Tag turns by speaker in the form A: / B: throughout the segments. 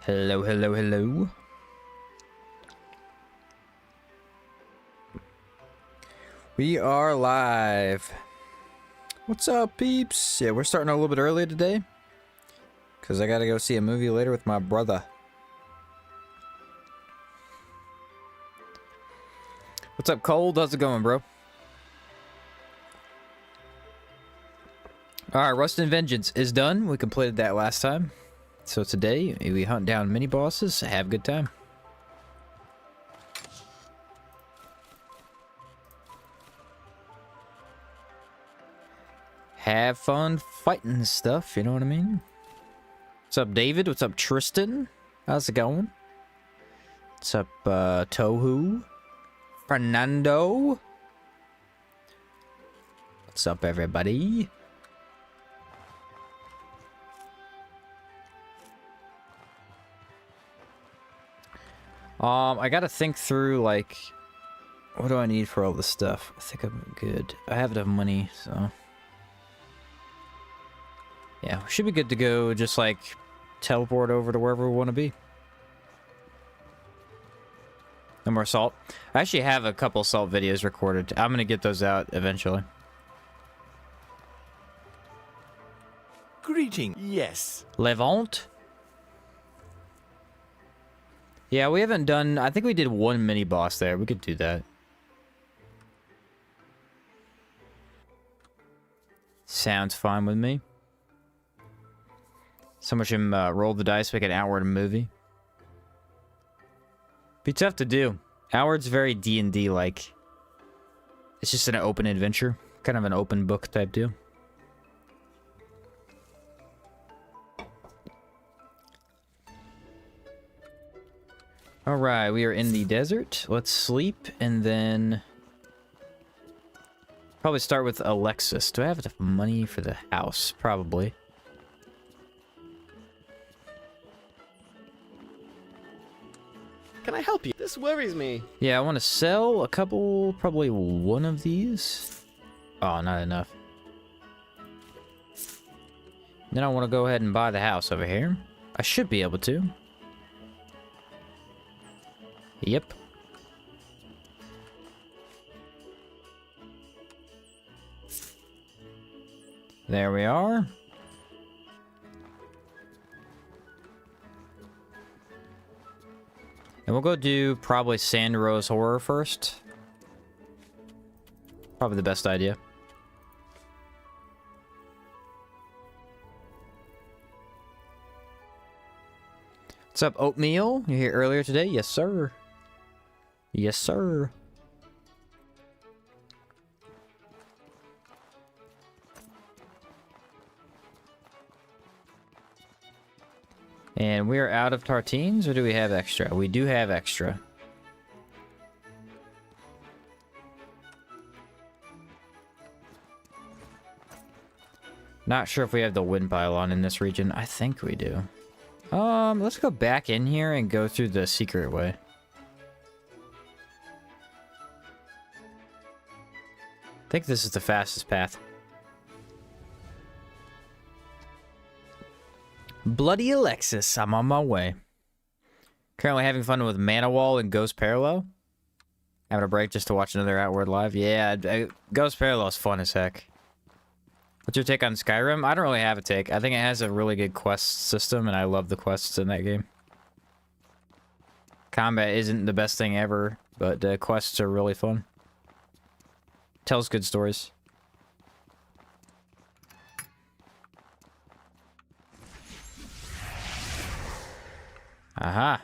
A: Hello, hello, hello. We are live. What's up, peeps? Yeah, we're starting a little bit early today because I gotta go see a movie later with my brother. What's up, Cold? How's it going, bro? Alright, Rust and Vengeance is done. We completed that last time. So today, we hunt down mini bosses, have a good time. Have fun fighting stuff, you know what I mean? What's up, David? What's up, Tristan? How's it going? What's up, Tohu? Fernando? What's up, everybody? I gotta think through, like, what do I need for all this stuff? I think I'm good. I have enough money, so... yeah, we should be good to go, just, like, teleport over to wherever we want to be. No more salt. I actually have a couple salt videos recorded. I'm gonna get those out eventually.
B: Greeting, yes.
A: Levant? Yeah, we haven't done... I think we did one mini-boss there. We could do that. Sounds fine with me. Someone should roll the dice, make an Outward movie. Be tough to do. Outward's very D&D-like. It's just an open adventure. Kind of an open book type deal. Alright, we are in the desert. Let's sleep, and then... probably start with Alexis. Do I have enough money for the house? Probably.
B: Can I help you? This worries me.
A: Yeah, I want to sell a couple, probably one of these. Oh, not enough. Then I want to go ahead and buy the house over here. I should be able to. Yep. There we are. And we'll go do probably Sand Rose Horror first. Probably the best idea. What's up, Oatmeal? You here earlier today? Yes, sir. Yes, sir. And we are out of tartines, or do we have extra? We do have extra. Not sure if we have the wind pylon in this region. I think we do. Let's go back in here and go through the secret way. I think this is the fastest path. Bloody Alexis, I'm on my way. Currently having fun with Mana Wall and Ghost Parallel. Having a break just to watch another Outward live. Yeah, Ghost Parallel is fun as heck. What's your take on Skyrim? I don't really have a take. I think it has a really good quest system, and I love the quests in that game. Combat isn't the best thing ever, but the quests are really fun. Tells good stories. Aha.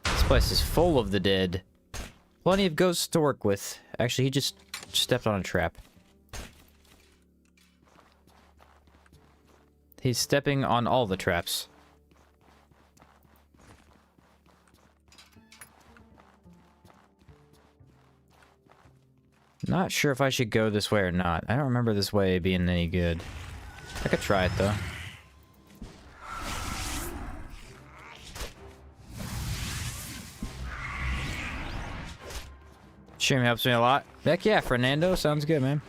A: This place is full of the dead. Plenty of ghosts to work with. Actually, he just stepped on a trap. He's stepping on all the traps. Not sure if I should go this way or not. I don't remember this way being any good. I could try it, though. Stream helps me a lot. Heck yeah, Fernando. Sounds good, man.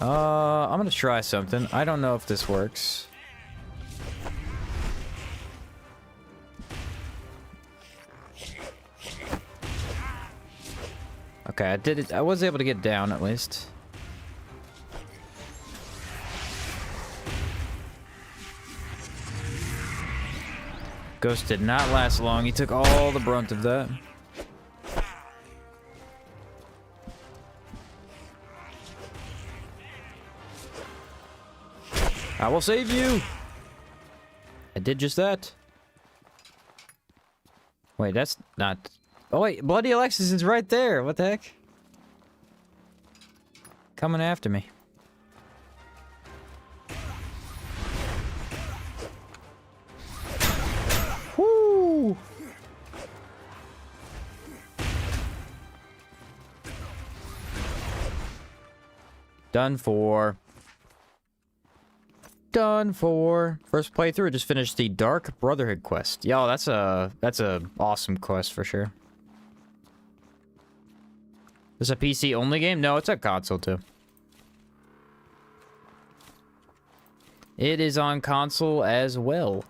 A: I'm gonna try something. I don't know if this works. Okay, I did it. I was able to get down at least. Ghost did not last long. He took all the brunt of that. I will save you! I did just that. Wait, that's not... Oh wait, Bloody Alexis is right there! What the heck? Coming after me. Whoo! Done for. Done for. First playthrough, just finished the Dark Brotherhood quest. Yo, that's a awesome quest for sure. This a PC only game? No, it's a console too. It is on console as well.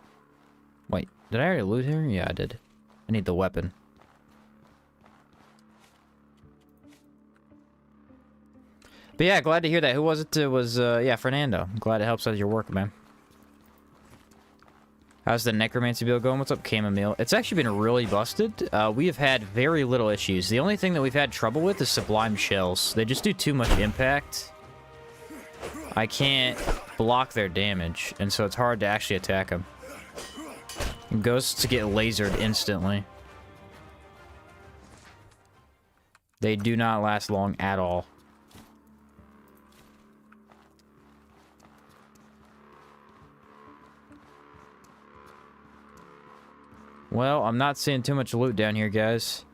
A: Wait, did I already loot here? Yeah, I did. I need the weapon. But yeah, glad to hear that. Who was it? It was, yeah, Fernando. I'm glad it helps out your work, man. How's the necromancy build going? What's up, Chamomile? It's actually been really busted. We have had very little issues. The only thing that we've had trouble with is sublime shells. They just do too much impact. I can't block their damage, and so it's hard to actually attack them. Ghosts get lasered instantly. They do not last long at all. Well, I'm not seeing too much loot down here, guys.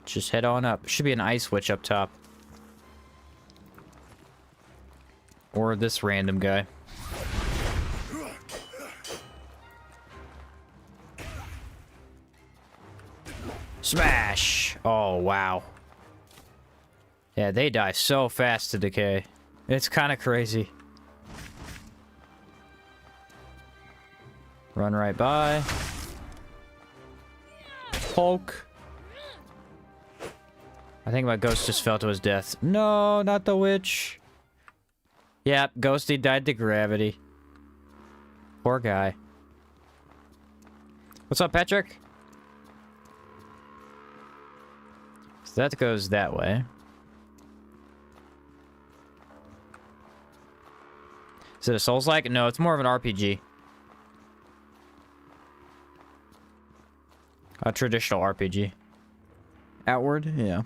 A: Just head on up. Should be an ice witch up top. Or this random guy. Smash! Oh, wow. Yeah, they die so fast to decay. It's kind of crazy. Run right by. Poke. I think my ghost just fell to his death. No, not the witch. Yep, Ghosty died to gravity. Poor guy. What's up, Patrick? So that goes that way. Is it a Souls-like? No, it's more of an RPG. A traditional RPG. Outward? Yeah.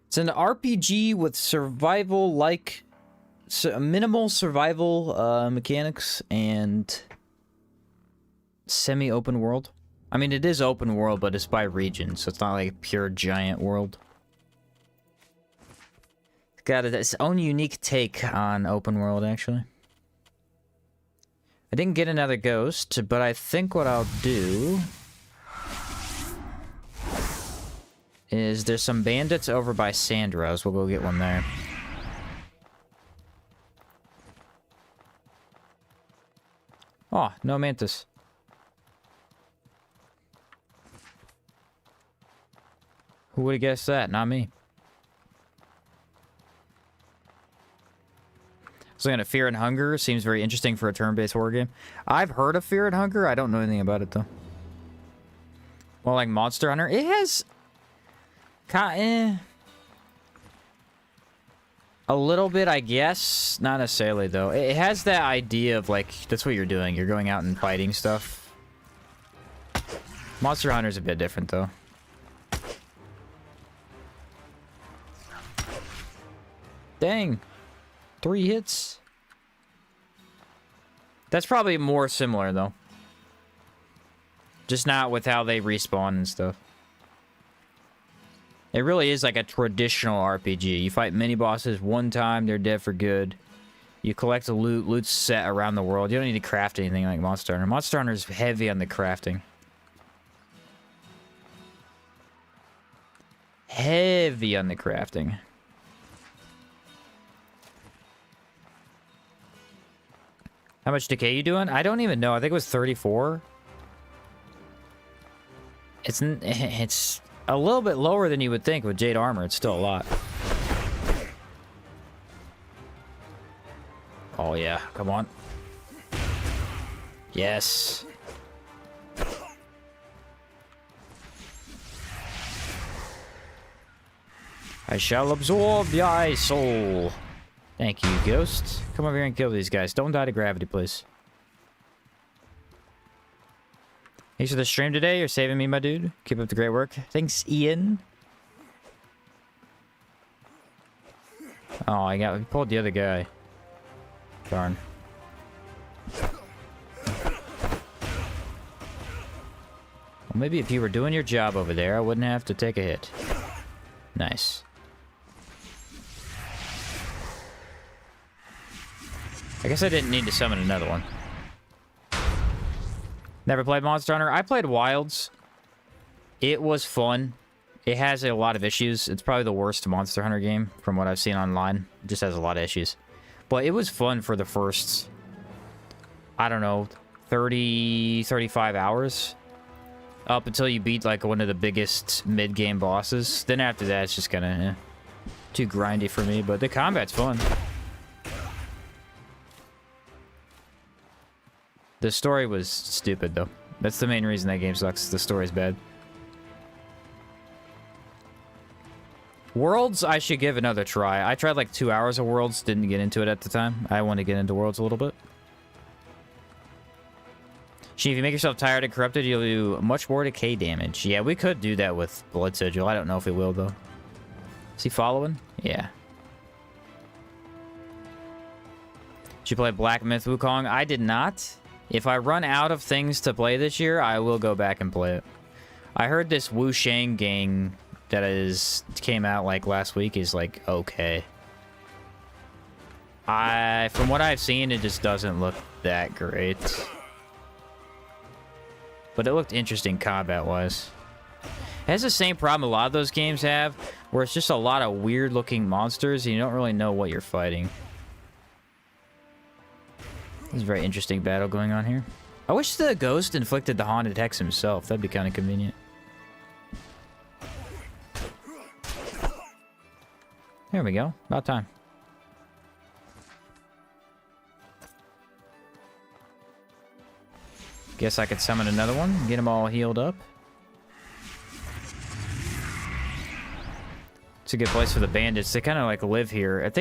A: It's an RPG with survival-like... minimal survival mechanics and... semi-open world. I mean, it is open world, but it's by region, so it's not like a pure giant world. It's got its own unique take on open world, actually. I didn't get another ghost, but I think what I'll do is there's some bandits over by Sandra's. We'll go get one there. Oh, no mantis. Who would have guessed that? Not me. So looking at Fear and Hunger. Seems very interesting for a turn-based horror game. I've heard of Fear and Hunger. I don't know anything about it, though. Well, like Monster Hunter. It has... a little bit, I guess. Not necessarily, though. It has that idea of, like, that's what you're doing. You're going out and fighting stuff. Monster Hunter's a bit different, though. Dang. 3 hits. That's probably more similar, though. Just not with how they respawn and stuff. It really is like a traditional RPG. You fight mini-bosses one time, they're dead for good. You collect the loot. Loot's set around the world. You don't need to craft anything like Monster Hunter. Monster Hunter is heavy on the crafting. heavy on the crafting. How much decay you doing? I don't even know. I think it was 34. It's a little bit lower than you would think with Jade armor. It's still a lot. Oh yeah, come on. Yes. I shall absorb thy soul. Thank you, Ghost. Come over here and kill these guys. Don't die to gravity, please. Thanks for the stream today. You're saving me, my dude. Keep up the great work. Thanks, Ian. Oh, we pulled the other guy. Darn. Well, maybe if you were doing your job over there, I wouldn't have to take a hit. Nice. I guess I didn't need to summon another one. Never played Monster Hunter. I played Wilds. It was fun. It has a lot of issues. It's probably the worst Monster Hunter game from what I've seen online. It just has a lot of issues. But it was fun for the first, I don't know, 30, 35 hours. Up until you beat like one of the biggest mid-game bosses. Then after that, it's just kind of too grindy for me. But the combat's fun. The story was stupid, though. That's the main reason that game sucks. The story's bad. Worlds, I should give another try. I tried like 2 hours of Worlds. Didn't get into it at the time. I want to get into Worlds a little bit. She, if you make yourself tired and corrupted, you'll do much more decay damage. Yeah, we could do that with Blood Sigil. I don't know if we will, though. Is he following? Yeah. Did you play Black Myth Wukong? I did not. If I run out of things to play this year, I will go back and play it. I heard this Wu Shang gang that came out like last week is like okay. From what I've seen, it just doesn't look that great. But it looked interesting combat-wise. It has the same problem a lot of those games have, where it's just a lot of weird-looking monsters, and you don't really know what you're fighting. There's a very interesting battle going on here. I wish the ghost inflicted the haunted hex himself. That'd be kind of convenient. There we go. About time. Guess I could summon another one. Get them all healed up. It's a good place for the bandits. They kind of like live here.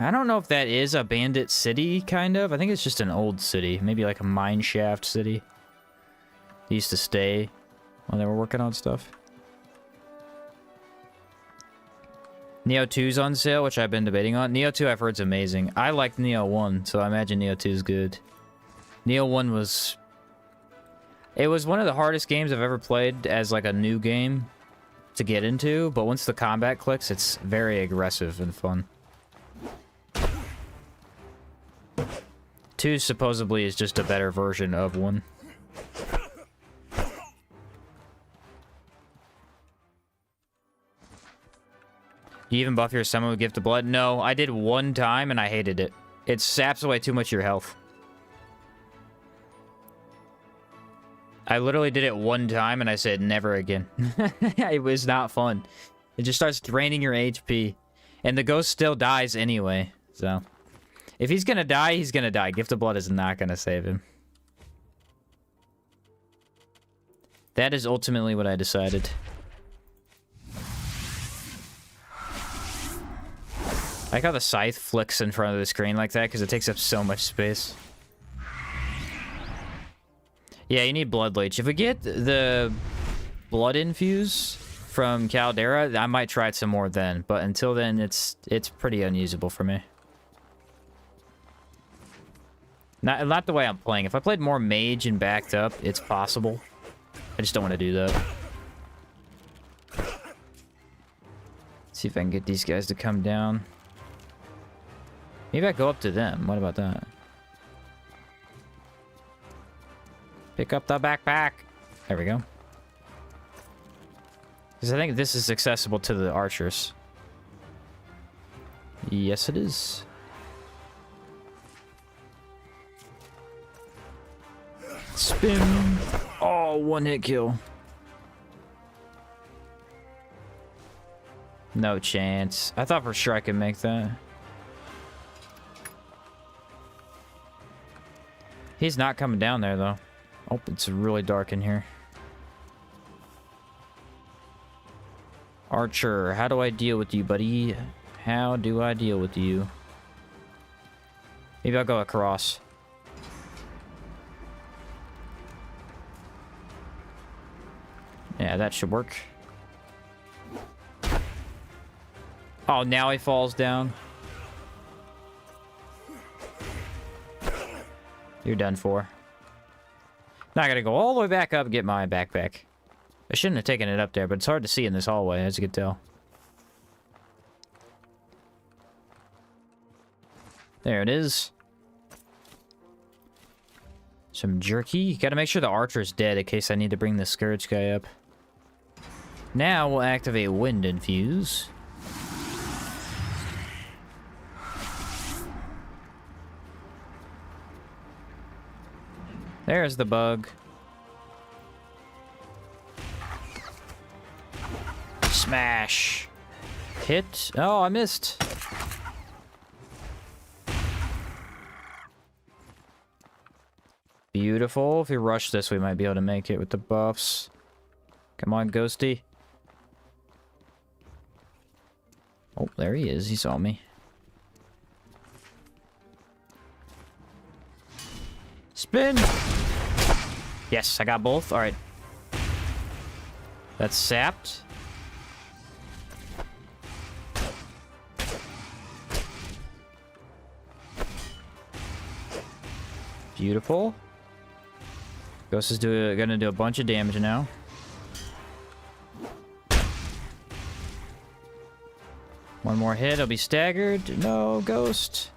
A: I don't know if that is a bandit city, kind of. I think it's just an old city. Maybe like a mine shaft city. They used to stay while they were working on stuff. Neo 2's on sale, which I've been debating on. Neo 2 I've heard is amazing. I liked Neo 1, so I imagine Neo 2 is good. Neo 1 was... It was one of the hardest games I've ever played as like a new game to get into, but once the combat clicks, it's very aggressive and fun. 2 supposedly is just a better version of 1. You even buff your summon with Gift of Blood? No, I did one time and I hated it. It saps away too much of your health. I literally did it one time and I said never again. It was not fun. It just starts draining your HP. And the ghost still dies anyway, so... If he's gonna die, he's gonna die. Gift of Blood is not gonna save him. That is ultimately what I decided. I like how the scythe flicks in front of the screen like that, because it takes up so much space. Yeah, you need Blood Leech. If we get the Blood Infuse from Caldera, I might try it some more then. But until then, it's pretty unusable for me. Not the way I'm playing. If I played more Mage and backed up, it's possible. I just don't want to do that. See if I can get these guys to come down. Maybe I go up to them. What about that? Pick up the backpack. There we go. Because I think this is accessible to the archers. Yes, it is. Spin. Oh, one hit kill. No chance. I thought for sure I could make that. He's not coming down there, though. Oh, it's really dark in here. Archer, how do I deal with you, buddy? How do I deal with you? Maybe I'll go across. Yeah, that should work. Oh, now he falls down. You're done for. Now I gotta go all the way back up and get my backpack. I shouldn't have taken it up there, but it's hard to see in this hallway, as you can tell. There it is. Some jerky. Gotta make sure the archer's dead in case I need to bring the Scourge guy up. Now we'll activate Wind Infuse. There's the bug. Smash. Hit. Oh, I missed. Beautiful. If we rush this, we might be able to make it with the buffs. Come on, Ghosty. Oh, there he is. He saw me. Spin! Yes, I got both. Alright. That's sapped. Beautiful. Ghost is gonna do a bunch of damage now. One more hit, I'll be staggered. No, Ghost.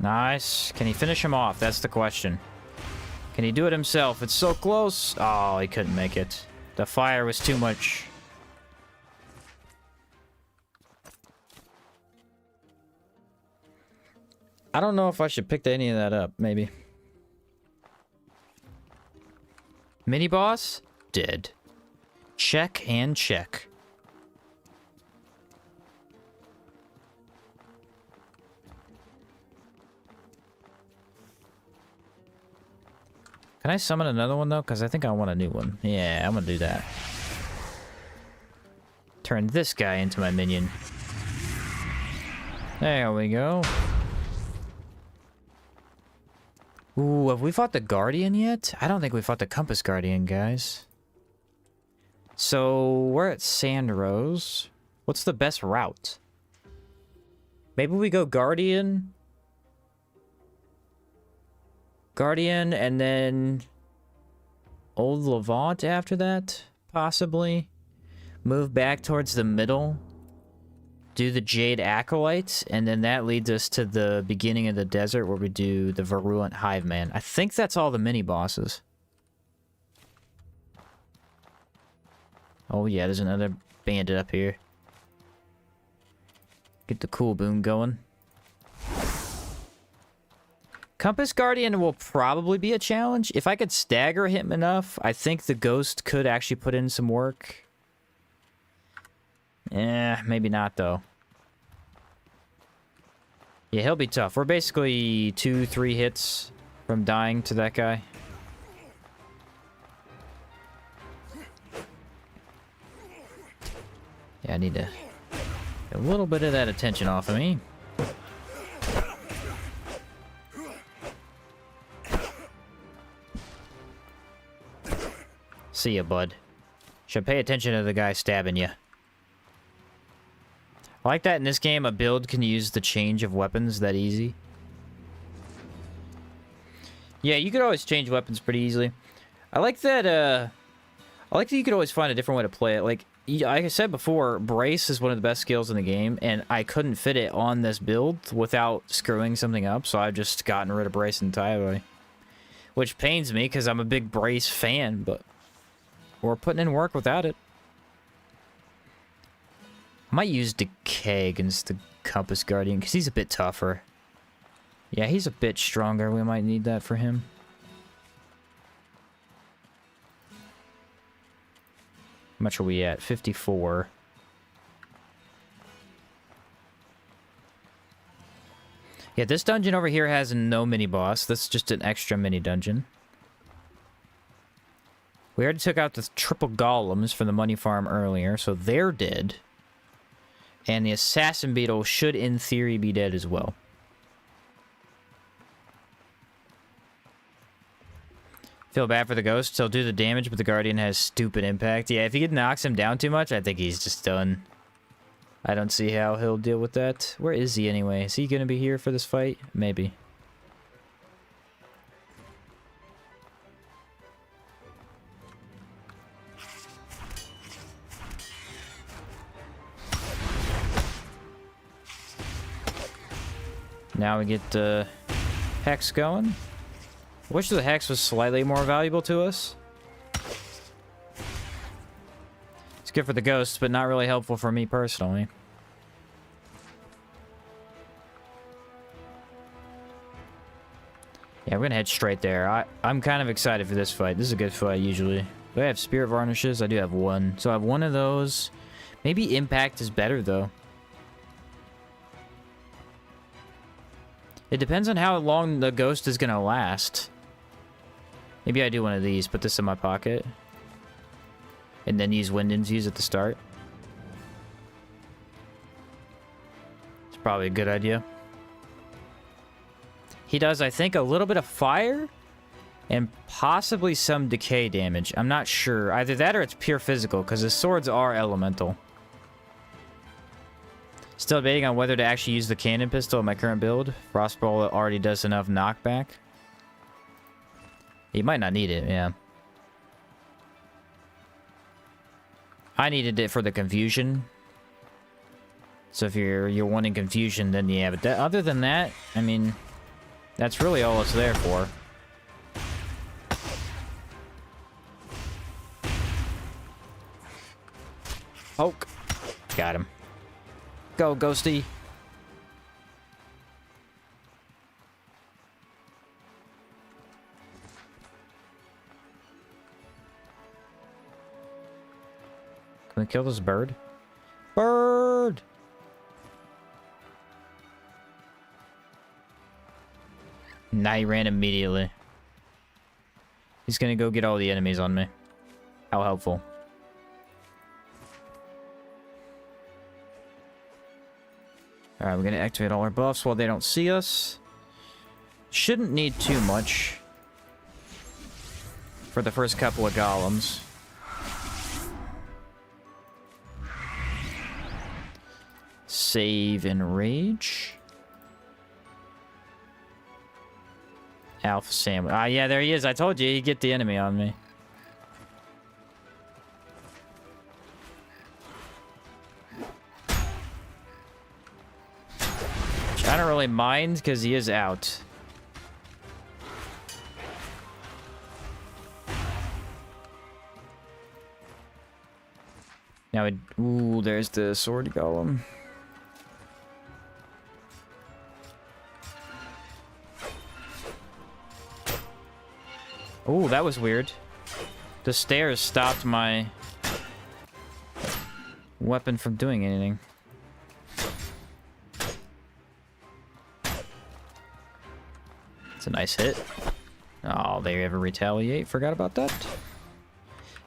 A: Nice. Can he finish him off? That's the question. Can he do it himself? It's so close. Oh, he couldn't make it. The fire was too much. I don't know if I should pick any of that up, maybe. Mini boss? Dead. Check and check. Can I summon another one, though? Because I think I want a new one. Yeah, I'm going to do that. Turn this guy into my minion. There we go. Ooh, have we fought the Guardian yet? I don't think we fought the Compass Guardian, guys. So, we're at Sandrose. What's the best route? Maybe we go Guardian... Guardian, and then Old Levant after that, possibly. Move back towards the middle. Do the Jade Acolyte, and then that leads us to the beginning of the desert where we do the Virulent Hive Man. I think that's all the mini-bosses. Oh yeah, there's another bandit up here. Get the cool boom going. Compass Guardian will probably be a challenge. If I could stagger him enough, I think the Ghost could actually put in some work. Eh, maybe not, though. Yeah, he'll be tough. We're basically 2-3 hits from dying to that guy. Yeah, I need to get a little bit of that attention off of me. See ya, bud. Should pay attention to the guy stabbing you. I like that in this game, a build can use the change of weapons that easy. Yeah, you could always change weapons pretty easily. I like that, you could always find a different way to play it. Like I said before, Brace is one of the best skills in the game, and I couldn't fit it on this build without screwing something up, so I've just gotten rid of Brace entirely. which pains me because I'm a big Brace fan, but we're putting in work without it. I might use Decay against the Compass Guardian because he's a bit tougher. Yeah, he's a bit stronger. We might need that for him. How much are we at? 54. Yeah, this dungeon over here has no mini-boss. This is just an extra mini-dungeon. We already took out the triple golems from the money farm earlier, so they're dead. And the assassin beetle should, in theory, be dead as well. Feel bad for the ghosts. He'll do the damage, but the guardian has stupid impact. Yeah, if he knocks him down too much, I think he's just done. I don't see how he'll deal with that. Where is he anyway? Is he gonna be here for this fight? Maybe. Now we get the Hex going. I wish the Hex was slightly more valuable to us. It's good for the ghosts, but not really helpful for me personally. Yeah, we're gonna head straight there. I'm kind of excited for this fight. This is a good fight, usually. Do I have Spirit Varnishes? I do have one. So I have one of those. Maybe Impact is better, though. It depends on how long the ghost is gonna last. Maybe I do one of these, put this in my pocket. And then use Wind Infuse at the start. It's probably a good idea. He does, I think, a little bit of fire and possibly some decay damage. I'm not sure. Either that or it's pure physical, because his swords are elemental. Still debating on whether to actually use the cannon pistol in my current build. Frostball already does enough knockback. You might not need it, yeah. I needed it for the confusion. So if you're wanting confusion, then yeah. But that, other than that, I mean, that's really all it's there for. Poke. Got him. Go, Ghosty. Can we kill this bird? Bird! Nah, he ran immediately. He's gonna go get all the enemies on me. How helpful. Alright, we're gonna activate all our buffs while they don't see us. Shouldn't need too much for the first couple of golems. Save and rage. Alpha sandwich. Ah, yeah, there he is. I told you he'd get the enemy on me. I don't really mind because he is out. Now, ooh, there's the sword golem. Ooh, that was weird. The stairs stopped my weapon from doing anything. It's a nice hit. Oh, they ever retaliate? Forgot about that.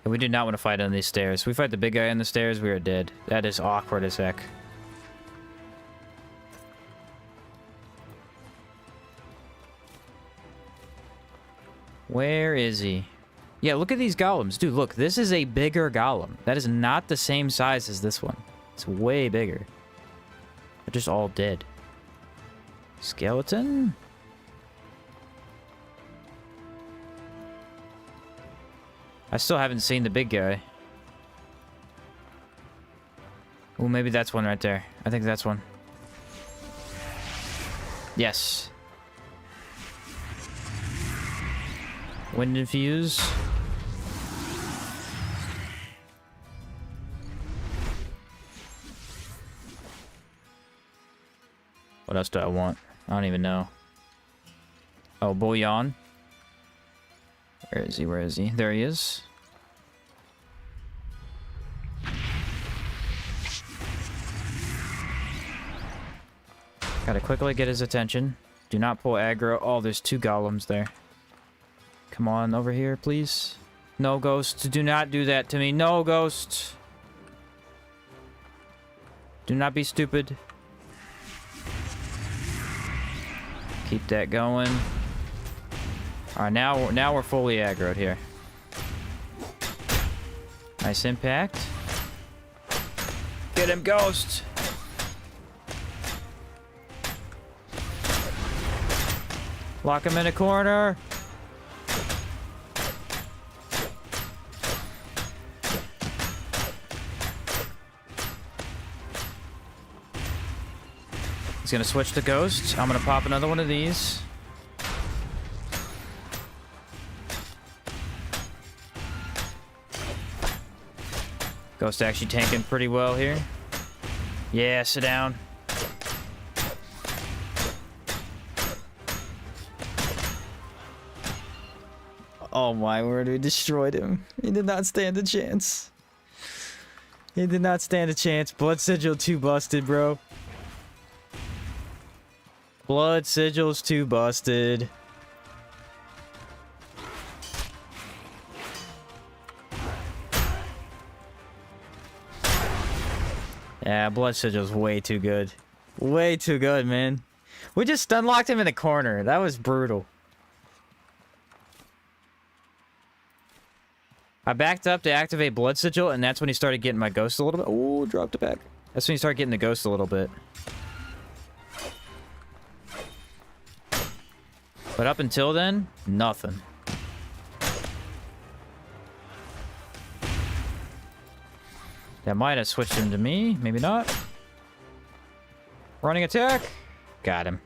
A: And we do not want to fight on these stairs. If we fight the big guy on the stairs, we are dead. That is awkward as heck. Where is he? Yeah, look at these golems. Dude, look. This is a bigger golem. That is not the same size as this one. It's way bigger. They're just all dead. Skeleton? I still haven't seen the big guy. Oh, maybe that's one right there. I think that's one. Yes. Wind infuse. What else do I want? I don't even know. Oh, bouillon. Where is he? Where is he? There he is. Gotta quickly get his attention. Do not pull aggro. Oh, there's 2 golems there. Come on, over here, please. No, ghost. Do not do that to me. No, ghost. Do not be stupid. Keep that going. Alright, now we're fully aggroed here. Nice impact. Get him, ghost! Lock him in a corner! He's gonna switch to ghost. I'm gonna pop another one of these. Ghost actually tanking pretty well here. Yeah, sit down. Oh my word, we destroyed him. He did not stand a chance. He did not stand a chance. Blood Sigil 2 busted, bro. Blood Sigil's 2 busted. Yeah, Blood Sigil's way too good. Way too good, man. We just stun locked him in the corner. That was brutal. I backed up to activate Blood Sigil, and that's when he started getting my ghost a little bit. Oh, dropped it back. That's when he started getting the ghost a little bit. But up until then, nothing. That might have switched him to me. Maybe not. Running attack. Got him.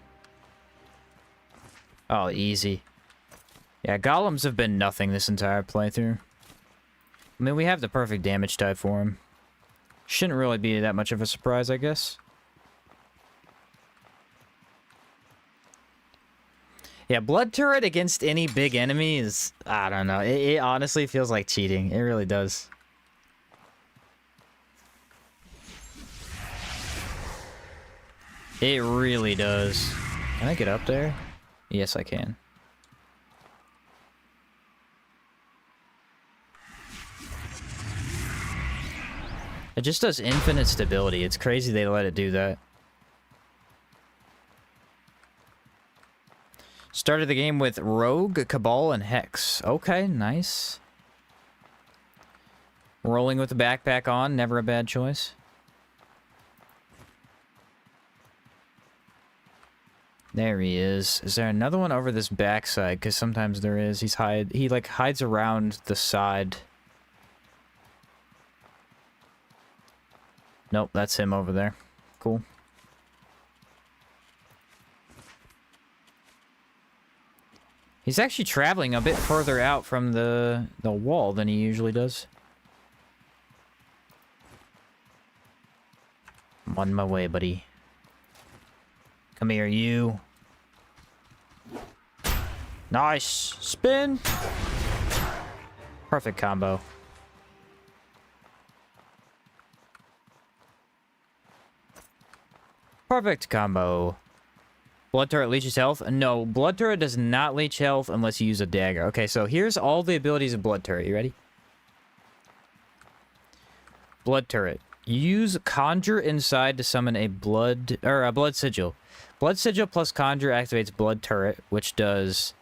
A: Oh, easy. Yeah, golems have been nothing this entire playthrough. I mean, we have the perfect damage type for him. Shouldn't really be that much of a surprise, I guess. Yeah, blood turret against any big enemy is... I don't know. It honestly feels like cheating. It really does. It really does. Can I get up there? Yes, I can. It just does infinite stability. It's crazy they let it do that. Started the game with Rogue, Cabal, and Hex. Okay, nice. Rolling with the backpack on, never a bad choice. There he is. Is there another one over this backside? Because sometimes there is. He like hides around the side. Nope, that's him over there. Cool. He's actually traveling a bit further out from the wall than he usually does. I'm on my way, buddy. Come here, you. Nice. Spin. Perfect combo. Perfect combo. Blood turret leeches health? No, blood turret does not leech health unless you use a dagger. Okay, so here's all the abilities of blood turret. You ready? Blood turret. Use conjure inside to summon a blood sigil. Blood sigil plus conjure activates blood turret, which does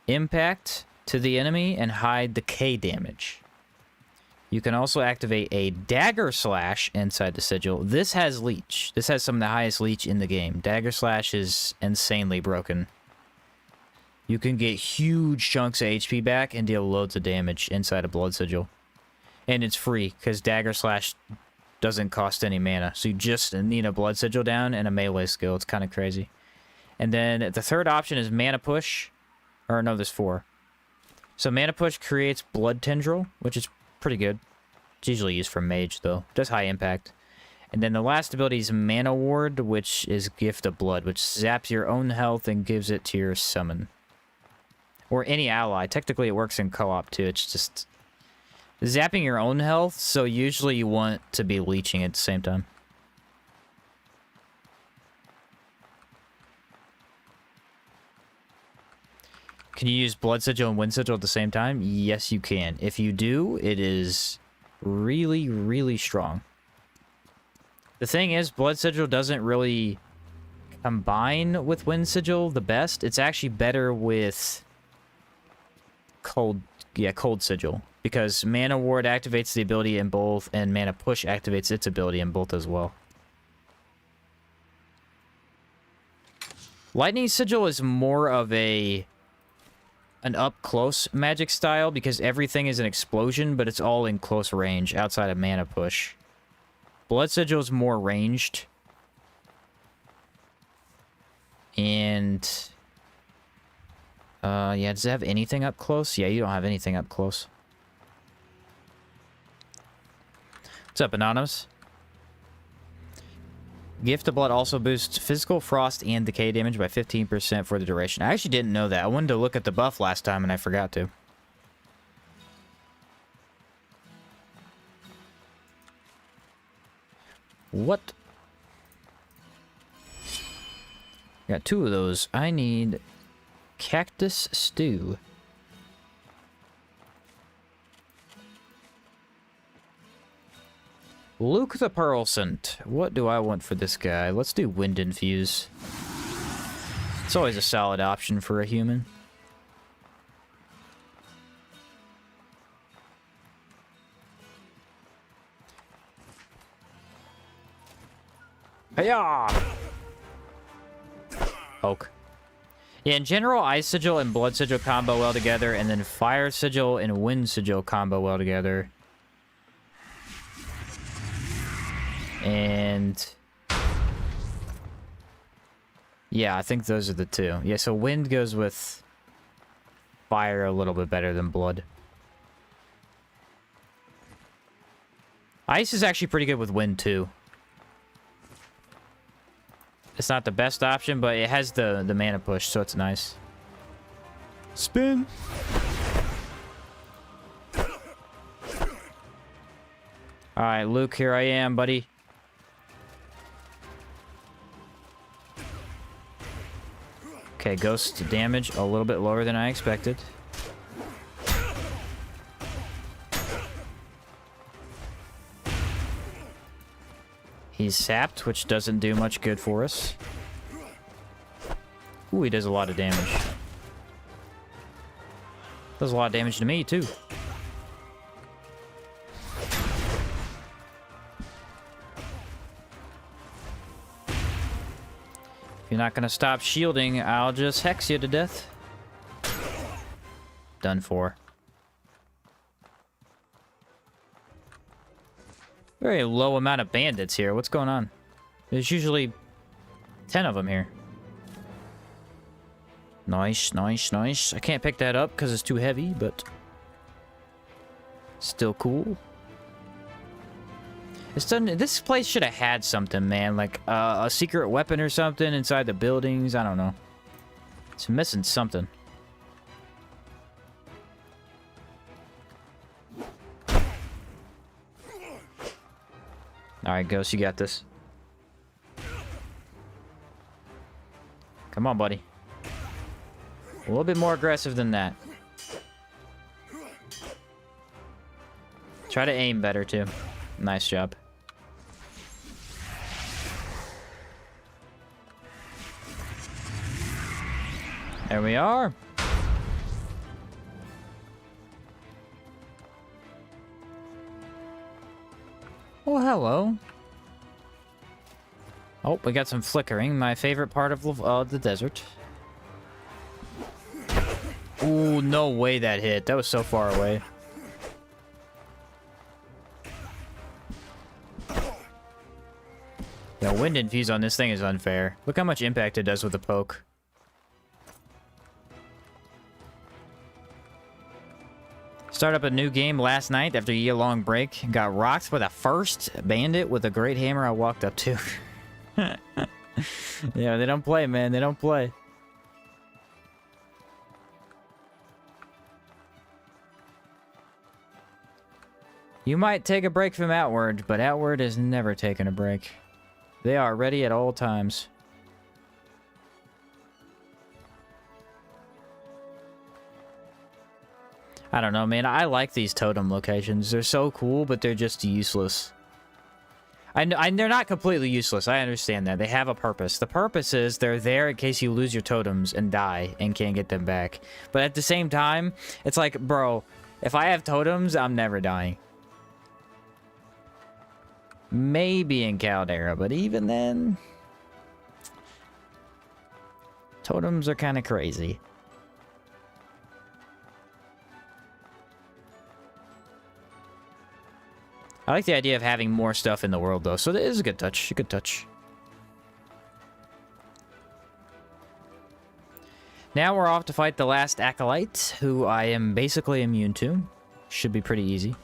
A: impact to the enemy and hide the K damage. You can also activate a dagger slash inside the sigil. This has leech. This has some of the highest leech in the game. Dagger slash is insanely broken. You can get huge chunks of HP back and deal loads of damage inside a blood sigil. And it's free, because dagger slash doesn't cost any mana. So you just need a blood sigil down and a melee skill. It's kind of crazy. And then the third option is mana push. Or no, there's 4. So Mana Push creates Blood Tendril, which is pretty good. It's usually used for mage, though. Does high impact. And then the last ability is Mana Ward, which is Gift of Blood, which zaps your own health and gives it to your summon. Or any ally. Technically, it works in co-op, too. It's just zapping your own health, so usually you want to be leeching at the same time. Can you use Blood Sigil and Wind Sigil at the same time? Yes, you can. If you do, it is really, really strong. The thing is, Blood Sigil doesn't really combine with Wind Sigil the best. It's actually better with Cold Sigil. Because Mana Ward activates the ability in both, and Mana Push activates its ability in both as well. Lightning Sigil is more of an up-close magic style because everything is an explosion, but it's all in close range outside of Mana Push. Blood Sigil is more ranged. And... yeah, does it have anything up close? Yeah, you don't have anything up close. What's up, Anonymous? Gift of Blood also boosts physical, frost, and decay damage by 15% for the duration. I actually didn't know that. I wanted to look at the buff last time, and I forgot to. What? Got 2 of those. I need Cactus Stew. Luke the Pearlsent. What do I want for this guy? Let's do Wind Infuse. It's always a solid option for a human. Hiya! Poke. Yeah, in general, Ice Sigil and Blood Sigil combo well together, and then Fire Sigil and Wind Sigil combo well together. And... yeah, I think those are the 2. Yeah, so Wind goes with Fire a little bit better than Blood. Ice is actually pretty good with Wind, too. It's not the best option, but it has the mana push, so it's nice. Spin! Alright, Luke, here I am, buddy. Okay, ghost damage a little bit lower than I expected. He's sapped, which doesn't do much good for us. Ooh, he does a lot of damage. Does a lot of damage to me, too. If you're not gonna stop shielding, I'll just hex you to death. Done for. Very low amount of bandits here. What's going on? There's usually 10 of them here. Nice, nice, nice. I can't pick that up because it's too heavy, but still cool. It's done. This place should have had something, man, like a secret weapon or something inside the buildings. I don't know. It's missing something. All right, Ghost, you got this. Come on, buddy. A little bit more aggressive than that. Try to aim better, too. Nice job. There we are. Oh, hello. Oh, we got some flickering. My favorite part of the desert. Ooh, no way that hit. That was so far away. The wind infuse on this thing is unfair. Look how much impact it does with the poke. Started up a new game last night after a year-long break. Got rocked by the first bandit with a great hammer I walked up to. Yeah, they don't play, man. They don't play. You might take a break from Outward, but Outward is never taking a break. They are ready at all times. I don't know, man. I like these totem locations. They're so cool, but they're just useless. They're not completely useless. I understand that. They have a purpose. The purpose is they're there in case you lose your totems and die and can't get them back. But at the same time, it's like, bro, if I have totems, I'm never dying. Maybe in Caldera, but even then... totems are kind of crazy. I like the idea of having more stuff in the world, though, so that is a good touch. A good touch. Now we're off to fight the last Acolyte, who I am basically immune to. Should be pretty easy.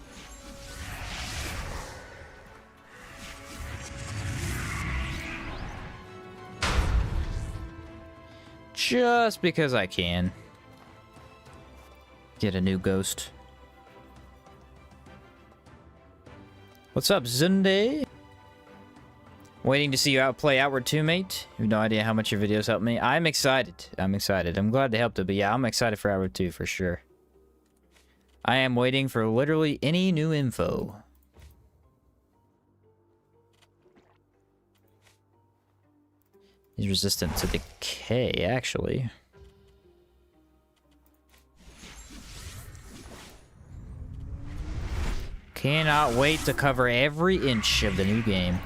A: Just because I can. Get a new ghost. What's up, Zunde? Waiting to see you outplay Outward 2, mate. You have no idea how much your videos helped me. I'm excited. I'm excited. I'm glad they helped it, but yeah, I'm excited for Outward 2 for sure. I am waiting for literally any new info. He's resistant to decay, actually. Cannot wait to cover every inch of the new game.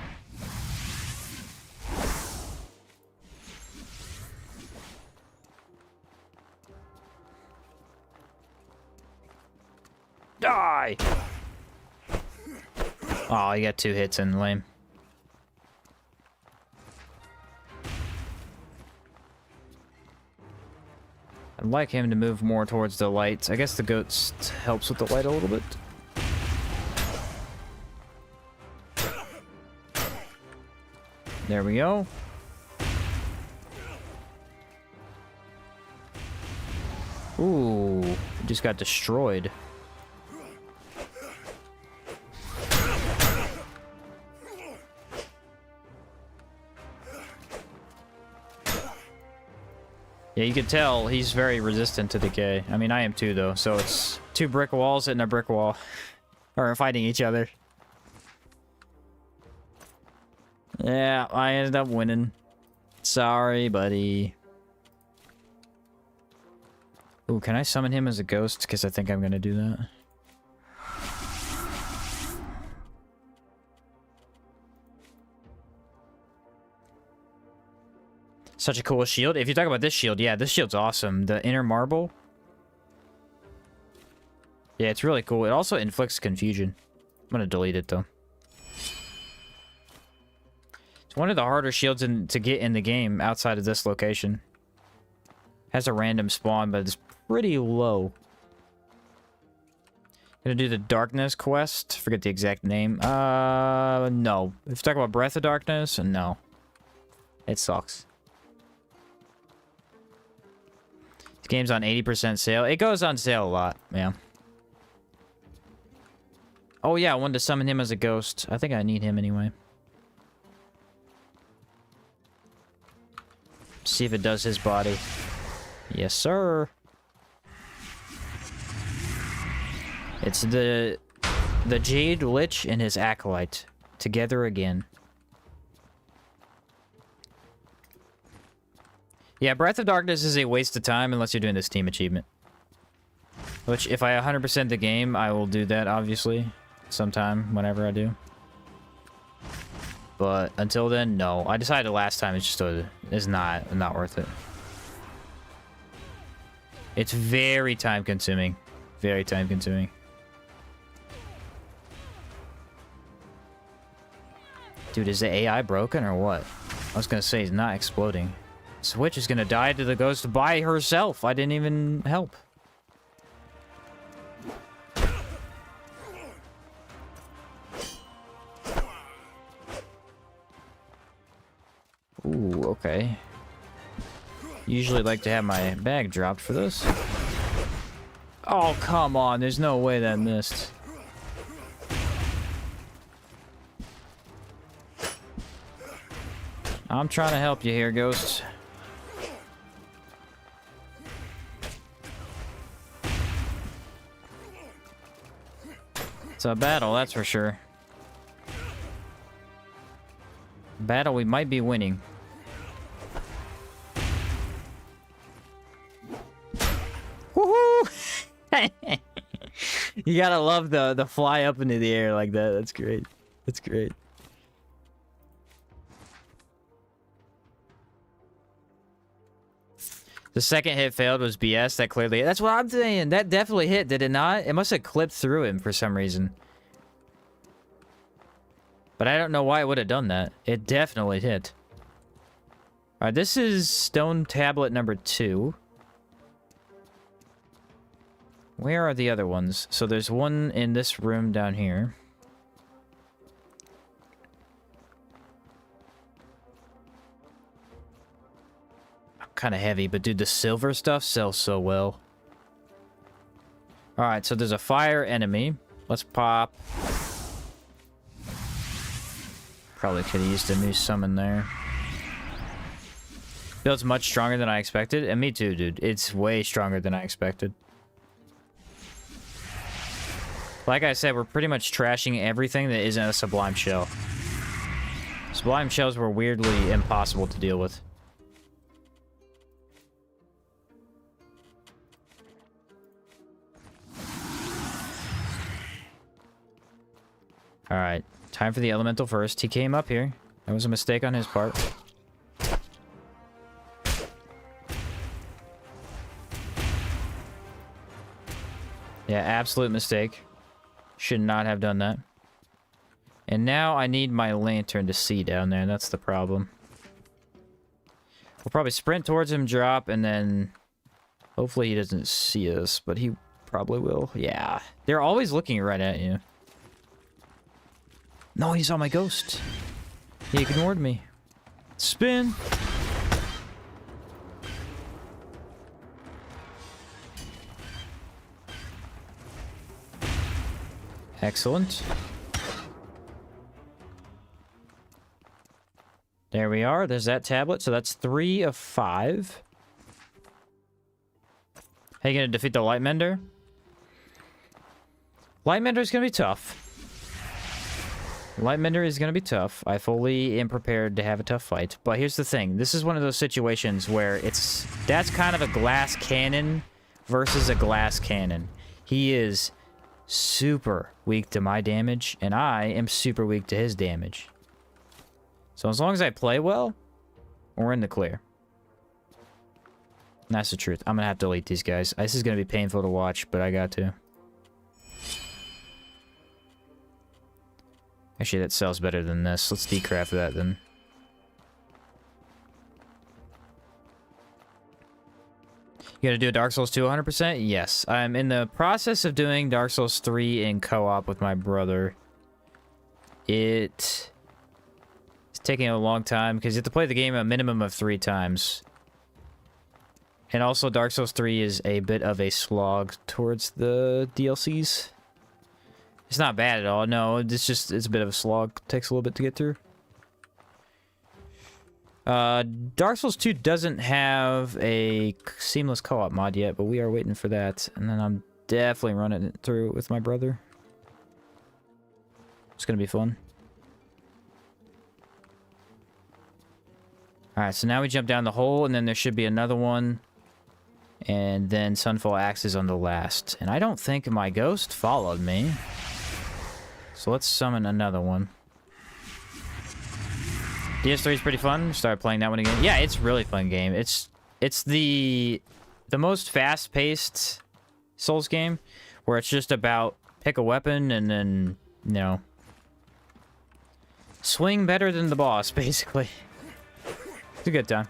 A: Die! Oh, you got 2 hits in, lame. I'd like him to move more towards the light. I guess the ghost helps with the light a little bit. There we go. Ooh, just got destroyed. Yeah, you can tell he's very resistant to decay. I mean, I am too, though. So it's 2 brick walls hitting a brick wall. Or fighting each other. Yeah, I ended up winning. Sorry, buddy. Ooh, can I summon him as a ghost? Because I think I'm going to do that. Such a cool shield. If you talk about this shield, yeah, this shield's awesome. The inner marble. Yeah, it's really cool. It also inflicts confusion. I'm going to delete it, though. One of the harder shields to get in the game outside of this location. Has a random spawn, but it's pretty low. Gonna do the Darkness quest. Forget the exact name. No. If you talk about Breath of Darkness, no. It sucks. This game's on 80% sale. It goes on sale a lot, yeah. Oh yeah, I wanted to summon him as a ghost. I think I need him anyway. See if it does his body. Yes, sir. It's the Jade Lich and his Acolyte together again. Yeah, Breath of Darkness is a waste of time unless you're doing this team achievement. Which, if I 100% the game, I will do that, obviously. Sometime, whenever I do. But until then, no. I decided last time it's not worth it. It's very time consuming. Very time consuming. Dude, is the AI broken or what? I was gonna say it's not exploding. Switch is gonna die to the ghost by herself. I didn't even help. Ooh, okay. Usually like to have my bag dropped for this. Oh, come on. There's no way that missed. I'm trying to help you here, Ghost. It's a battle, that's for sure. Battle we might be winning. Woohoo! You gotta love the fly up into the air like that. That's great. That's great. The second hit failed was BS. That clearly... That's what I'm saying. That definitely hit, did it not? It must have clipped through him for some reason. But I don't know why it would have done that. It definitely hit. Alright, this is stone tablet number 2. Where are the other ones? So there's one in this room down here. Kind of heavy, but dude, the silver stuff sells so well. All right, so there's a fire enemy. Let's pop. Probably could have used a new summon there. Feels much stronger than I expected, and me too, dude. It's way stronger than I expected. Like I said, we're pretty much trashing everything that isn't a sublime shell. Sublime shells were weirdly impossible to deal with. Alright, time for the elemental first. He came up here. That was a mistake on his part. Yeah, absolute mistake. Should not have done that. And now I need my lantern to see down there. That's the problem. We'll probably sprint towards him, drop, and then... Hopefully he doesn't see us, but he probably will. Yeah. They're always looking right at you. No, he saw my ghost. He ignored me. Spin. Excellent. There we are. There's that tablet. So that's 3 of 5. How you gonna defeat the Light Mender? Light Mender is gonna be tough. Light Mender is going to be tough. I fully am prepared to have a tough fight. But here's the thing. This is one of those situations where that's kind of a glass cannon versus a glass cannon. He is super weak to my damage, and I am super weak to his damage. So as long as I play well, we're in the clear. And that's the truth. I'm going to have to delete these guys. This is going to be painful to watch, but I got to. Actually, that sells better than this. Let's decraft that then. You gotta do a Dark Souls 2 100%? Yes. I'm in the process of doing Dark Souls 3 in co-op with my brother. It's taking a long time because you have to play the game a minimum of 3 times. And also, Dark Souls 3 is a bit of a slog towards the DLCs. It's not bad at all. No, it's a bit of a slog. Takes a little bit to get through. Dark Souls 2 doesn't have a seamless co-op mod yet, but we are waiting for that. And then I'm definitely running it through with my brother. It's gonna be fun. Alright, so now we jump down the hole, and then there should be another one. And then Sunfall Axe is on the last. And I don't think my ghost followed me. So let's summon another one. DS3 is pretty fun. Start playing that one again. Yeah, it's a really fun game. It's the most fast-paced Souls game, where it's just about pick a weapon and then, you know, swing better than the boss, basically. It's a good time.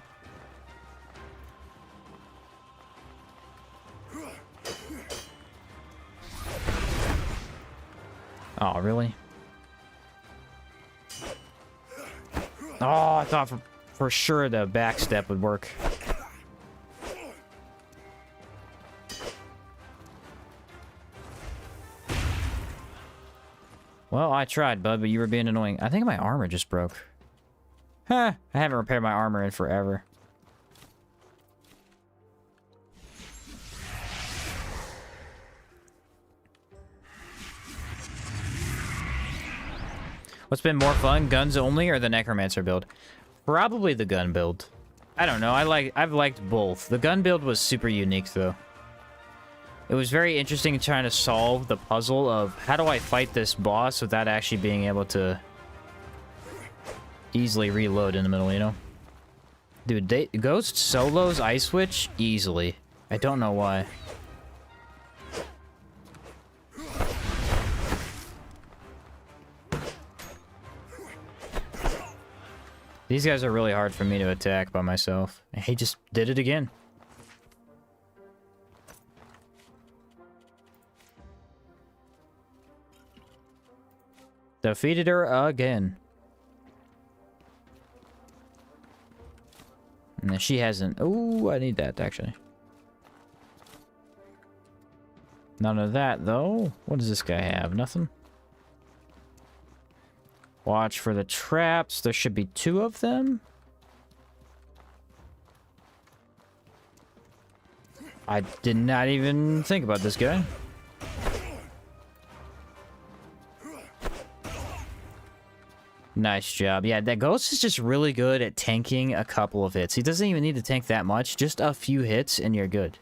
A: Oh, really? Oh, I thought for... for sure the back step would work. Well, I tried, bud, but you were being annoying. I think my armor just broke. Huh, I haven't repaired my armor in forever. What's been more fun, guns only or the Necromancer build? Probably the gun build. I don't know, I've liked both. The gun build was super unique though. It was very interesting trying to solve the puzzle of how do I fight this boss without actually being able to easily reload in the middle, you know? Dude, Ghost solos Ice Switch easily. I don't know why. These guys are really hard for me to attack by myself. He just did it again. Defeated her again. And she hasn't... Ooh, I need that, actually. None of that, though. What does this guy have? Nothing? Watch for the traps. There should be 2 of them. I did not even think about this guy. Nice job. Yeah, that Ghost is just really good at tanking a couple of hits. He doesn't even need to tank that much. Just a few hits and you're good.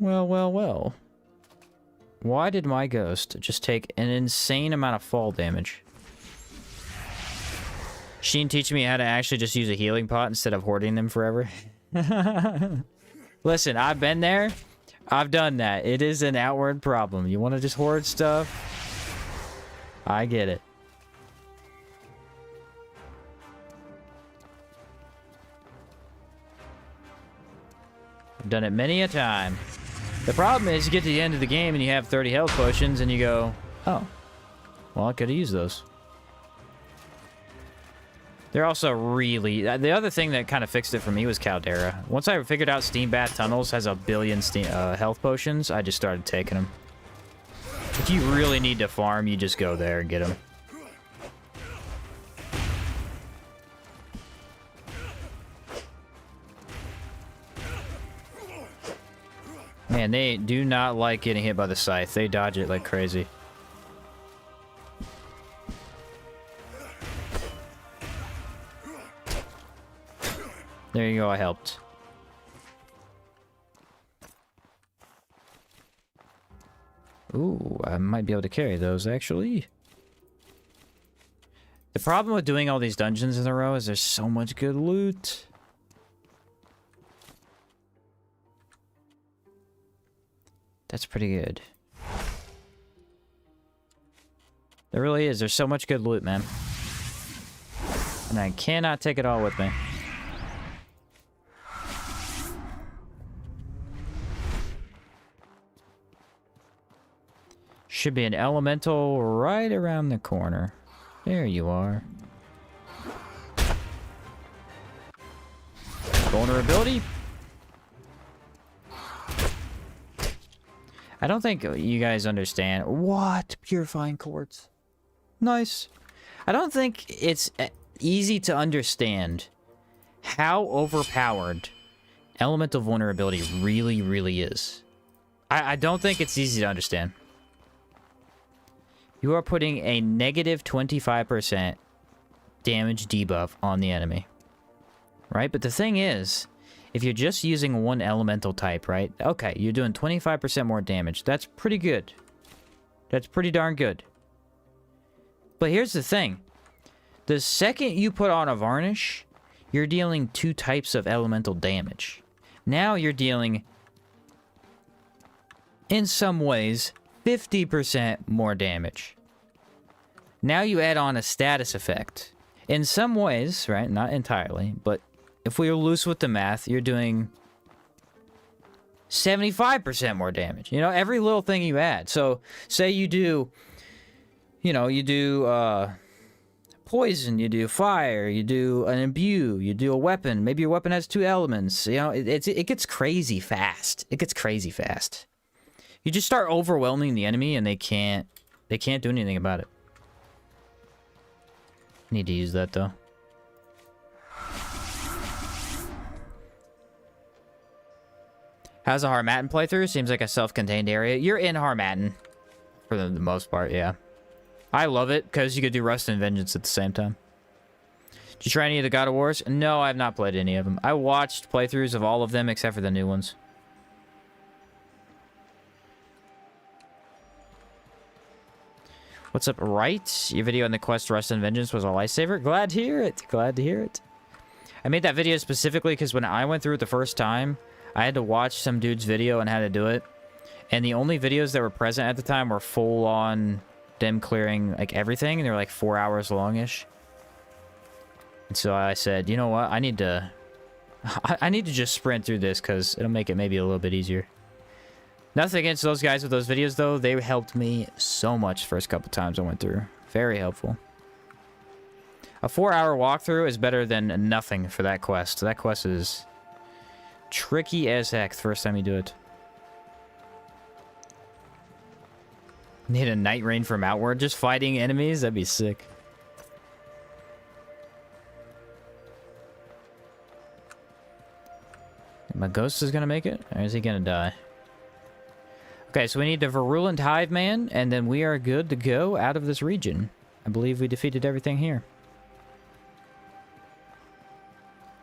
A: Well, well, well. Why did my Ghost just take an insane amount of fall damage? Sheen teaching me how to actually just use a healing pot instead of hoarding them forever. Listen, I've been there. I've done that. It is an outward problem. You want to just hoard stuff? I get it. I've done it many a time. The problem is you get to the end of the game and you have 30 health potions and you go, oh, well, I could have used those. They're also really... The other thing that kind of fixed it for me was Caldera. Once I figured out Steam Bath Tunnels has a billion health potions, I just started taking them. If you really need to farm, you just go there and get them. Man, they do not like getting hit by the scythe. They dodge it like crazy. There you go, I helped. Ooh, I might be able to carry those, actually. The problem with doing all these dungeons in a row is there's so much good loot. That's pretty good. There really is. There's so much good loot, man. And I cannot take it all with me. Should be an elemental right around the corner. There you are. Vulnerability. I don't think you guys understand. What? Purifying quartz. Nice. I don't think it's easy to understand how overpowered elemental vulnerability really, really is. I don't think it's easy to understand. You are putting a negative 25% damage debuff on the enemy. Right? But the thing is, if you're just using one elemental type, right? Okay, you're doing 25% more damage. That's pretty good. That's pretty darn good. But here's the thing. The second you put on a varnish, you're dealing 2 types of elemental damage. Now you're dealing, in some ways, 50% more damage. Now you add on a status effect. In some ways, right? Not entirely, but if we are loose with the math, you're doing 75% more damage. You know, every little thing you add. So, say you do, you know, you do poison, you do fire, you do an imbue, you do a weapon. Maybe your weapon has 2 elements. You know, it gets crazy fast. It gets crazy fast. You just start overwhelming the enemy, and they can't do anything about it. Need to use that though. How's a Harmattan playthrough? Seems like a self-contained area. You're in Harmattan for the most part, yeah. I love it because you could do Rust and Vengeance at the same time. Did you try any of the God of Wars? No, I have not played any of them. I watched playthroughs of all of them except for the new ones. What's up, right? Your video on the quest Rust and Vengeance was a lifesaver? Glad to hear it. Glad to hear it. I made that video specifically because when I went through it the first time, I had to watch some dude's video on how to do it. And the only videos that were present at the time were full-on them clearing, like, everything. And they were, like, 4 hours long-ish. And so I said, you know what? I need to just sprint through this because it'll make it maybe a little bit easier. Nothing against those guys with those videos, though. They helped me so much first couple times I went through. Very helpful. A 4-hour walkthrough is better than nothing for that quest. That quest is tricky as heck the first time you do it. Need a night rain from outward, just fighting enemies? That'd be sick. My ghost is gonna make it? Or is he gonna die? Okay, so we need a virulent Hive man, and then we are good to go out of this region. I believe we defeated everything here.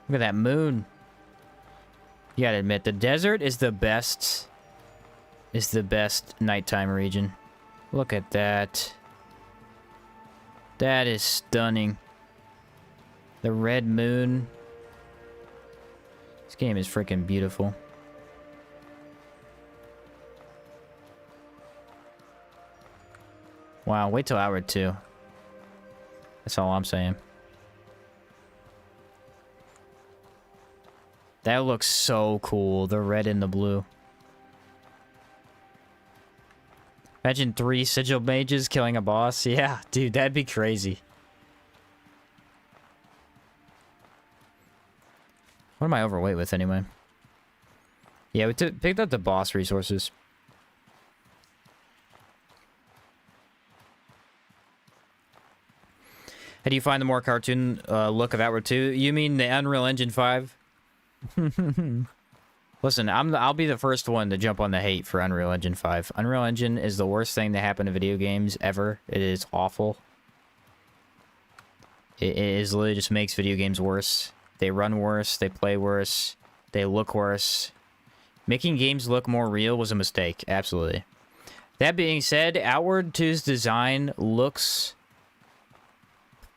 A: Look at that moon. You gotta admit, the desert is the best nighttime region. Look at that. That is stunning. The red moon. This game is freaking beautiful. Wow, wait till Outward 2. That's all I'm saying. That looks so cool, the red and the blue. Imagine 3 sigil mages killing a boss. Yeah, dude, that'd be crazy. What am I overweight with anyway? Yeah, we picked up the boss resources. How do you find the more cartoon look of Outward 2? You mean the Unreal Engine 5? Listen, I'll be the first one to jump on the hate for Unreal Engine 5. Unreal Engine is the worst thing to happen to video games ever. It is awful. It is literally just makes video games worse. They run worse, they play worse, they look worse. Making games look more real was a mistake, absolutely. That being said, Outward 2's design looks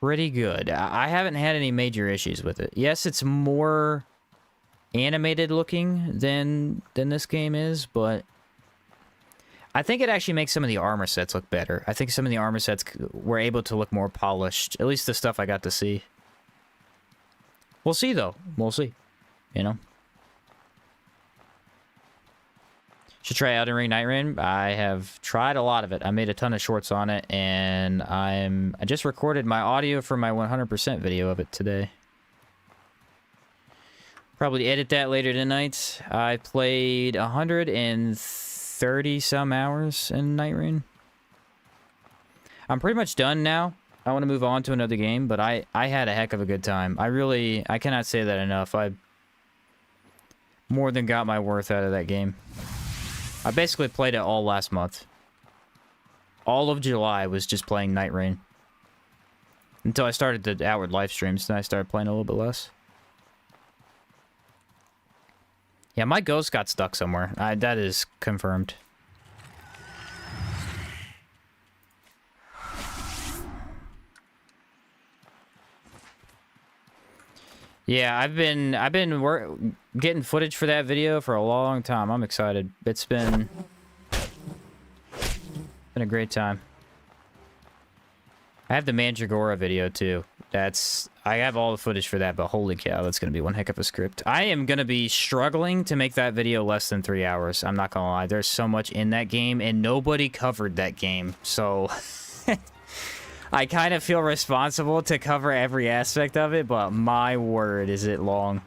A: pretty good. I haven't had any major issues with it. Yes, it's more animated looking than this game is, but I think it actually makes some of the armor sets look better. I think some of the armor sets were able to look more polished, at least the stuff I got to see. We'll see, though. We'll see. You know? Should try Elden Ring Night Rain. I have tried a lot of it. I made a ton of shorts on it, and I just recorded my audio for my 100% video of it today. Probably edit that later tonight. I played 130 some hours in Night Rain. I'm pretty much done now. I want to move on to another game, but I had a heck of a good time. I cannot say that enough. I more than got my worth out of that game. I basically played it all last month. All of July was just playing Night Rain. Until I started the Outward live streams, then I started playing a little bit less. Yeah, my ghost got stuck somewhere. That is confirmed. Yeah, I've been getting footage for that video for a long time. I'm excited. It's been a great time. I have the Mandragora video too. I have all the footage for that, but holy cow, that's gonna be one heck of a script. I am gonna be struggling to make that video less than 3 hours. I'm not gonna lie. There's so much in that game, and nobody covered that game, so I kind of feel responsible to cover every aspect of it, but my word, is it long.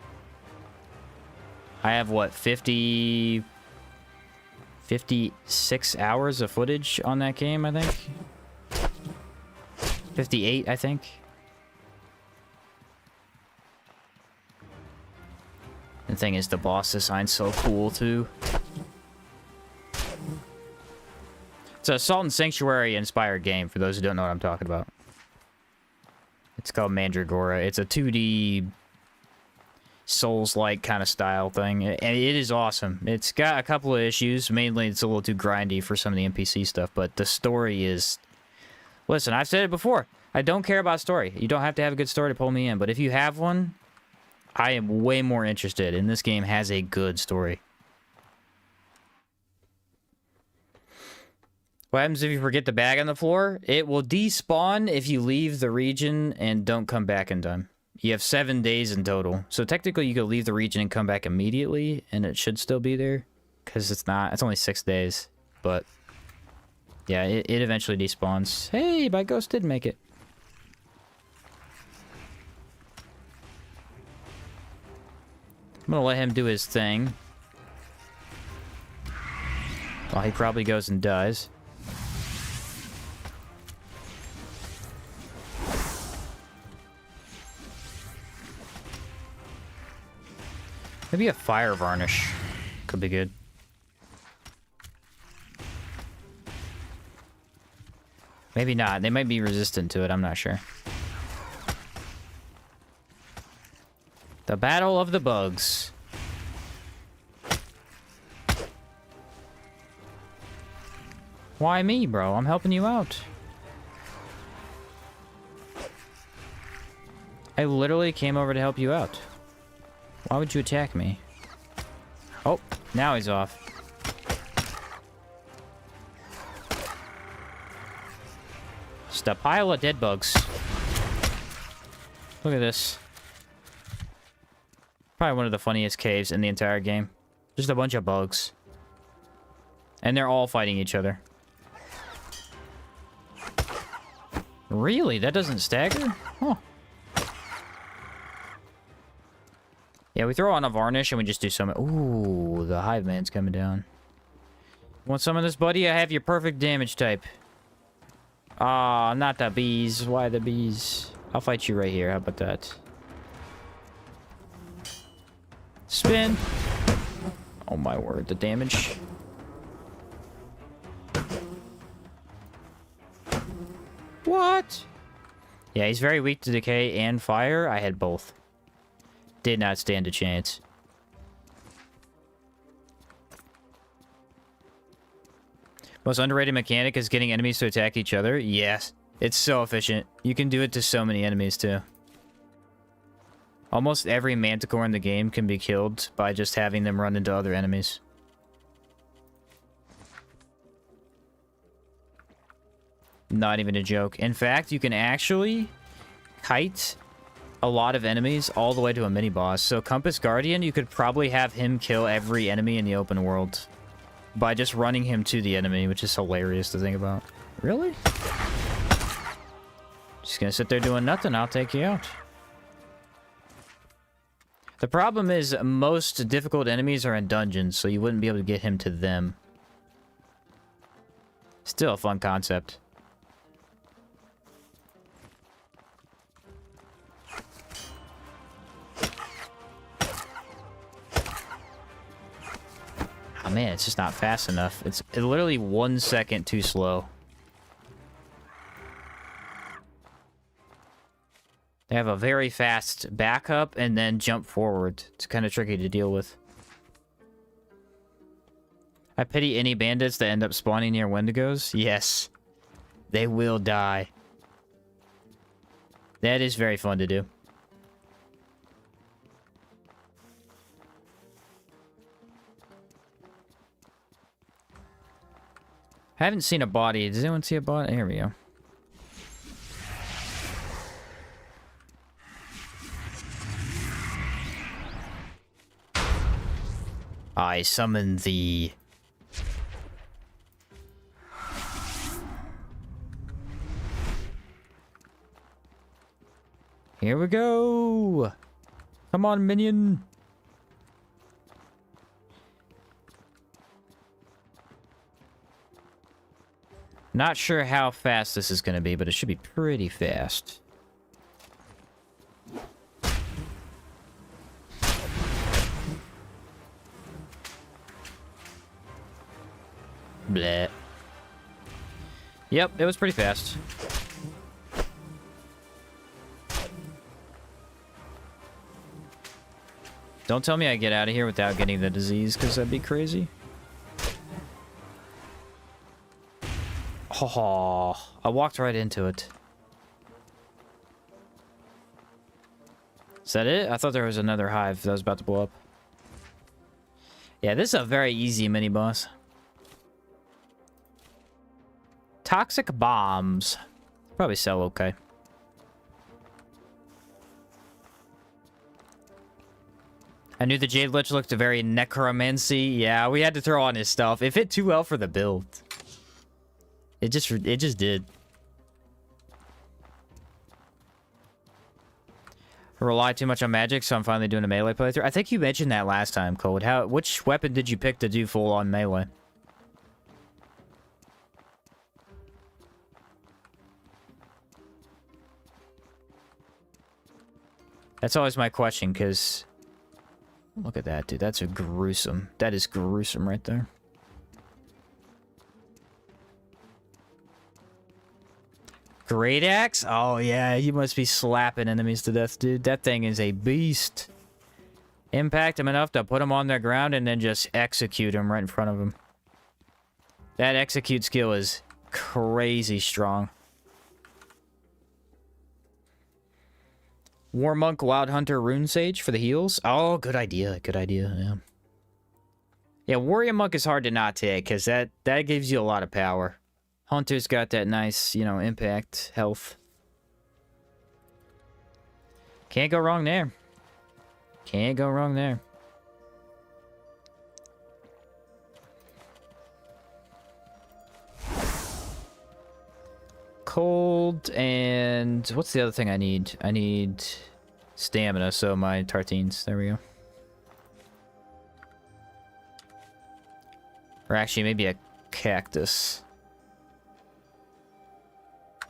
A: I have, what, 56 hours of footage on that game, I think? 58, I think. The thing is, the boss design's so cool, too. It's a Salt and Sanctuary inspired game, for those who don't know what I'm talking about. It's called Mandragora. It's a 2D Souls-like kind of style thing, and it is awesome. It's got a couple of issues. Mainly, it's a little too grindy for some of the NPC stuff, but the story is... Listen, I've said it before. I don't care about story. You don't have to have a good story to pull me in, but if you have one, I am way more interested, and this game has a good story. What happens if you forget the bag on the floor? It will despawn if you leave the region and don't come back in time. You have 7 days in total. So technically you could leave the region and come back immediately, and it should still be there. Because it's only 6 days. But yeah, it eventually despawns. Hey, my ghost did make it. I'm gonna let him do his thing. Well, he probably goes and dies. Maybe a fire varnish could be good. Maybe not. They might be resistant to it. I'm not sure. The Battle of the Bugs. Why me, bro? I'm helping you out. I literally came over to help you out. Why would you attack me? Oh, now he's off. Just a pile of dead bugs. Look at this. Probably one of the funniest caves in the entire game. Just a bunch of bugs. And they're all fighting each other. Really? That doesn't stagger? Huh. Yeah, we throw on a varnish and we just do some... Ooh, the Hive man's coming down. Want some of this, buddy? I have your perfect damage type. Ah, not the bees. Why the bees? I'll fight you right here. How about that? Spin. Oh my word, the damage. What? Yeah, he's very weak to decay and fire. I had both. Did not stand a chance. Most underrated mechanic is getting enemies to attack each other. Yes. It's so efficient. You can do it to so many enemies, too. Almost every manticore in the game can be killed by just having them run into other enemies. Not even a joke. In fact, you can actually kite a lot of enemies all the way to a mini-boss. So Compass Guardian, you could probably have him kill every enemy in the open world by just running him to the enemy, which is hilarious to think about. Really? Just gonna sit there doing nothing, I'll take you out. The problem is most difficult enemies are in dungeons, so you wouldn't be able to get him to them. Still a fun concept. Oh man, it's just not fast enough. It's literally 1 second too slow. They have a very fast backup and then jump forward. It's kind of tricky to deal with. I pity any bandits that end up spawning near Wendigos. Yes. They will die. That is very fun to do. I haven't seen a body. Does anyone see a body? Here we go. I summon thee. Here we go. Come on, minion. Not sure how fast this is going to be, but it should be pretty fast. Bleh. Yep, it was pretty fast. Don't tell me I get out of here without getting the disease, because that'd be crazy. Oh, I walked right into it. Is that it? I thought there was another hive that was about to blow up. Yeah, this is a very easy mini-boss. Toxic bombs. Probably sell okay. I knew the Jade Lich looked very necromancy. Yeah, we had to throw on his stuff. It fit too well for the build. It just did. I rely too much on magic, so I'm finally doing a melee playthrough. I think you mentioned that last time, Code. Which weapon did you pick to do full on melee? That's always my question, because... Look at that, dude. That's a gruesome... That is gruesome right there. Great Axe? Oh, yeah. You must be slapping enemies to death, dude. That thing is a beast. Impact them enough to put them on their ground and then just execute them right in front of them. That execute skill is crazy strong. War Monk, Wild Hunter, Rune Sage for the heals. Oh, good idea. Good idea, yeah. Yeah, Warrior Monk is hard to not take, because that gives you a lot of power. Hunter's got that nice, you know, impact, health. Can't go wrong there. Can't go wrong there. Cold, and what's the other thing I need? I need stamina, so my tartines. There we go. Or actually, maybe a cactus.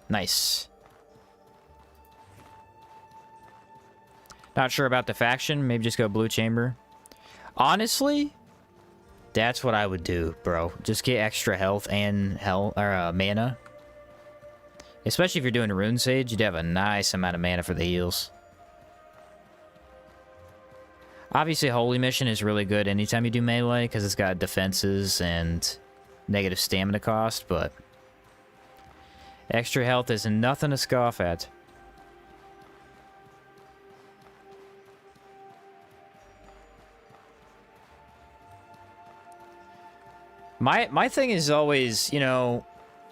A: Nice. Not sure about the faction. Maybe just go blue chamber. Honestly, that's what I would do, bro. Just get extra health and mana. Especially if you're doing Rune Sage, you'd have a nice amount of mana for the heals. Obviously, Holy Mission is really good anytime you do melee, because it's got defenses and negative stamina cost, but extra health is nothing to scoff at. My thing is always, you know,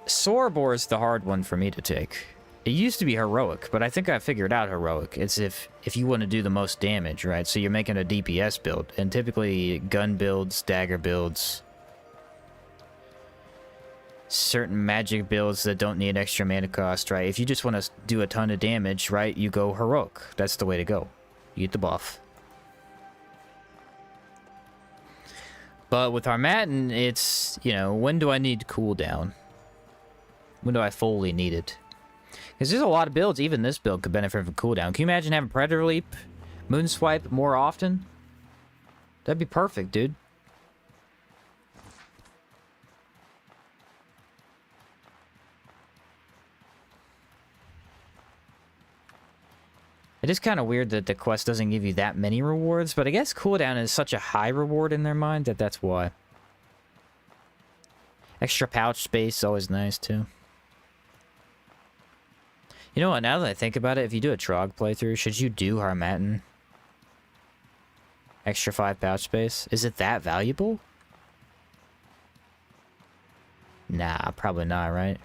A: Sorobor is the hard one for me to take. It used to be heroic, but I think I figured out heroic. It's if you want to do the most damage, right? So you're making a DPS build, and typically gun builds, dagger builds, certain magic builds that don't need extra mana cost, right? If you just want to do a ton of damage, right, you go heroic. That's the way to go. You get the buff. But with Armatin, it's, you know, when do I need cooldown? When do I fully need it? Because there's a lot of builds, even this build could benefit from cooldown. Can you imagine having Predator Leap, Moonswipe more often? That'd be perfect, dude. It is kind of weird that the quest doesn't give you that many rewards, but I guess cooldown is such a high reward in their mind that that's why. Extra pouch space is always nice, too. You know what, now that I think about it, if you do a Trog playthrough, should you do Harmattan? Extra 5 pouch space? Is it that valuable? Nah, probably not, right?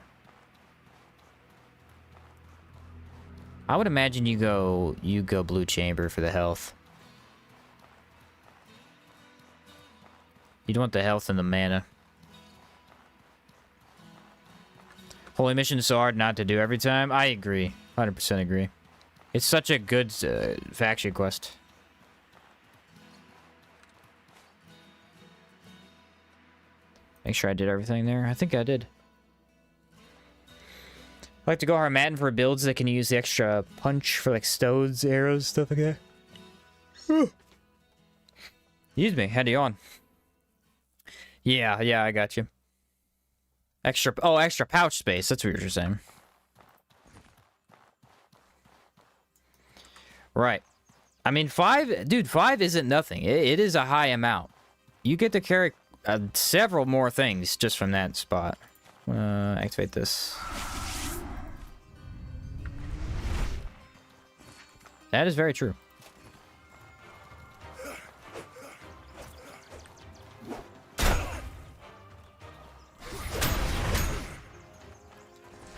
A: I would imagine you go blue chamber for the health. You'd want the health and the mana. Holy mission is so hard not to do every time. I agree. 100% agree. It's such a good faction quest. Make sure I did everything there. I think I did. I like to go Harmattan for builds that can use the extra punch for like stones, arrows, stuff like that. Excuse me, had you on. Yeah, I got you. Extra pouch space. That's what you're saying. Right. I mean, 5 isn't nothing. It is a high amount. You get to carry several more things just from that spot. Activate this. That is very true.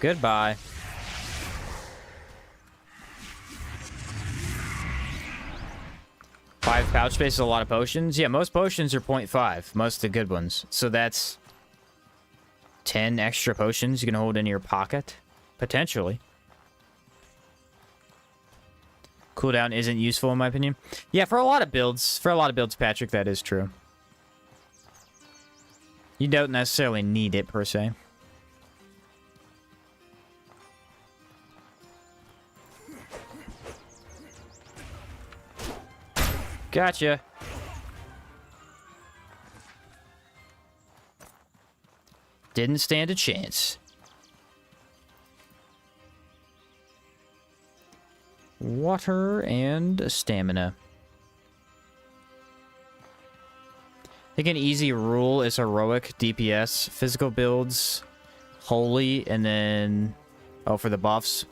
A: Goodbye. Five pouch space is a lot of potions. Yeah, most potions are 0.5. Most of the good ones. So that's 10 extra potions you can hold in your pocket. Potentially. Cooldown isn't useful in my opinion. Yeah, for a lot of builds, Patrick, that is true. You don't necessarily need it per se. Gotcha. Didn't stand a chance. Water and stamina. I think an easy rule is heroic DPS, physical builds, holy, and then for the buffs,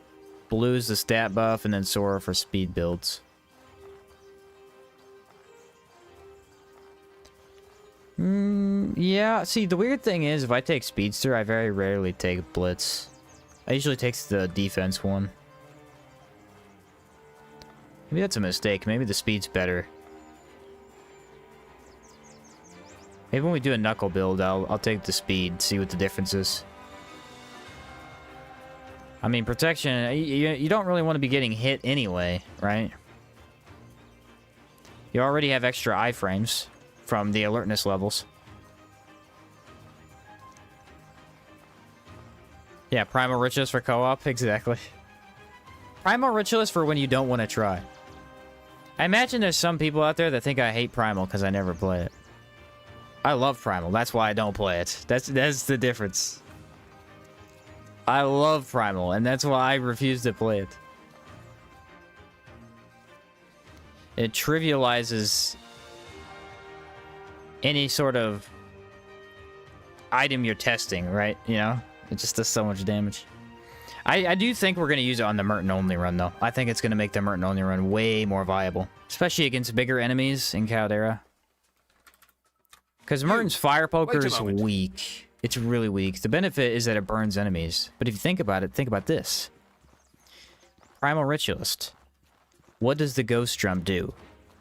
A: blue is the stat buff, and then Sora for speed builds. Yeah, see, the weird thing is, if I take Speedster, I very rarely take Blitz. I usually take the defense one. Maybe that's a mistake. Maybe the speed's better. Maybe when we do a knuckle build, I'll take the speed, see what the difference is. I mean, protection, you don't really want to be getting hit anyway, right? You already have extra iframes from the alertness levels. Yeah, Primal Ritualist for co-op, exactly. Primal Ritualist for when you don't want to try. I imagine there's some people out there that think I hate Primal because I never play it. I love Primal, that's why I don't play it. That's the difference. I love Primal, and that's why I refuse to play it. It trivializes any sort of item you're testing, right? You know? It just does so much damage. I do think we're going to use it on the Merton only run, though. I think it's going to make the Merton only run way more viable. Especially against bigger enemies in Caldera. Because Merton's Fire Poker is weak. It's really weak. The benefit is that it burns enemies. But if you think about it, think about this. Primal Ritualist. What does the Ghost Drum do?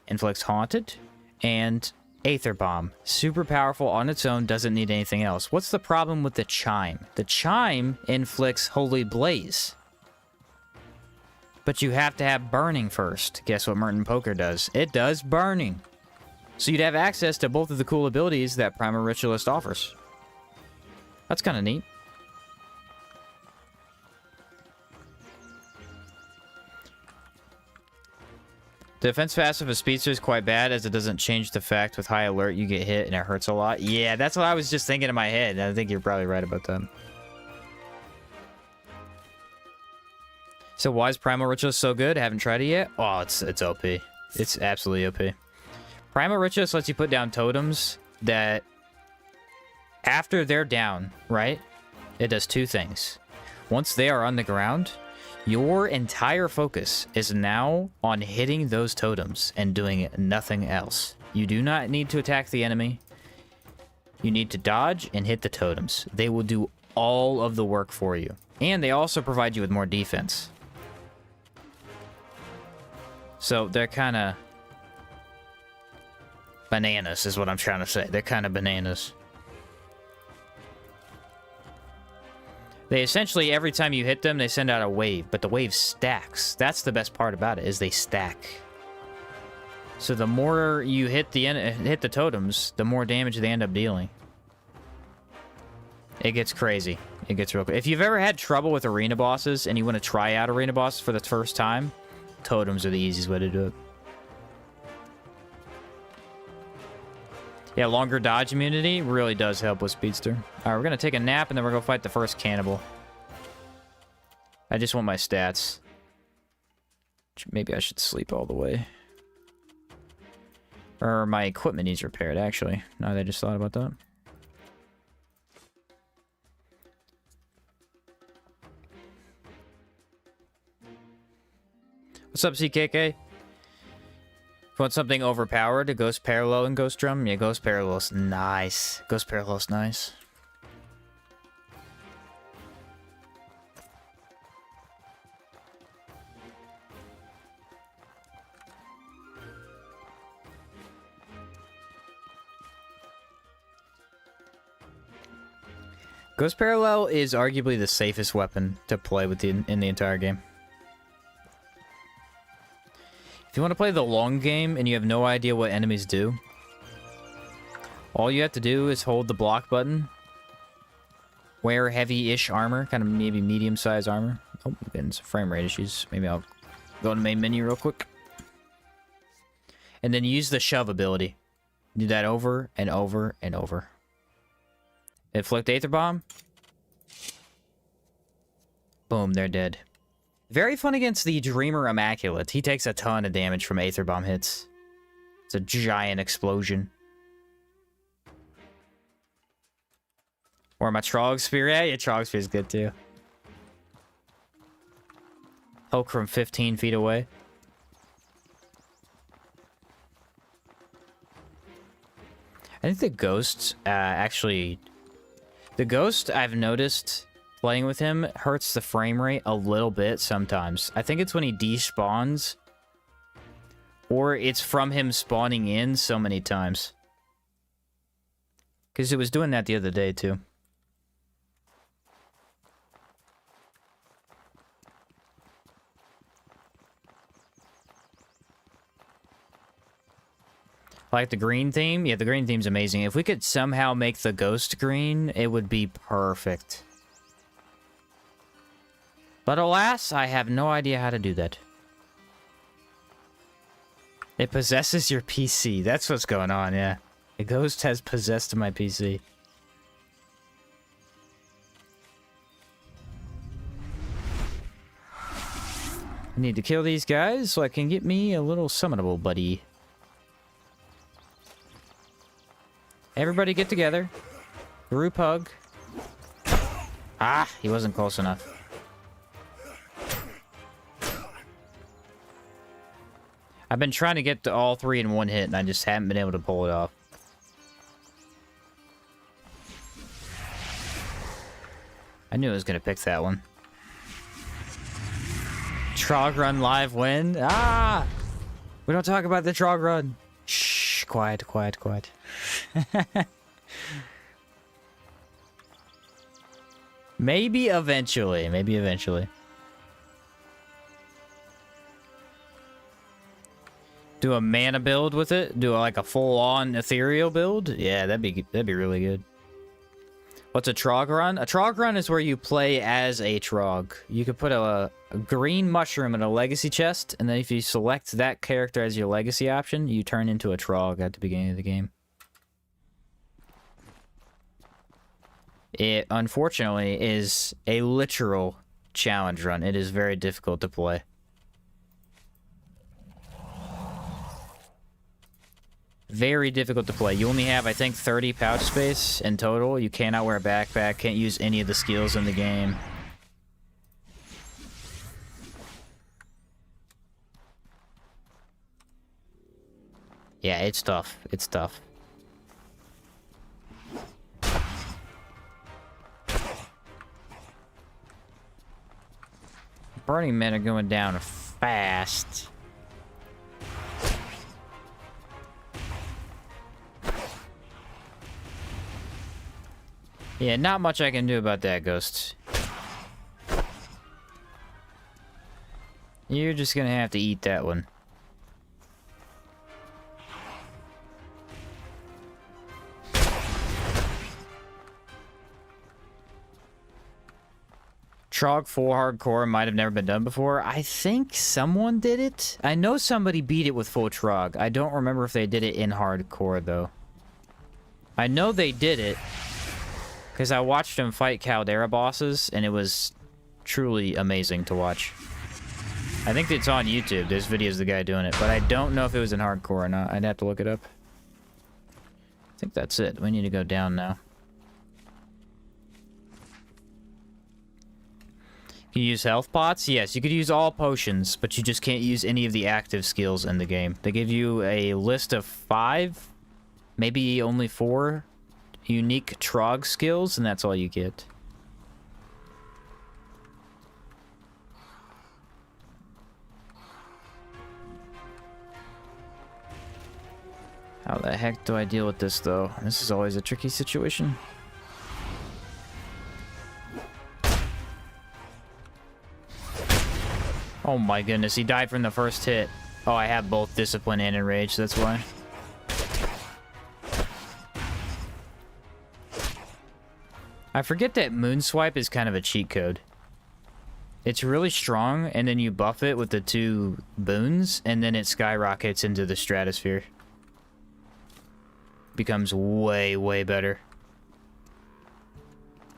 A: Inflicts Haunted and Aether Bomb. Super powerful on its own, doesn't need anything else. What's the problem with the Chime? The Chime inflicts Holy Blaze. But you have to have Burning first. Guess what Merton Poker does? It does Burning. So you'd have access to both of the cool abilities that Primal Ritualist offers. That's kind of neat. The defense passive of Speedster is quite bad, as it doesn't change the fact with high alert you get hit and it hurts a lot. Yeah, that's what I was just thinking in my head. I think you're probably right about that. So why is Primal Ritualist so good? I haven't tried it yet. Oh, it's OP. It's absolutely OP. Primal Ritualist lets you put down totems that, after they're down, right? It does two things. Once they are on the ground, your entire focus is now on hitting those totems and doing nothing else. You do not need to attack the enemy. You need to dodge and hit the totems. They will do all of the work for you. And they also provide you with more defense. So they're kind of... Bananas is what I'm trying to say. They're kind of bananas. They essentially, every time you hit them, they send out a wave, but the wave stacks. That's the best part about it, is they stack. So the more you hit the totems, the more damage they end up dealing. It gets crazy. It gets real. If you've ever had trouble with arena bosses and you want to try out arena bosses for the first time, totems are the easiest way to do it. Yeah, longer dodge immunity really does help with Speedster. Alright, we're gonna take a nap and then we're gonna fight the first Cannibal. I just want my stats. Maybe I should sleep all the way. Or my equipment needs repaired, actually. Now that I just thought about that. What's up, CKK? Want something overpowered? Ghost Parallel and Ghost Drum? Yeah, Ghost Parallel's nice. Ghost Parallel's nice. Ghost Parallel is arguably the safest weapon to play with in the entire game. If you want to play the long game and you have no idea what enemies do, all you have to do is hold the block button, wear heavy-ish armor, kind of maybe medium-sized armor. Oh, I'm getting some frame rate issues. Maybe I'll go to the main menu real quick. And then use the shove ability. Do that over and over and over. Inflict Aether Bomb. Boom, they're dead. Very fun against the Dreamer Immaculate. He takes a ton of damage from Aether Bomb hits. It's a giant explosion. Or my Trog Spear. Yeah, your Trog Spear is good too. Poke from 15 feet away. I think the ghosts actually... The ghost, I've noticed... Playing with him hurts the frame rate a little bit sometimes. I think it's when he despawns. Or it's from him spawning in so many times. Because it was doing that the other day, too. Like the green theme? Yeah, the green theme's amazing. If we could somehow make the ghost green, it would be perfect. But alas, I have no idea how to do that. It possesses your PC. That's what's going on, yeah. The ghost has possessed my PC. I need to kill these guys so I can get me a little summonable buddy. Everybody get together. Group hug. Ah, he wasn't close enough. I've been trying to get to all three in one hit, and I just haven't been able to pull it off. I knew I was going to pick that one. Trog Run live win? Ah! We don't talk about the Trog Run. Shh, quiet, quiet, quiet. Maybe eventually, maybe eventually. Do a mana build with it? Do like a full-on ethereal build? Yeah, that'd be really good. What's a Trog Run? A Trog Run is where you play as a Trog. You could put a green mushroom in a legacy chest, and then if you select that character as your legacy option, you turn into a Trog at the beginning of the game. It, unfortunately, is a literal challenge run. It is very difficult to play. Very difficult to play. You only have, I think, 30 pouch space in total. You cannot wear a backpack, can't use any of the skills in the game. Yeah, it's tough. It's tough. Burning men are going down fast. Yeah, not much I can do about that, Ghost. You're just gonna have to eat that one. Trog 4 hardcore might have never been done before. I think someone did it. I know somebody beat it with full Trog. I don't remember if they did it in hardcore, though. I know they did it, because I watched them fight Caldera bosses, and it was truly amazing to watch. I think it's on YouTube. There's videos of the guy doing it, but I don't know if it was in hardcore or not. I'd have to look it up. I think that's it. We need to go down now. Can you use health pots? Yes, you could use all potions, but you just can't use any of the active skills in the game. They give you a list of 5, maybe only 4 unique Trog skills, and that's all you get. How the heck do I deal with this, though? This is always a tricky situation. Oh my goodness, he died from the first hit. Oh, I have both Discipline and Enrage, that's why. I forget that Moonswipe is kind of a cheat code. It's really strong, and then you buff it with the 2 boons, and then it skyrockets into the stratosphere. Becomes way, way better.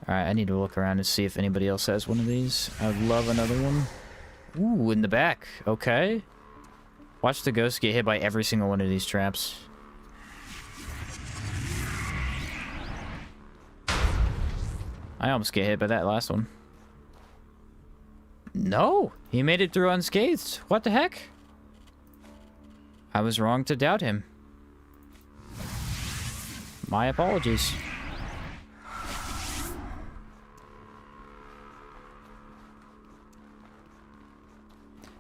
A: Alright, I need to look around and see if anybody else has one of these. I'd love another one. Ooh, in the back. Okay. Watch the ghost get hit by every single one of these traps. I almost get hit by that last one. No! He made it through unscathed. What the heck? I was wrong to doubt him. My apologies.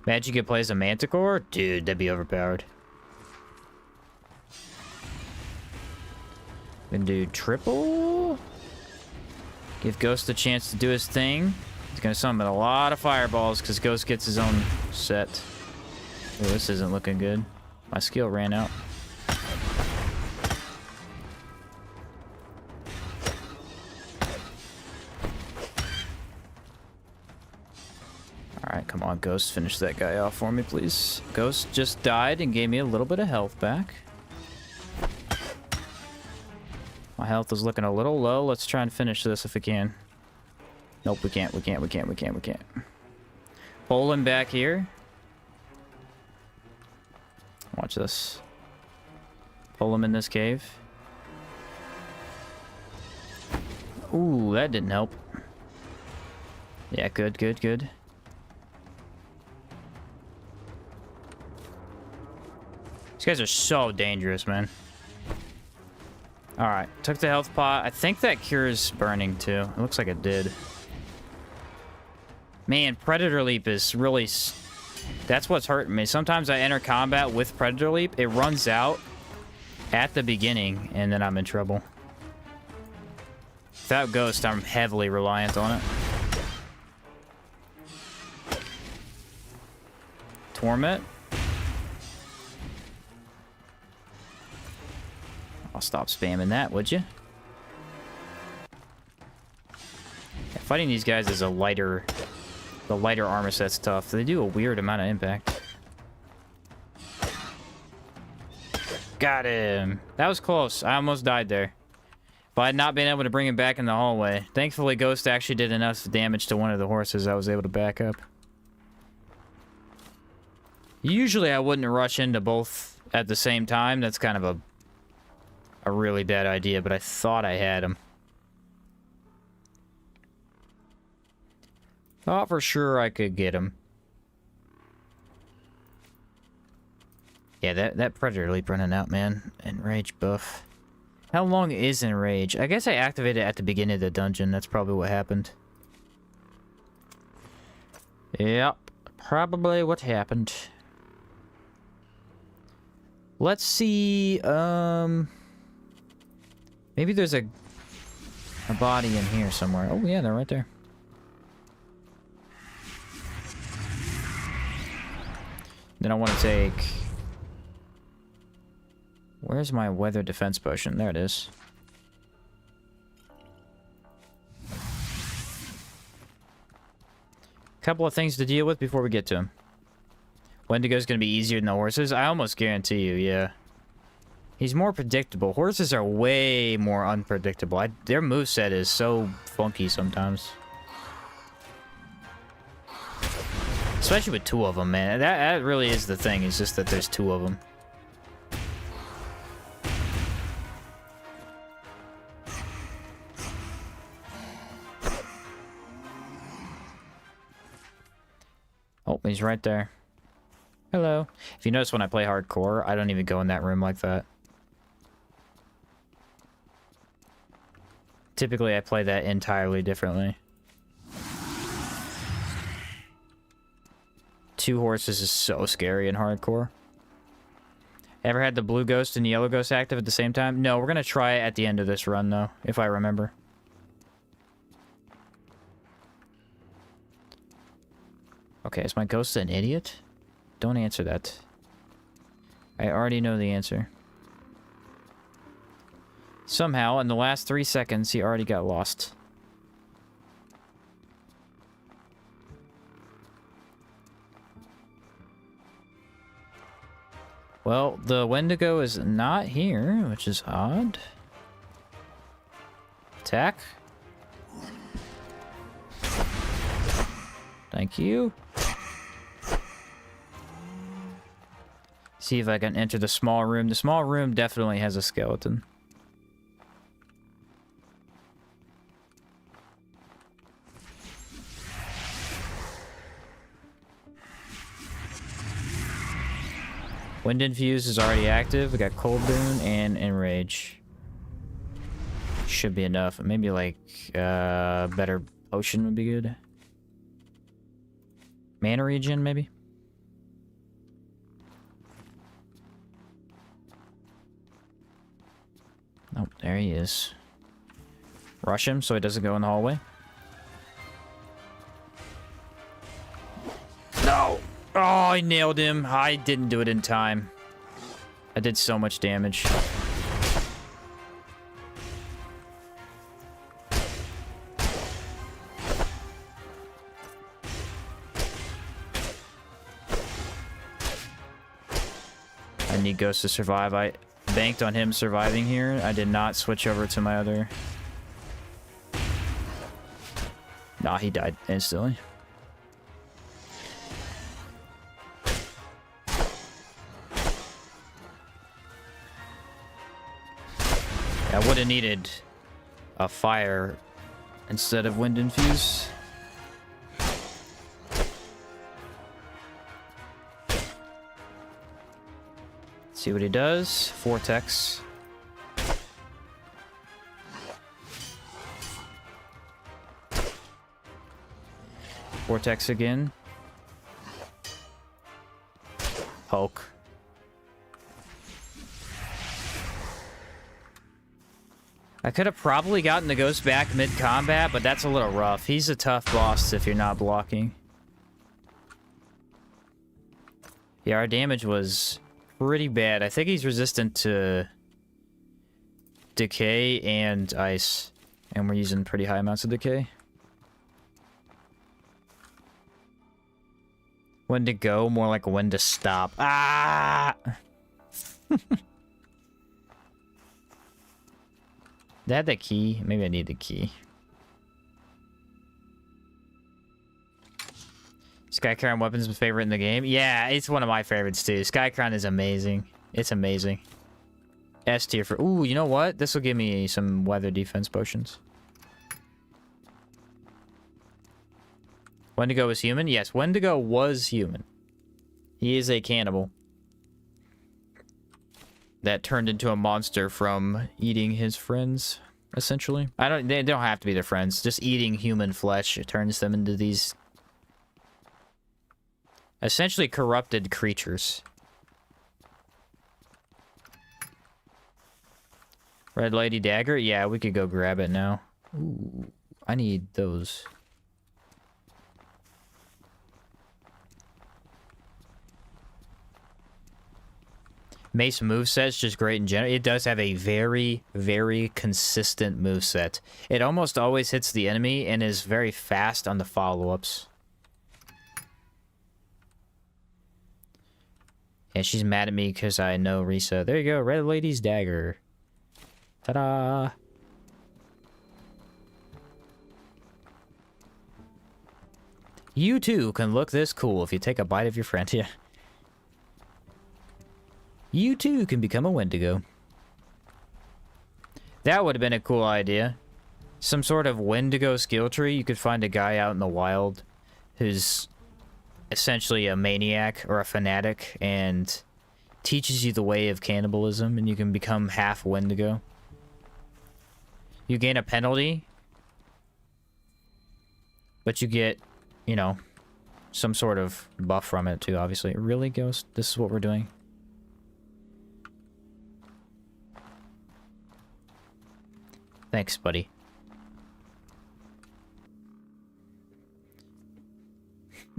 A: Imagine you could play as a Manticore? Dude, that'd be overpowered. Then do triple. Give Ghost a chance to do his thing. He's gonna summon a lot of fireballs because Ghost gets his own set. Oh, this isn't looking good. My skill ran out. Alright, come on, Ghost. Finish that guy off for me, please. Ghost just died and gave me a little bit of health back. My health is looking a little low. Let's try and finish this if we can. Nope, we can't. We can't. Pull him back here. Watch this. Pull him in this cave. Ooh, that didn't help. Yeah, good. These guys are so dangerous, man. Alright, took the health pot. I think that cures burning, too. It looks like it did. Man, Predator Leap is really... That's what's hurting me. Sometimes I enter combat with Predator Leap. It runs out at the beginning, and then I'm in trouble. Without Ghost, I'm heavily reliant on it. Torment. I'll stop spamming that, would you? Yeah, fighting these guys is a lighter... The lighter armor set's tough. They do a weird amount of impact. Got him. That was close. I almost died there. If I had not been able to bring him back in the hallway. Thankfully, Ghost actually did enough damage to one of the horses I was able to back up. Usually, I wouldn't rush into both at the same time. That's kind of a really bad idea, but I thought I had him. Thought for sure I could get him. Yeah, that Predator Leap running out, man. Enrage buff. How long is Enrage? I guess I activated it at the beginning of the dungeon. That's probably what happened. Yep. Probably what happened. Let's see, maybe there's a... A body in here somewhere. Oh, yeah, they're right there. Then I want to take... Where's my weather defense potion? There it is. Couple of things to deal with before we get to him. Wendigo's gonna be easier than the horses. I almost guarantee you, yeah. He's more predictable. Horses are way more unpredictable. Their moveset is so funky sometimes. Especially with two of them, man. That really is the thing. It's just that there's two of them. Oh, he's right there. Hello. If you notice when I play hardcore, I don't even go in that room like that. Typically, I play that entirely differently. Two horses is so scary in hardcore. Ever had the blue ghost and the yellow ghost active at the same time? No, we're gonna try it at the end of this run, though, if I remember. Okay, is my ghost an idiot? Don't answer that. I already know the answer. Somehow, in the last 3 seconds, he already got lost. Well, the Wendigo is not here, which is odd. Attack. Thank you. See if I can enter the small room. The small room definitely has a skeleton. Wind Infuse is already active. We got Cold Boon and Enrage. Should be enough. Maybe like better potion would be good. Mana regen, maybe? Oh, there he is. Rush him so he doesn't go in the hallway. No! Oh, I nailed him. I didn't do it in time. I did so much damage. I need Ghost to survive. I banked on him surviving here. I did not switch over to my other... Nah, he died instantly. I would have needed a fire instead of Wind Infuse. See what he does. Vortex. Vortex again. Poke. I could have probably gotten the ghost back mid-combat, but that's a little rough. He's a tough boss if you're not blocking. Yeah, our damage was pretty bad. I think he's resistant to decay and ice. And we're using pretty high amounts of decay. When to go, more like when to stop. Ah! They had the key. Maybe I need the key. Skycrown weapons my favorite in the game. Yeah, it's one of my favorites too. Skycrown is amazing. It's amazing. S tier for... Ooh, you know what? This will give me some weather defense potions. Wendigo was human? Yes, Wendigo was human. He is a cannibal that turned into a monster from eating his friends, essentially. They don't have to be their friends. Just eating human flesh, it turns them into these essentially corrupted creatures. Red Lady Dagger? Yeah, we could go grab it now. Ooh, I need those. Mace moveset's just great in general. It does have a very, very consistent moveset. It almost always hits the enemy and is very fast on the follow-ups. Yeah, she's mad at me because I know Risa. There you go, Red Lady's dagger. Ta-da! You too can look this cool if you take a bite of your friend. Yeah. You too can become a Wendigo. That would have been a cool idea. Some sort of Wendigo skill tree. You could find a guy out in the wild who's essentially a maniac or a fanatic and teaches you the way of cannibalism, and you can become half Wendigo. You gain a penalty, but you get, you know, some sort of buff from it too, obviously. Really, Ghost? This is what we're doing? Thanks, buddy.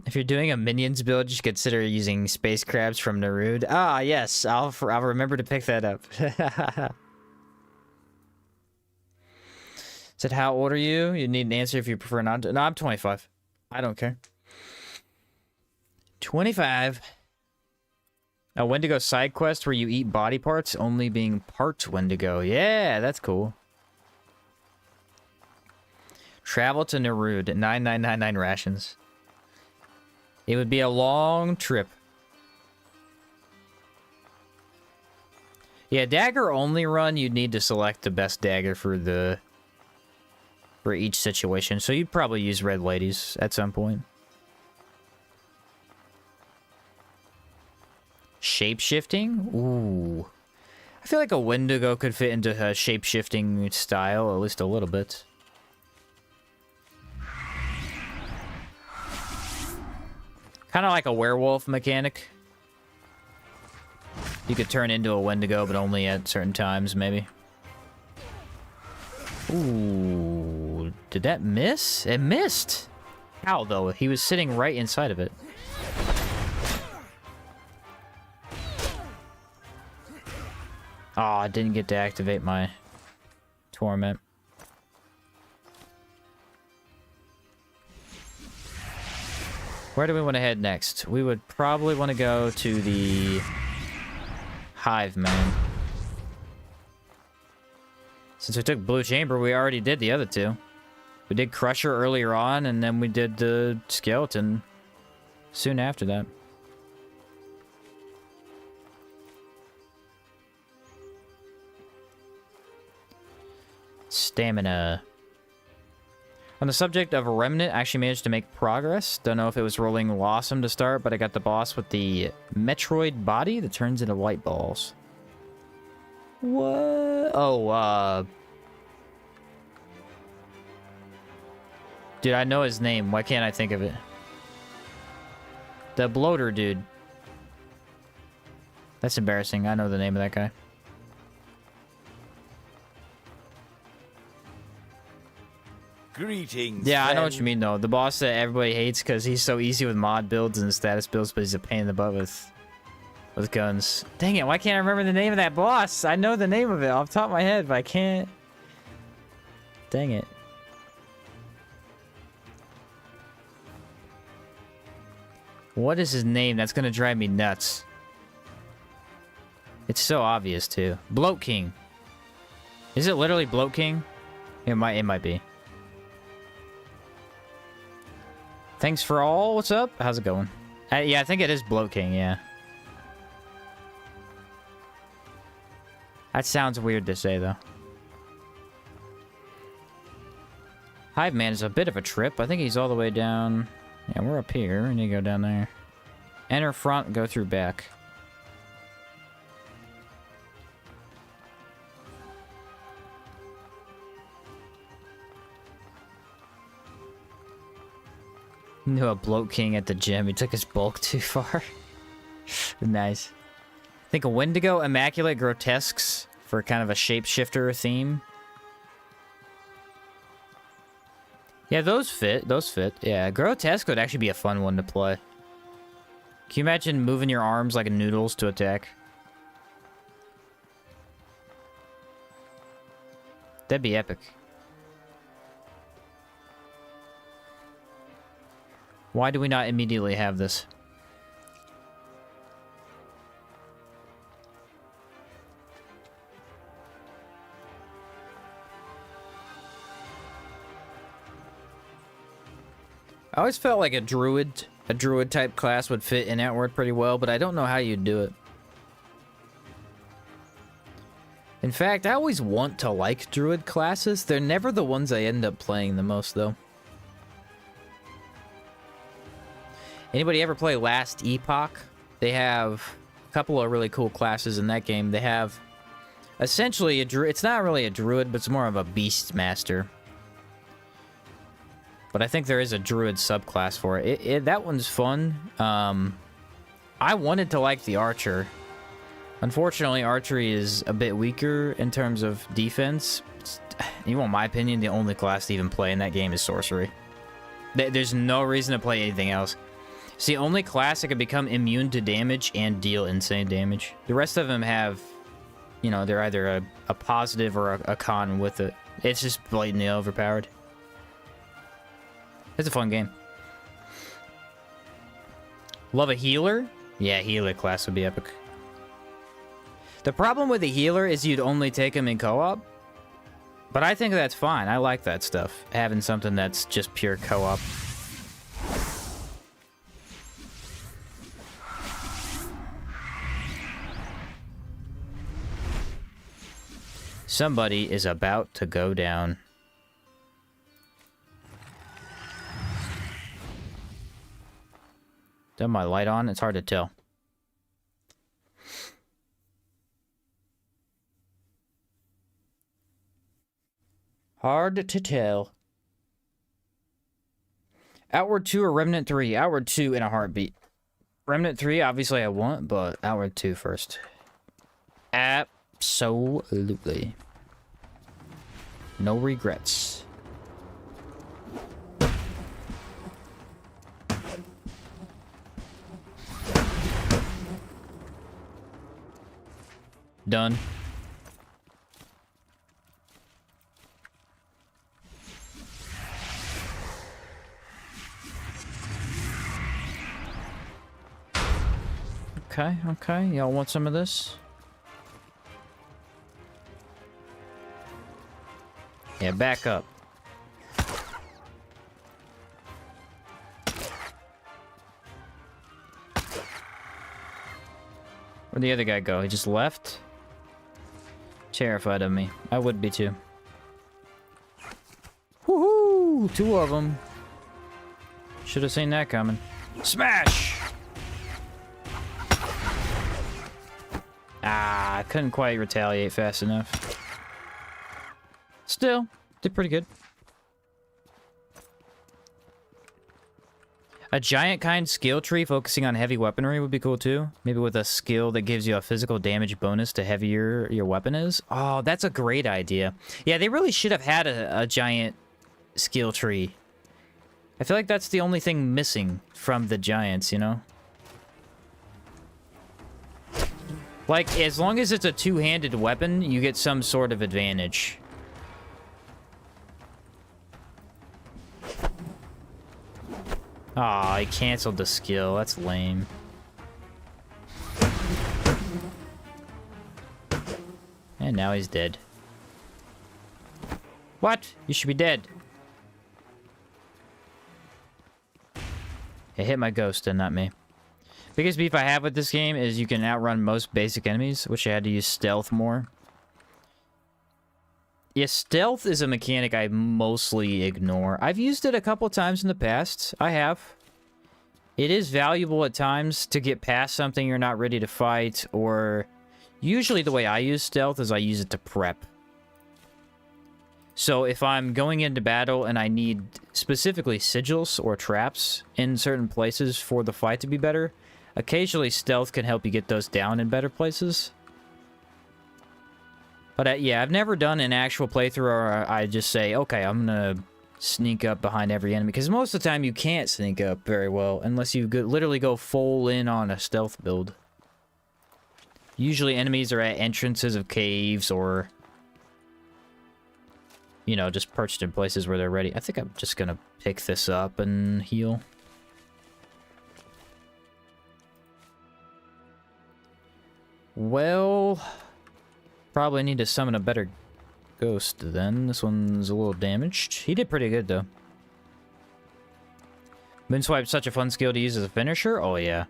A: If you're doing a minions build, you should consider using space crabs from Narud. Ah, yes, I'll remember to pick that up. Said, how old are you? You need an answer if you prefer not to. No, I'm 25. I don't care. 25. A Wendigo side quest where you eat body parts, only being part Wendigo. Yeah, that's cool. Travel to Narud at 9999 rations. It would be a long trip. Yeah, dagger only run, you'd need to select the best dagger for each situation. So you'd probably use Red Ladies at some point. Shape-shifting? Ooh. I feel like a Wendigo could fit into a shape-shifting style, at least a little bit. Kind of like a werewolf mechanic. You could turn into a Wendigo, but only at certain times, maybe. Ooh, did that miss? It missed! How, though? He was sitting right inside of it. Oh, I didn't get to activate my torment. Where do we want to head next? We would probably want to go to the Hive, man. Since we took Blue Chamber, we already did the other two. We did Crusher earlier on, and then we did the Skeleton soon after that. Stamina. On the subject of a Remnant, I actually managed to make progress. Don't know if it was rolling awesome to start, but I got the boss with the Metroid body that turns into light balls. What? Oh, dude, I know his name. Why can't I think of it? The bloater dude. That's embarrassing. I know the name of that guy.
C: Greetings.
A: Yeah, I know what
C: friend.
A: you mean, though. The boss that everybody hates because he's so easy with mod builds and status builds, but he's a pain in the butt with guns. Dang it, why can't I remember the name of that boss? I know the name of it off the top of my head, but I can't. Dang it. What is his name? That's gonna drive me nuts. It's so obvious, too. Bloat King. Is it literally Bloat King? It might be. Thanks for all. What's up? How's it going? Yeah, I think it is Bloat King, yeah. That sounds weird to say, though. Hive Man is a bit of a trip. I think he's all the way down. Yeah, we're up here. We need to go down there. Enter front, go through back. Knew a Bloat King at the gym. He took his bulk too far. Nice. I think a Wendigo, Immaculate Grotesques for kind of a shapeshifter theme. Yeah, those fit. Those fit. Yeah, grotesque would actually be a fun one to play. Can you imagine moving your arms like noodles to attack? That'd be epic. Why do we not immediately have this? I always felt like a druid type class would fit in Outward pretty well, but I don't know how you'd do it. In fact, I always want to like druid classes. They're never the ones I end up playing the most, though. Anybody ever play Last Epoch? They have a couple of really cool classes in that game. They have essentially a druid. It's not really a druid, but it's more of a beast master. But I think there is a druid subclass for it. That one's fun. I wanted to like the archer. Unfortunately, archery is a bit weaker in terms of defense. You want my opinion, the only class to even play in that game is sorcery. There's no reason to play anything else. It's the only class that can become immune to damage and deal insane damage. The rest of them have, you know, they're either a positive or a con with it. It's just blatantly overpowered. It's a fun game. Love a healer? Yeah, healer class would be epic. The problem with a healer is you'd only take him in co-op. But I think that's fine. I like that stuff. Having something that's just pure co-op. Somebody is about to go down. Done my light on? It's hard to tell. Hard to tell. Outward 2 or Remnant 3? Outward 2 in a heartbeat. Remnant 3, obviously I want, but Outward 2 first. Absolutely. No regrets. Done. Okay, okay. Y'all want some of this? Yeah, back up. Where'd the other guy go? He just left? Terrified of me. I would be too. Woohoo! 2 of them. Should have seen that coming. Smash! Ah, I couldn't quite retaliate fast enough. Still, did pretty good. A giant kind skill tree focusing on heavy weaponry would be cool too. Maybe with a skill that gives you a physical damage bonus to heavier your weapon is. Oh, that's a great idea. Yeah, they really should have had a giant skill tree. I feel like that's the only thing missing from the giants, you know? Like, as long as it's a two-handed weapon, you get some sort of advantage. Aw, he canceled the skill. That's lame. And now he's dead. What? You should be dead. It hit my ghost and not me. Biggest beef I have with this game is you can outrun most basic enemies, which I had to use stealth more. Yeah, stealth is a mechanic I mostly ignore. I've used it a couple times in the past. I have. It is valuable at times to get past something you're not ready to fight, or... Usually the way I use stealth is I use it to prep. So if I'm going into battle and I need specifically sigils or traps in certain places for the fight to be better, occasionally stealth can help you get those down in better places. But yeah, I've never done an actual playthrough where I just say, okay, I'm gonna sneak up behind every enemy, because most of the time you can't sneak up very well unless you literally go full in on a stealth build. Usually enemies are at entrances of caves or, you know, just perched in places where they're ready. I think I'm just gonna pick this up and heal. Well, probably need to summon a better ghost then. This one's a little damaged. He did pretty good though. Moonswipe's such a fun skill to use as a finisher. Oh yeah.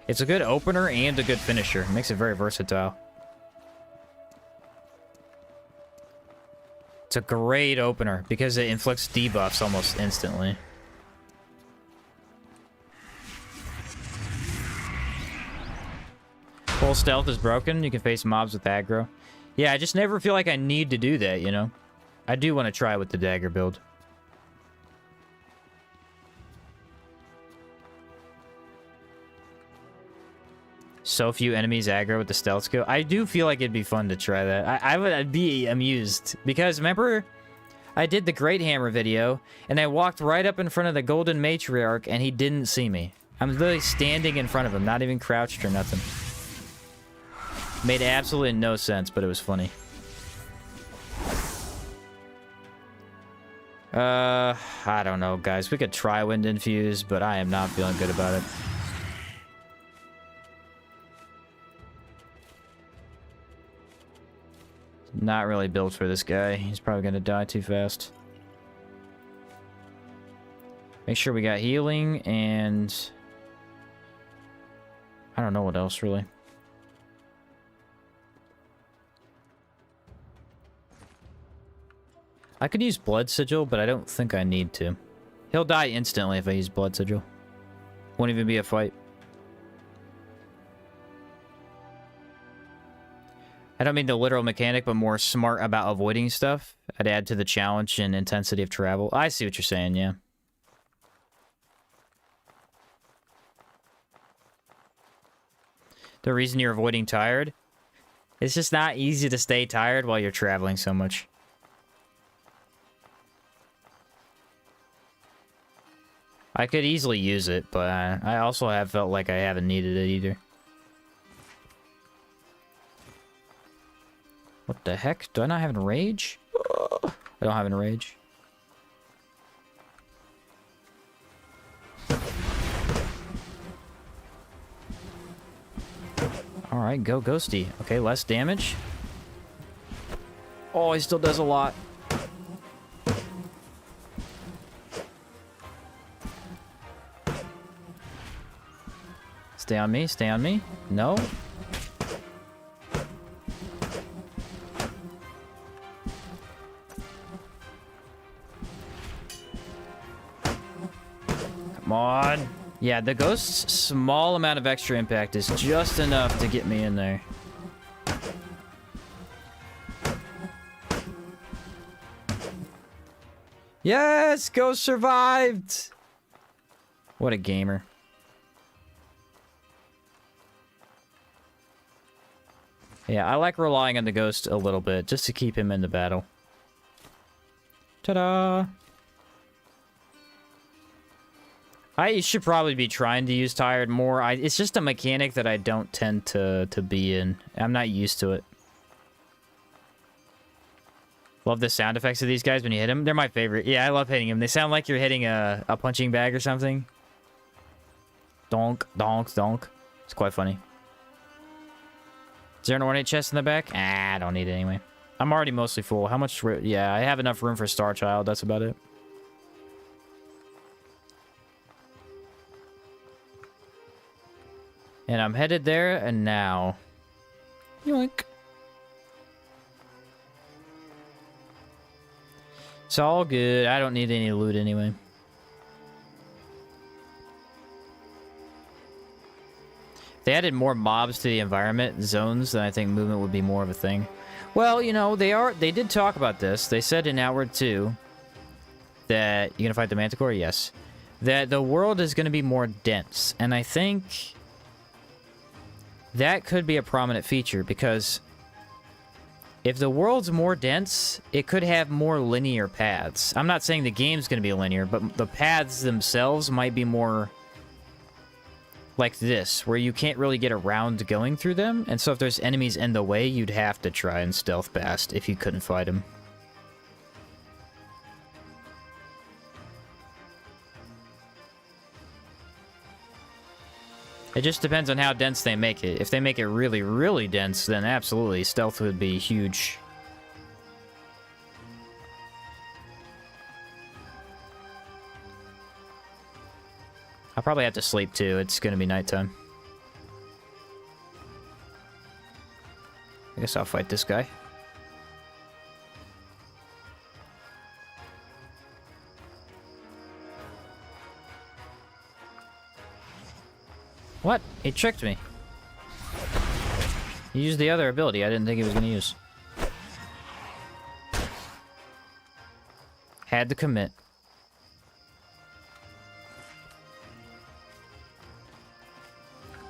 A: It's a good opener and a good finisher. It makes it very versatile. It's a great opener because it inflicts debuffs almost instantly. Full stealth is broken. You can face mobs with aggro. Yeah, I just never feel like I need to do that, you know? I do want to try with the dagger build. So few enemies aggro with the stealth skill. I do feel like it'd be fun to try that. I'd be amused. Because remember, I did the Great Hammer video, and I walked right up in front of the Golden Matriarch, and he didn't see me. I'm literally standing in front of him, not even crouched or nothing. Made absolutely no sense, but it was funny. I don't know, guys. We could try Wind Infuse, but I am not feeling good about it. Not really built for this guy. He's probably gonna die too fast. Make sure we got healing, and I don't know what else, really. I could use Blood Sigil, but I don't think I need to. He'll die instantly if I use Blood Sigil. Won't even be a fight. I don't mean the literal mechanic, but more smart about avoiding stuff. I'd add to the challenge and intensity of travel. I see what you're saying, yeah. The reason you're avoiding tired? It's just not easy to stay tired while you're traveling so much. I could easily use it, but I also have felt like I haven't needed it either. What the heck? Do I not have an rage? I don't have an rage. Alright, go Ghosty. Okay, less damage. Oh, he still does a lot. Stay on me, stay on me. No. Come on. Yeah, the ghost's small amount of extra impact is just enough to get me in there. Yes, Ghost survived. What a gamer. Yeah, I like relying on the ghost a little bit, just to keep him in the battle. Ta-da! I should probably be trying to use tired more. It's just a mechanic that I don't tend to be in. I'm not used to it. Love the sound effects of these guys when you hit them. They're my favorite. Yeah, I love hitting them. They sound like you're hitting a punching bag or something. Donk, donk, donk. It's quite funny. Is there an ornate chest in the back? Ah, I don't need it anyway. I'm already mostly full. How much? Yeah, I have enough room for Star Child. That's about it. And I'm headed there, and now... Yoink. It's all good. I don't need any loot anyway. If they added more mobs to the environment zones, then I think movement would be more of a thing. Well, you know, they did talk about this. They said in Outward 2 that... You gonna fight the Manticore? Yes. That the world is gonna be more dense. And I think... that could be a prominent feature, because If the world's more dense, it could have more linear paths. I'm not saying the game's going to be linear, but the paths themselves might be more like this, where you can't really get around going through them. And so if there's enemies in the way, you'd have to try and stealth past if you couldn't fight them. It just depends on how dense they make it. If they make it really, really dense, then absolutely, stealth would be huge. I'll probably have to sleep too. It's gonna be nighttime. I guess I'll fight this guy. What? He tricked me. He used the other ability I didn't think he was gonna use. Had to commit.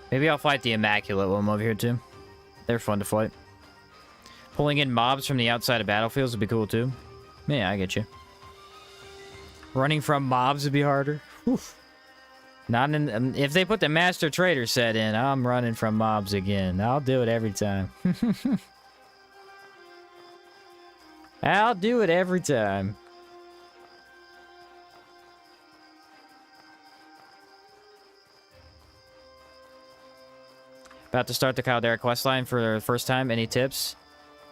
A: Maybe I'll fight the Immaculate while I'm over here too. They're fun to fight. Pulling in mobs from the outside of battlefields would be cool too. Yeah, I get you. Running from mobs would be harder. Oof. Not in. If they put the Master Trader set in, I'm running from mobs again. I'll do it every time. I'll do it every time. About to start the Caldera questline for the first time. Any tips?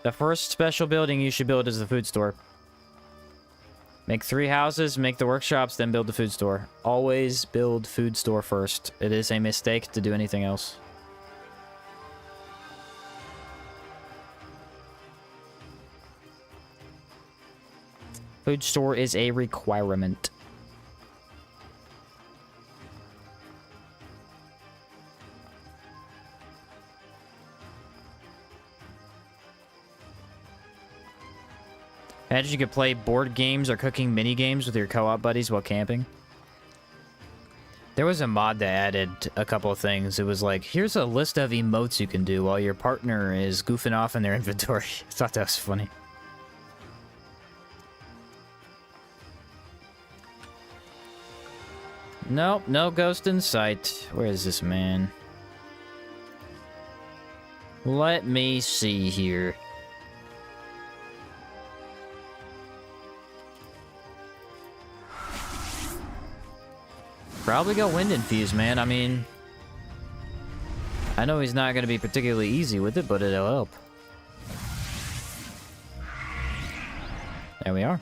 A: The first special building you should build is the food store. Make 3 houses, make the workshops, then build the food store. Always build food store first. It is a mistake to do anything else. Food store is a requirement. Imagine you could play board games or cooking mini games with your co-op buddies while camping. There was a mod that added a couple of things. It was like, here's a list of emotes you can do while your partner is goofing off in their inventory. I thought that was funny. Nope, no ghost in sight. Where is this man? Let me see here. Probably go Wind Infuse, man. I mean, I know he's not going to be particularly easy with it, but it'll help. There we are.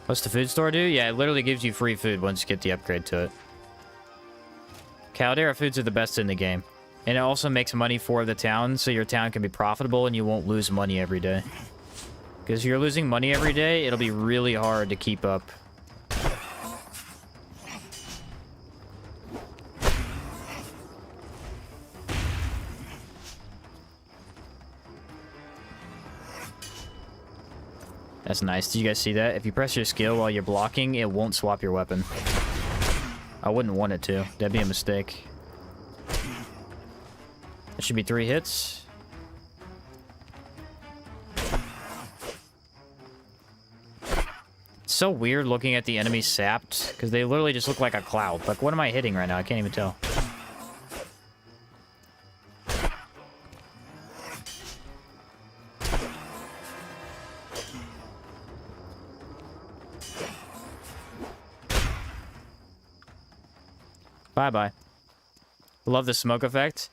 A: What's the food store do? Yeah, it literally gives you free food once you get the upgrade to it. Caldera foods are the best in the game. And it also makes money for the town, so your town can be profitable and you won't lose money every day. Because if you're losing money every day, it'll be really hard to keep up. That's nice. Did you guys see that? If you press your skill while you're blocking, it won't swap your weapon. I wouldn't want it to. That'd be a mistake. That should be 3 hits. It's so weird looking at the enemies sapped, because they literally just look like a cloud. Like, what am I hitting right now? I can't even tell. Bye-bye. Love the smoke effect.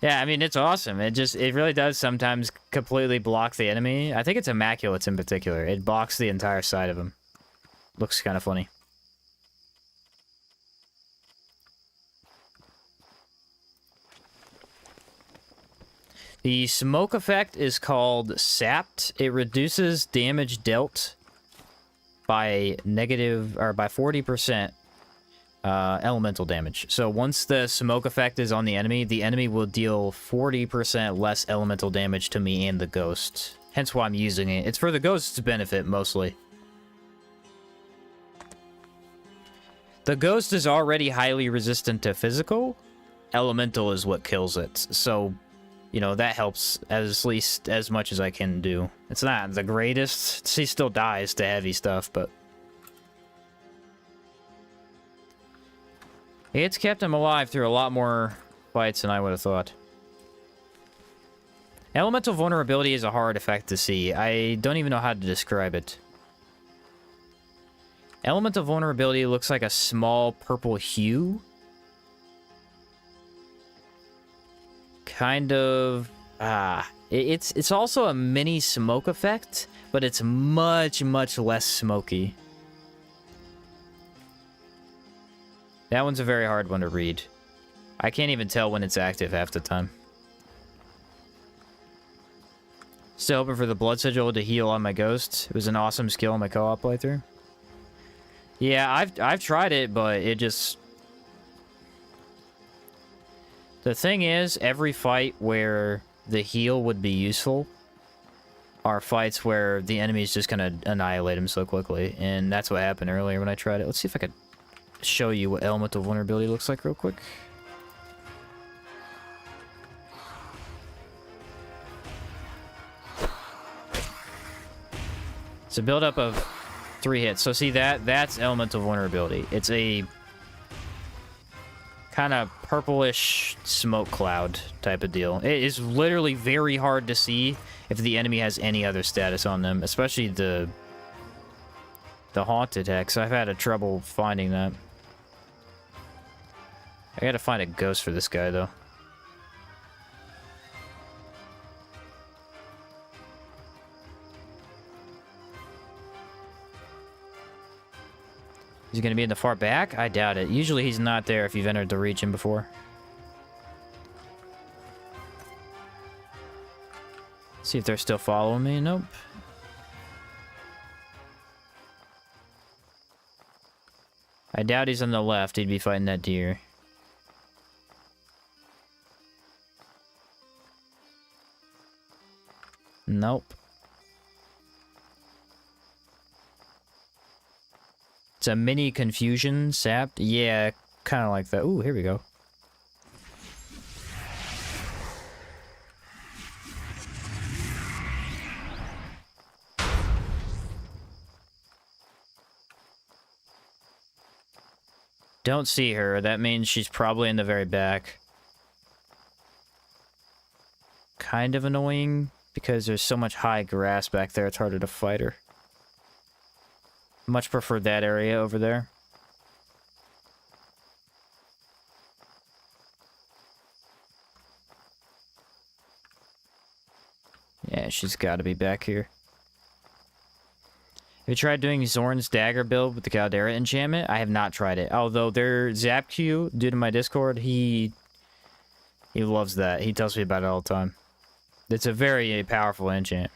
A: Yeah, I mean, it's awesome. It really does sometimes completely block the enemy. I think it's Immaculates in particular. It blocks the entire side of him. Looks kind of funny. The smoke effect is called Sapped. It reduces damage dealt by negative, or by 40%. Elemental damage. So once the smoke effect is on the enemy will deal 40% less elemental damage to me and the ghost. Hence why I'm using it. It's for the ghost's benefit, mostly. The ghost is already highly resistant to physical. Elemental is what kills it. So you know, that helps at least as much as I can do. It's not the greatest. She still dies to heavy stuff, but it's kept him alive through a lot more fights than I would have thought. Elemental vulnerability is a hard effect to see. I don't even know how to describe it. Elemental vulnerability looks like a small purple hue. Kind of... It's also a mini smoke effect, but it's much, much less smoky. That one's a very hard one to read. I can't even tell when it's active half the time. Still hoping for the blood sigil to heal on my ghost. It was an awesome skill in my co-op playthrough. Yeah, I've tried it, but it just... The thing is, every fight where the heal would be useful are fights where the enemy's just gonna annihilate him so quickly, and that's what happened earlier when I tried it. Let's see if I could show you what elemental vulnerability looks like real quick. It's a buildup of 3 hits. So see that's elemental vulnerability. It's a kind of purplish smoke cloud type of deal. It is literally very hard to see if the enemy has any other status on them, especially the haunted hex. I've had a trouble finding that. I gotta find a ghost for this guy though. Is he going to be in the far back? I doubt it. Usually he's not there if you've entered the region before. See if they're still following me. Nope. I doubt he's on the left. He'd be fighting that deer. Nope. It's a mini confusion sapped. Yeah, kind of like that. Ooh, here we go. Don't see her. That means she's probably in the very back. Kind of annoying because there's so much high grass back there. It's harder to fight her. Much prefer that area over there. Yeah, she's got to be back here. Have you tried doing Zorn's dagger build with the Caldera enchantment? I have not tried it. Although their ZapQ, dude in my Discord, he loves that. He tells me about it all the time. It's a very powerful enchant.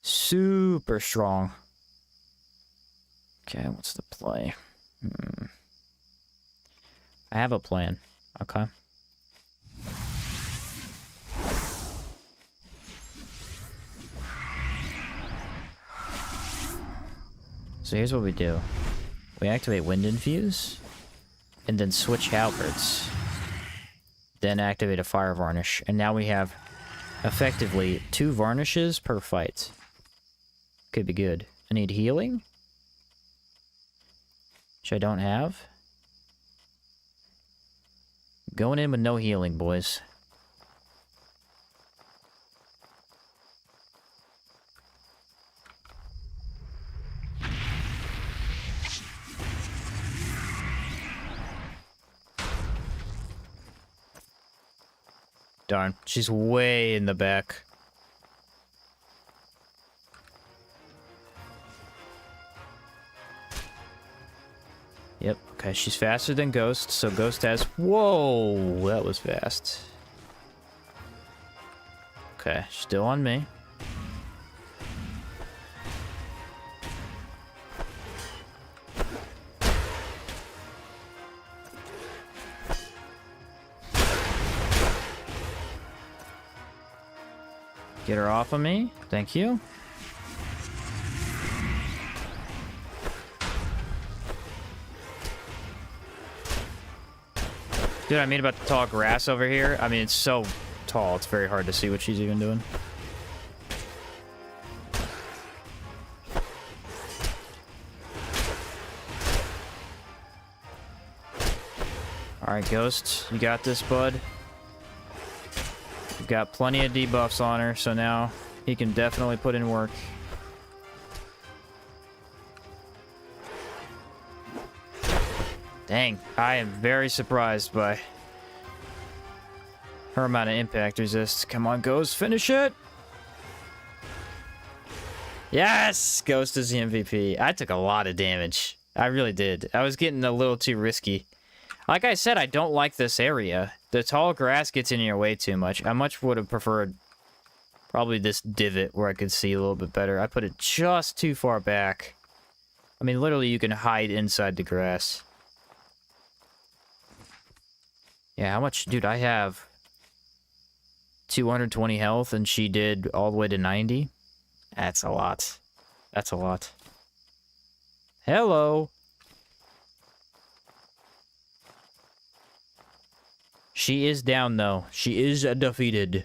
A: Super strong. Okay, what's the play? I have a plan. Okay. So here's what we do. We activate Wind Infuse, and then switch halberds. Then activate a Fire Varnish, and now we have effectively 2 varnishes per fight. Could be good. I need healing, which I don't have. Going in with no healing, boys. Darn, she's way in the back. Yep, okay, she's faster than Ghost, so Ghost has... Whoa, that was fast. Okay, still on me. Get her off of me. Thank you. Dude, I mean about the tall grass over here. I mean, it's so tall, it's very hard to see what she's even doing. Alright, Ghost, you got this, bud. You've got plenty of debuffs on her, so now he can definitely put in work. Dang, I am very surprised by her amount of impact resist. Come on, Ghost, finish it! Yes! Ghost is the MVP. I took a lot of damage. I really did. I was getting a little too risky. Like I said, I don't like this area. The tall grass gets in your way too much. I much would have preferred probably this divot where I could see a little bit better. I put it just too far back. I mean, literally, you can hide inside the grass. Yeah, how much? Dude, I have 220 health, and she did all the way to 90. That's a lot. That's a lot. Hello. She is down, though. She is defeated.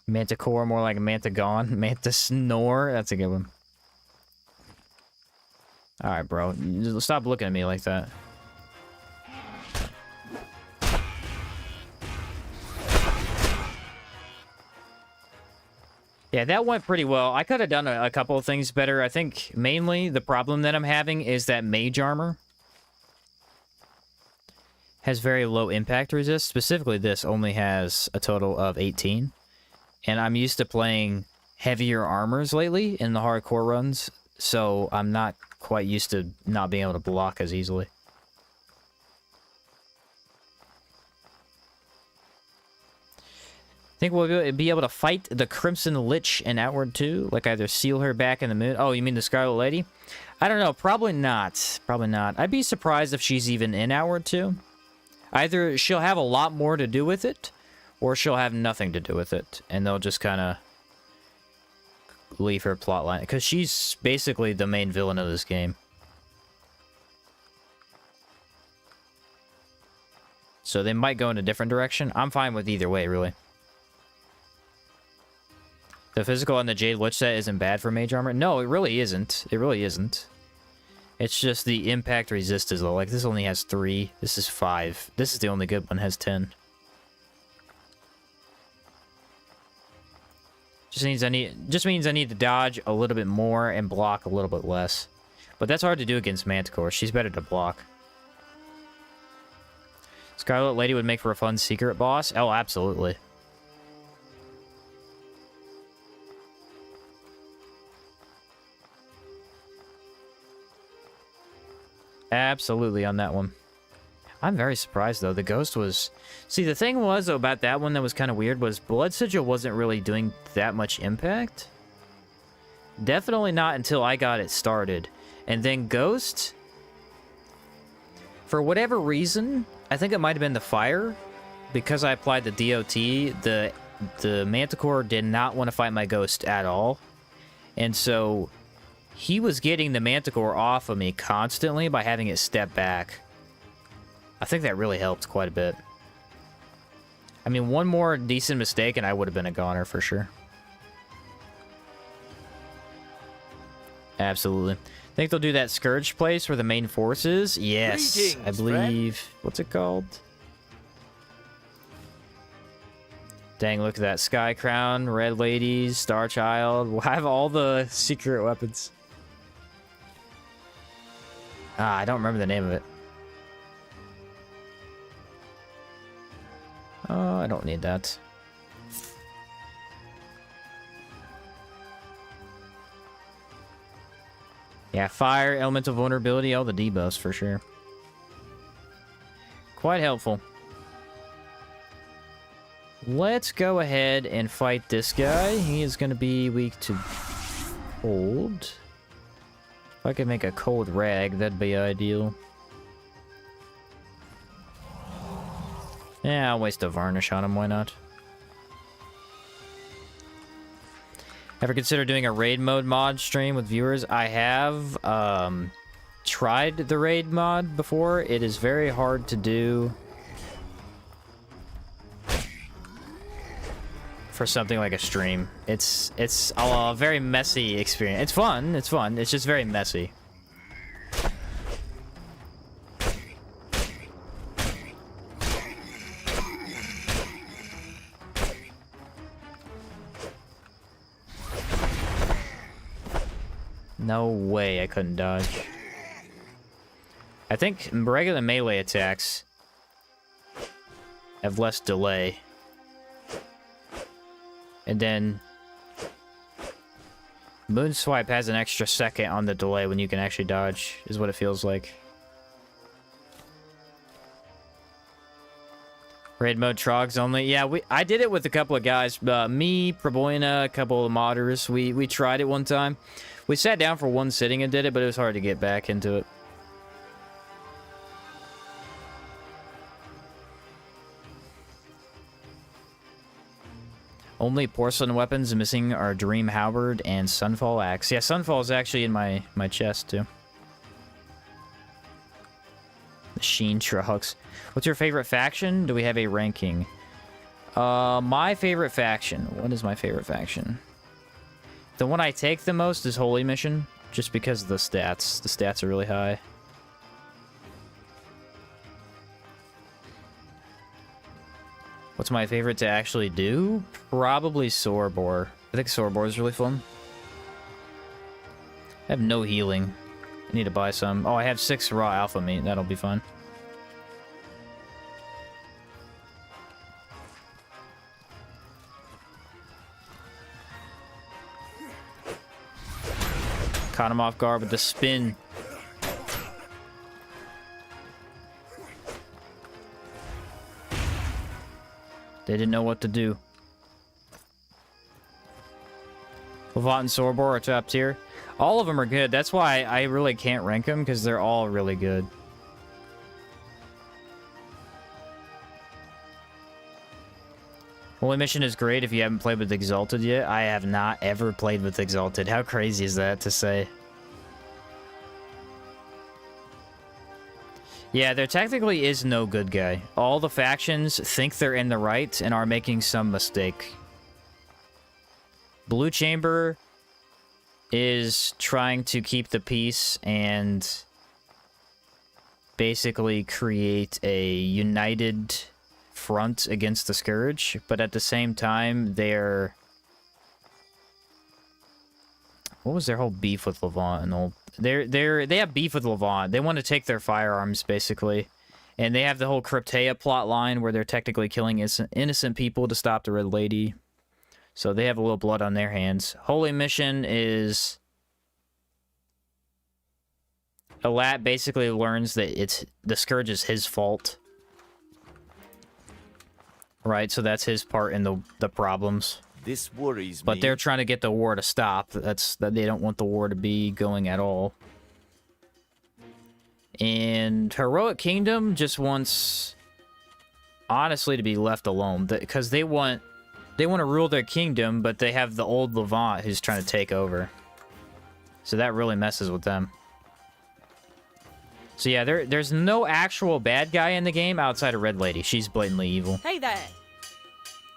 A: Manticore, more like Mantagon. Mantisnore. That's a good one. Alright, bro. Stop looking at me like that. Yeah, that went pretty well. I could have done a couple of things better. I think mainly the problem that I'm having is that mage armor has very low impact resist. Specifically, this only has a total of 18. And I'm used to playing heavier armors lately in the hardcore runs, so I'm not quite used to not being able to block as easily. Think we'll be able to fight the Crimson Lich in Outward 2? Like either seal her back in the moon? Oh, you mean the Scarlet Lady? I don't know. Probably not. Probably not. I'd be surprised if she's even in Outward 2. Either she'll have a lot more to do with it, or she'll have nothing to do with it. And they'll just kind of leave her plotline. Because she's basically the main villain of this game. So they might go in a different direction. I'm fine with either way, really. The physical on the Jade Lich set isn't bad for mage armor. No, it really isn't. It really isn't. It's just the impact resist is low. Like, this only has 3. This is 5. This is the only good one, has 10. Just means I need to dodge a little bit more and block a little bit less. But that's hard to do against Manticore. She's better to block. Scarlet Lady would make for a fun secret boss? Oh, absolutely. Absolutely on that one. I'm very surprised, though. The Ghost was... See, the thing was, though, about that one that was kind of weird was Blood Sigil wasn't really doing that much impact. Definitely not until I got it started. And then Ghost... For whatever reason, I think it might have been the fire. Because I applied the DOT, the Manticore did not want to fight my Ghost at all. And so... He was getting the Manticore off of me constantly by having it step back. I think that really helped quite a bit. I mean, one more decent mistake and I would have been a goner for sure. Absolutely. Think they'll do that Scourge place where the main force is? Yes,
B: Greetings,
A: I believe.
B: friend.
A: What's it called? Dang, look at that. Sky Crown, Red Ladies, Star Child. We'll have all the secret weapons. Ah, I don't remember the name of it. Oh, I don't need that. Yeah, fire, elemental vulnerability, all the debuffs for sure. Quite helpful. Let's go ahead and fight this guy. He is going to be weak to cold. If I could make a cold rag, that'd be ideal. Yeah, I'll waste a varnish on him, why not? Ever consider doing a raid mode mod stream with viewers? I have, tried the raid mod before, it is very hard to do for something like a stream. It's a very messy experience. It's fun, it's just very messy. No way I couldn't dodge. I think regular melee attacks have less delay. And then Moonswipe has an extra second on the delay when you can actually dodge, is what it feels like. Raid mode trogs only. Yeah, I did it with a couple of guys. Me, Proboina, a couple of modders. We tried it one time. We sat down for one sitting and did it, but it was hard to get back into it. Only porcelain weapons missing are Dream Halberd and Sunfall Axe. Yeah, Sunfall is actually in my chest, too. The Sheen Trucks. What's your favorite faction? Do we have a ranking? My favorite faction. What is my favorite faction? The one I take the most is Holy Mission, just because of the stats. The stats are really high. What's my favorite to actually do? Probably Sorbor. I think Sorbor is really fun. I have no healing. I need to buy some. Oh, I have 6 raw alpha meat. That'll be fun. Caught him off guard with the spin. They didn't know what to do. Levant and Sorbor are top tier. All of them are good. That's why I really can't rank them, because they're all really good. Holy Mission is great if you haven't played with Exalted yet. I have not ever played with Exalted. How crazy is that to say? Yeah, there technically is no good guy. All the factions think they're in the right and are making some mistake. Blue Chamber is trying to keep the peace and basically create a united front against the Scourge, but at the same time, they're... What was their whole beef with Levant and all? They have beef with Levant. They want to take their firearms, basically. And they have the whole Cryptea plot line where they're technically killing innocent people to stop the Red Lady. So they have a little blood on their hands. Holy Mission is... Alat basically learns that the Scourge is his fault. Right, so that's his part in the problems.
C: This worries me.
A: But they're trying to get the war to stop. That they don't want the war to be going at all. And Heroic Kingdom just wants, honestly, to be left alone, because they want to rule their kingdom, but they have the old Levant who's trying to take over. So that really messes with them. So yeah, there's no actual bad guy in the game outside of Red Lady. She's blatantly evil.
D: Hey there!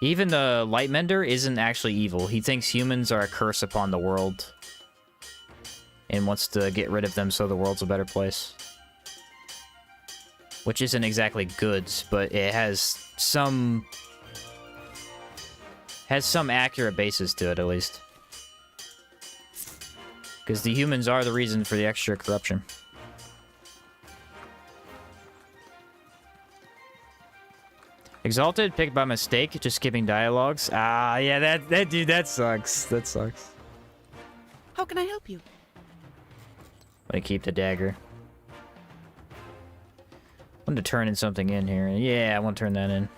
A: Even the Light Mender isn't actually evil. He thinks humans are a curse upon the world. And wants to get rid of them so the world's a better place. Which isn't exactly good, but it has some accurate basis to it, at least. Because the humans are the reason for the extra corruption. Exalted, picked by mistake, just skipping dialogues. Ah, yeah, that dude, that sucks. That sucks.
D: How can I help you?
A: I'm gonna keep the dagger. I want to turn in something in here. Yeah, I want to turn that in.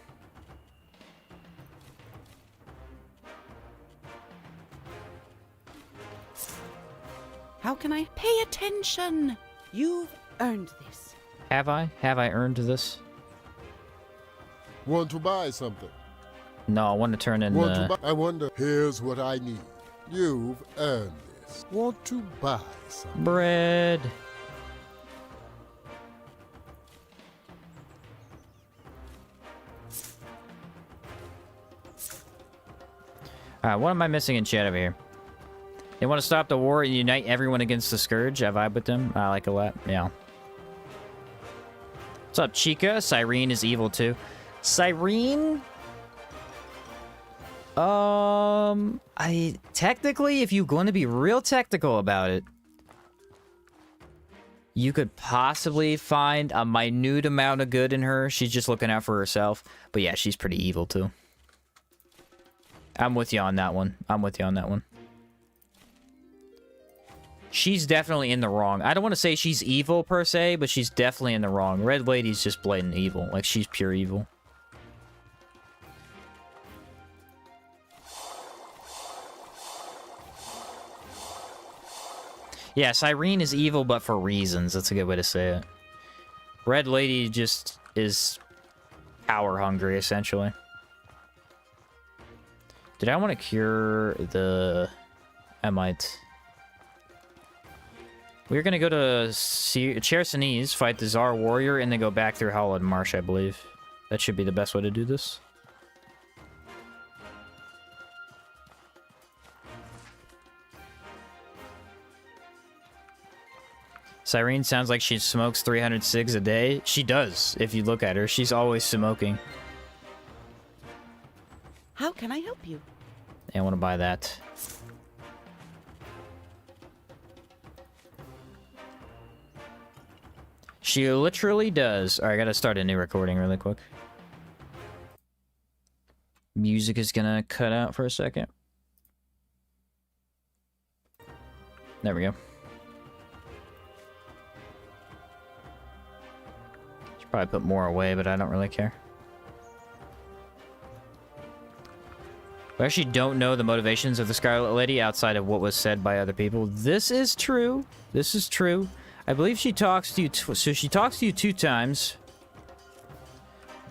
D: How can I pay attention? You've earned this.
A: Have I? Have I earned this?
E: Want to buy something?
A: No, I want to turn in
E: Want to buy? I wonder. Here's what I need. You've earned this. Want to buy something?
A: bread. Alright, what am I missing in chat over here? They want to stop the war and unite everyone against the Scourge. I vibe with them. I like a lot. Yeah. What's up, Chica? Cyrene is evil too. Cyrene? Technically, if you're going to be real technical about it, you could possibly find a minute amount of good in her. She's just looking out for herself. But yeah, she's pretty evil too. I'm with you on that one. I'm with you on that one. She's definitely in the wrong. I don't want to say she's evil per se, but she's definitely in the wrong. Red Lady's just blatant evil. Like, she's pure evil. Yeah, Cyrene is evil, but for reasons. That's a good way to say it. Red Lady just is power hungry, essentially. Did I want to cure the... I might. We're gonna go to Chersonese, fight the Tsar Warrior, and then go back through Howled Marsh, I believe. That should be the best way to do this. Cyrene sounds like she smokes 300 cigs a day. She does, if you look at her. She's always smoking.
D: How can I help you?
A: I want to buy that. She literally does. Alright, I gotta start a new recording really quick. Music is gonna cut out for a second. There we go. Should probably put more away, but I don't really care. We actually don't know the motivations of the Scarlet Lady outside of what was said by other people. This is true. This is true. I believe she talks to you, so she talks to you 2 times.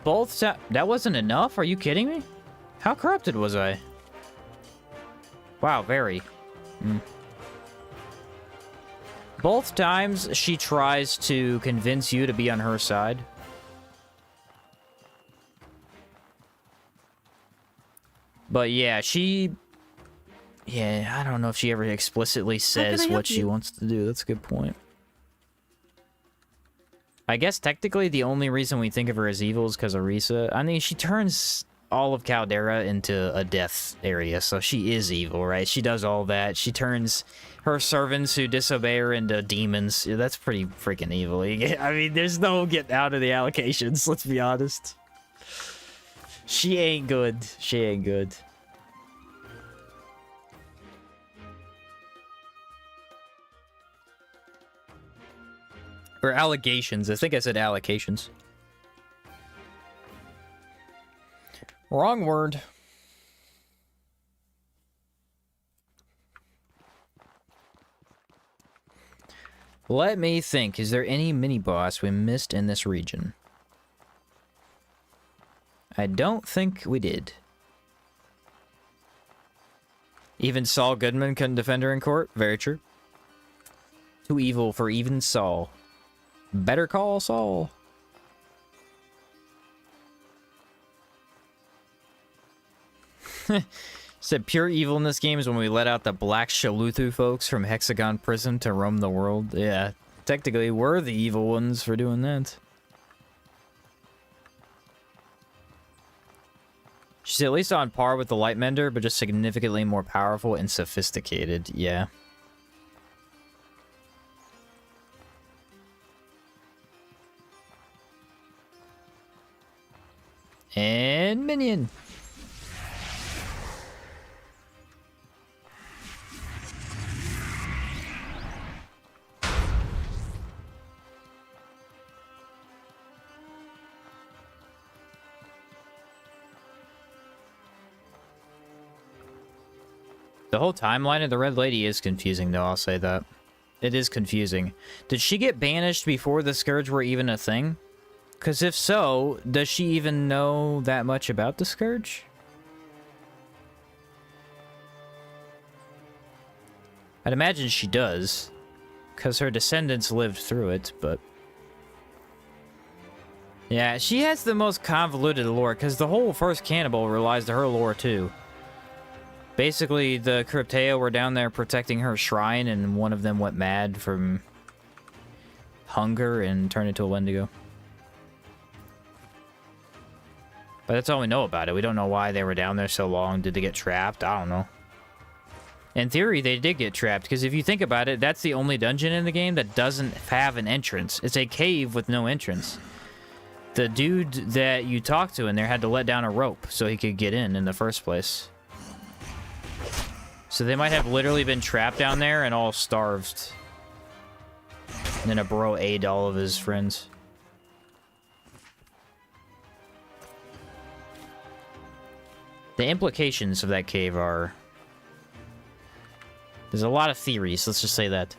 A: Both times. That wasn't enough? Are you kidding me? How corrupted was I? Wow, very. Both times she tries to convince you to be on her side. But yeah, yeah, I don't know if she ever explicitly says what she wants to do. That's a good point. I guess technically the only reason we think of her as evil is because of Risa. I mean, she turns all of Caldera into a death area, so she is evil, right? She does all that. She turns her servants who disobey her into demons. Yeah, that's pretty freaking evil. I mean, there's no getting out of the allocations, let's be honest. She ain't good. She ain't good. Or allegations. I think I said allocations. Wrong word. Let me think. Is there any mini-boss we missed in this region? I don't think we did. Even Saul Goodman couldn't defend her in court? Very true. Too evil for even Saul. Better call Saul. Said pure evil in this game is when we let out the black Shaluthu folks from Hexagon Prison to roam the world. Yeah, technically we're the evil ones for doing that. She's at least on par with the Light Mender, but just significantly more powerful and sophisticated. Yeah. And minion. The whole timeline of the Red Lady is confusing, though, I'll say that. It is confusing. Did she get banished before the Scourge were even a thing? Because if so, does she even know that much about the Scourge? I'd imagine she does. Because her descendants lived through it, but... yeah, she has the most convoluted lore, because the whole first Cannibal relies to her lore, too. Basically, the Crypteo were down there protecting her shrine, and one of them went mad from hunger and turned into a Wendigo. But that's all we know about it. We don't know why they were down there so long. Did they get trapped? I don't know. In theory, they did get trapped, because if you think about it, that's the only dungeon in the game that doesn't have an entrance. It's a cave with no entrance. The dude that you talked to in there had to let down a rope so he could get in the first place. So they might have literally been trapped down there and all starved. And then a bro ate all of his friends. The implications of that cave are... There's a lot of theories, let's just say that.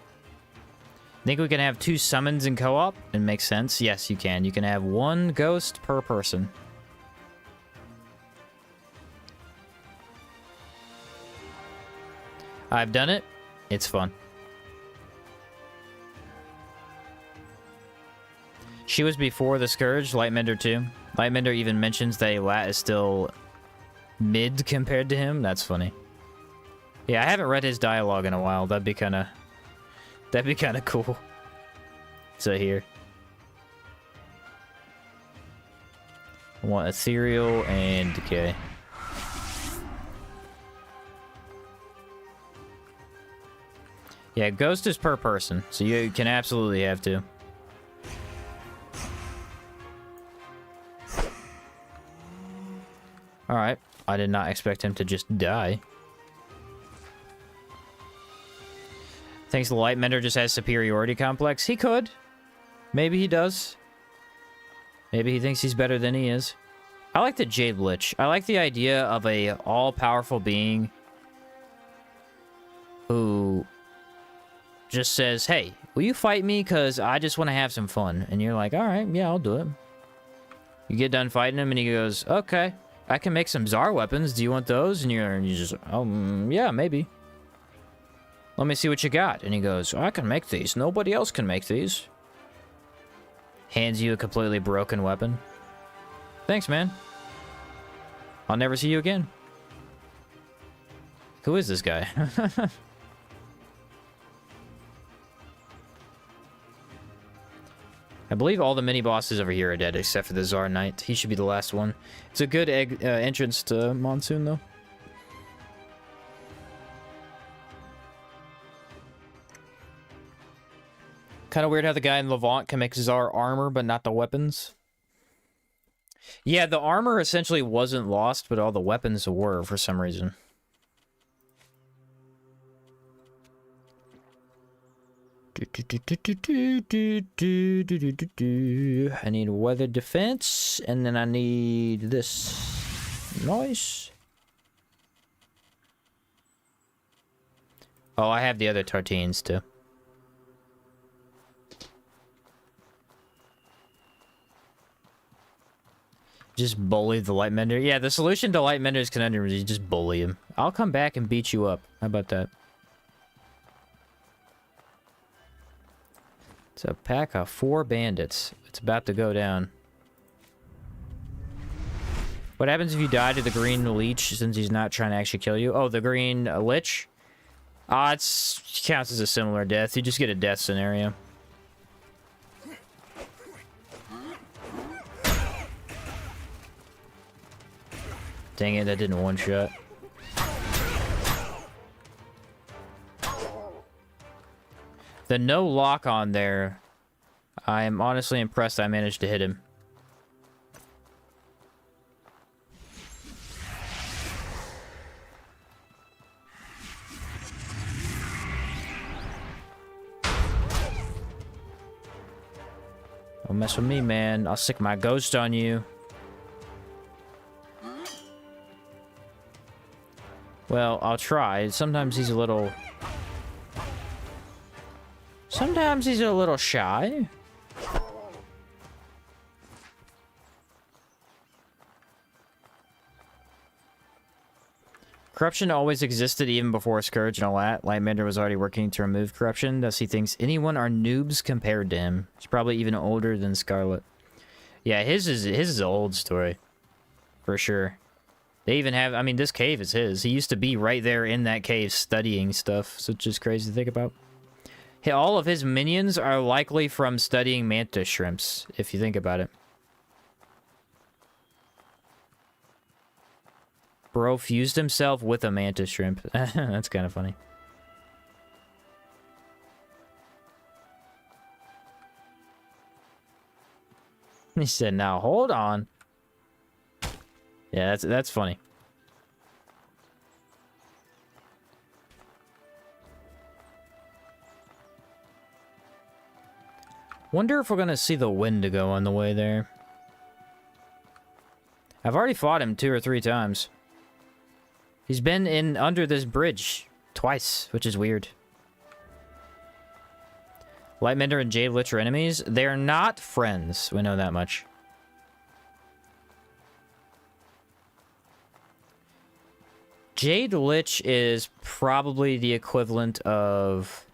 A: Think we can have 2 summons in co-op? It makes sense. Yes, you can. You can have 1 ghost per person. I've done it. It's fun. She was before the Scourge, Lightmender too. Lightmender even mentions that Lat is still mid compared to him. That's funny. Yeah, I haven't read his dialogue in a while. That'd be kind of cool. So here. I want Ethereal and Decay. Yeah, Ghost is per person, so you can absolutely have 2. Alright, I did not expect him to just die. Thinks the Lightmender just has superiority complex. He could. Maybe he does. Maybe he thinks he's better than he is. I like the Jade Lich. I like the idea of a all-powerful being who just says, hey, will you fight me? Because I just want to have some fun. And you're like, all right, yeah, I'll do it. You get done fighting him, and he goes, okay, I can make some Tsar weapons. Do you want those? And you just, yeah, maybe. Let me see what you got. And he goes, I can make these. Nobody else can make these. Hands you a completely broken weapon. Thanks, man. I'll never see you again. Who is this guy? I believe all the mini-bosses over here are dead, except for the Tsar Knight. He should be the last one. It's a good entrance to Monsoon, though. Kind of weird how the guy in Levant can make Tsar armor, but not the weapons. Yeah, the armor essentially wasn't lost, but all the weapons were for some reason. I need weather defense, and then I need this. Nice. Oh, I have the other tartines too. Just bully the Lightmender. Yeah, the solution to Lightmender's conundrum is you just bully him. I'll come back and beat you up. How about that? It's a pack of 4 bandits. It's about to go down. What happens if you die to the green leech since he's not trying to actually kill you? Oh, the green lich? It counts as a similar death. You just get a death scenario. Dang it, that didn't one-shot. The no lock on there, I am honestly impressed I managed to hit him. Don't mess with me, man. I'll stick my ghost on you. Well, I'll try. Sometimes he's a little... Sometimes he's a little shy. Corruption always existed even before Scourge and all that. Lightmender was already working to remove corruption, thus he thinks anyone are noobs compared to him. He's probably even older than Scarlet. Yeah, his is an old story. For sure. They even have, I mean, this cave is his. He used to be right there in that cave studying stuff, so it's just crazy to think about. Hey, all of his minions are likely from studying mantis shrimps, if you think about it. Bro fused himself with a mantis shrimp. That's kind of funny. He said, now hold on. Yeah, that's funny. Wonder if we're gonna see the Wendigo on the way there. I've already fought him 2 or 3 times. He's been in under this bridge twice, which is weird. Lightmender and Jade Lich are enemies. They're not friends. We know that much. Jade Lich is probably the equivalent of...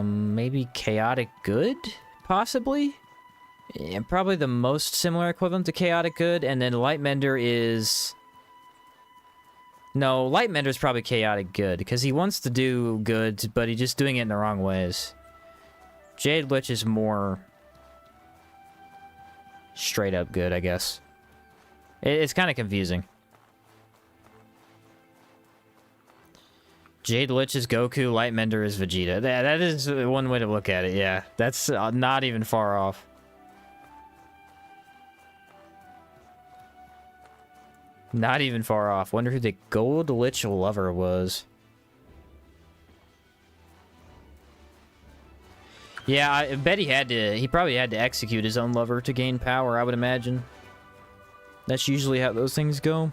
A: maybe Chaotic Good? Possibly? Yeah, probably the most similar equivalent to Chaotic Good, and then Lightmender is... No, Lightmender is probably Chaotic Good, because he wants to do good, but he's just doing it in the wrong ways. Jade Lich is more... straight up good, I guess. It's kind of confusing. Jade Lich is Goku, Lightmender is Vegeta. That is one way to look at it, yeah. That's not even far off. Not even far off. Wonder who the Gold Lich lover was. Yeah, I bet he probably had to execute his own lover to gain power, I would imagine. That's usually how those things go.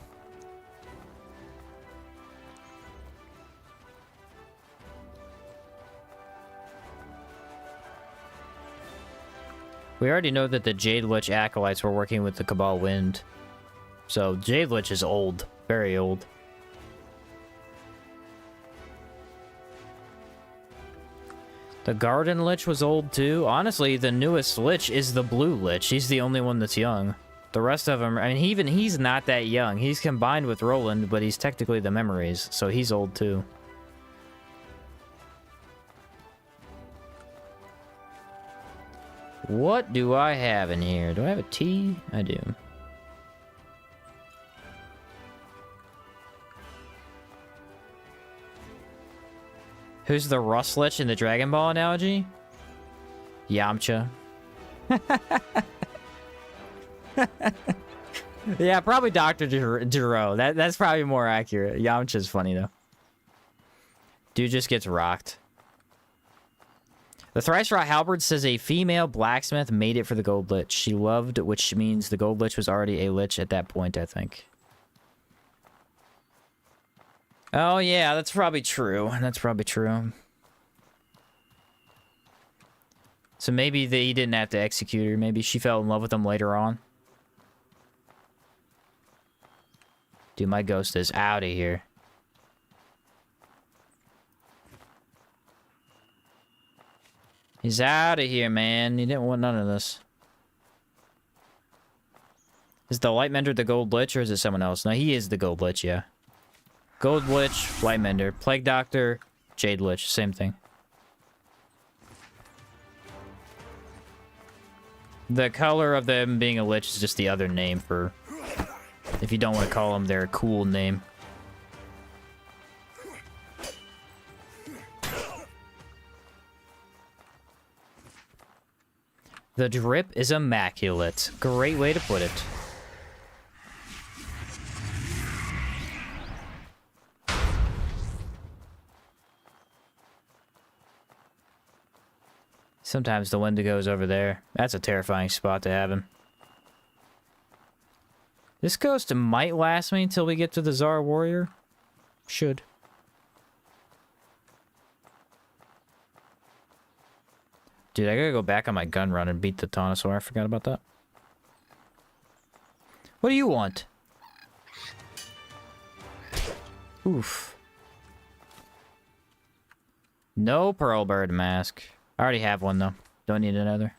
A: We already know that the Jade Lich acolytes were working with the Cabal Wind. So, Jade Lich is old. Very old. The Garden Lich was old too. Honestly, the newest Lich is the Blue Lich. He's the only one that's young. The rest of them, I mean, even he's not that young. He's combined with Roland, but he's technically the Memories, so he's old too. What do I have in here? Do I have a tea? I do. Who's the Rust Lich in the Dragon Ball analogy? Yamcha. Yeah, probably Dr. Gero. That's probably more accurate. Yamcha's funny, though. Dude just gets rocked. The Thrice-Wrought Halberd says a female blacksmith made it for the Gold Lich. She loved, which means the Gold Lich was already a Lich at that point, I think. Oh, yeah, that's probably true. That's probably true. So maybe he didn't have to execute her. Maybe she fell in love with him later on. Dude, my ghost is out of here. He's out of here, man. He didn't want none of this. Is the Lightmender the Gold Lich, or is it someone else? No, he is the Gold Lich, yeah. Gold Lich, Lightmender. Plague Doctor, Jade Lich. Same thing. The color of them being a Lich is just the other name for... if you don't want to call them their cool name. The drip is immaculate. Great way to put it. Sometimes the Wendigo's over there. That's a terrifying spot to have him. This ghost might last me until we get to the Tsar Warrior. Should. Dude, I gotta go back on my gun run and beat the Taunosaur. I forgot about that. What do you want? Oof. No Pearl Bird mask. I already have one, though. Don't need another.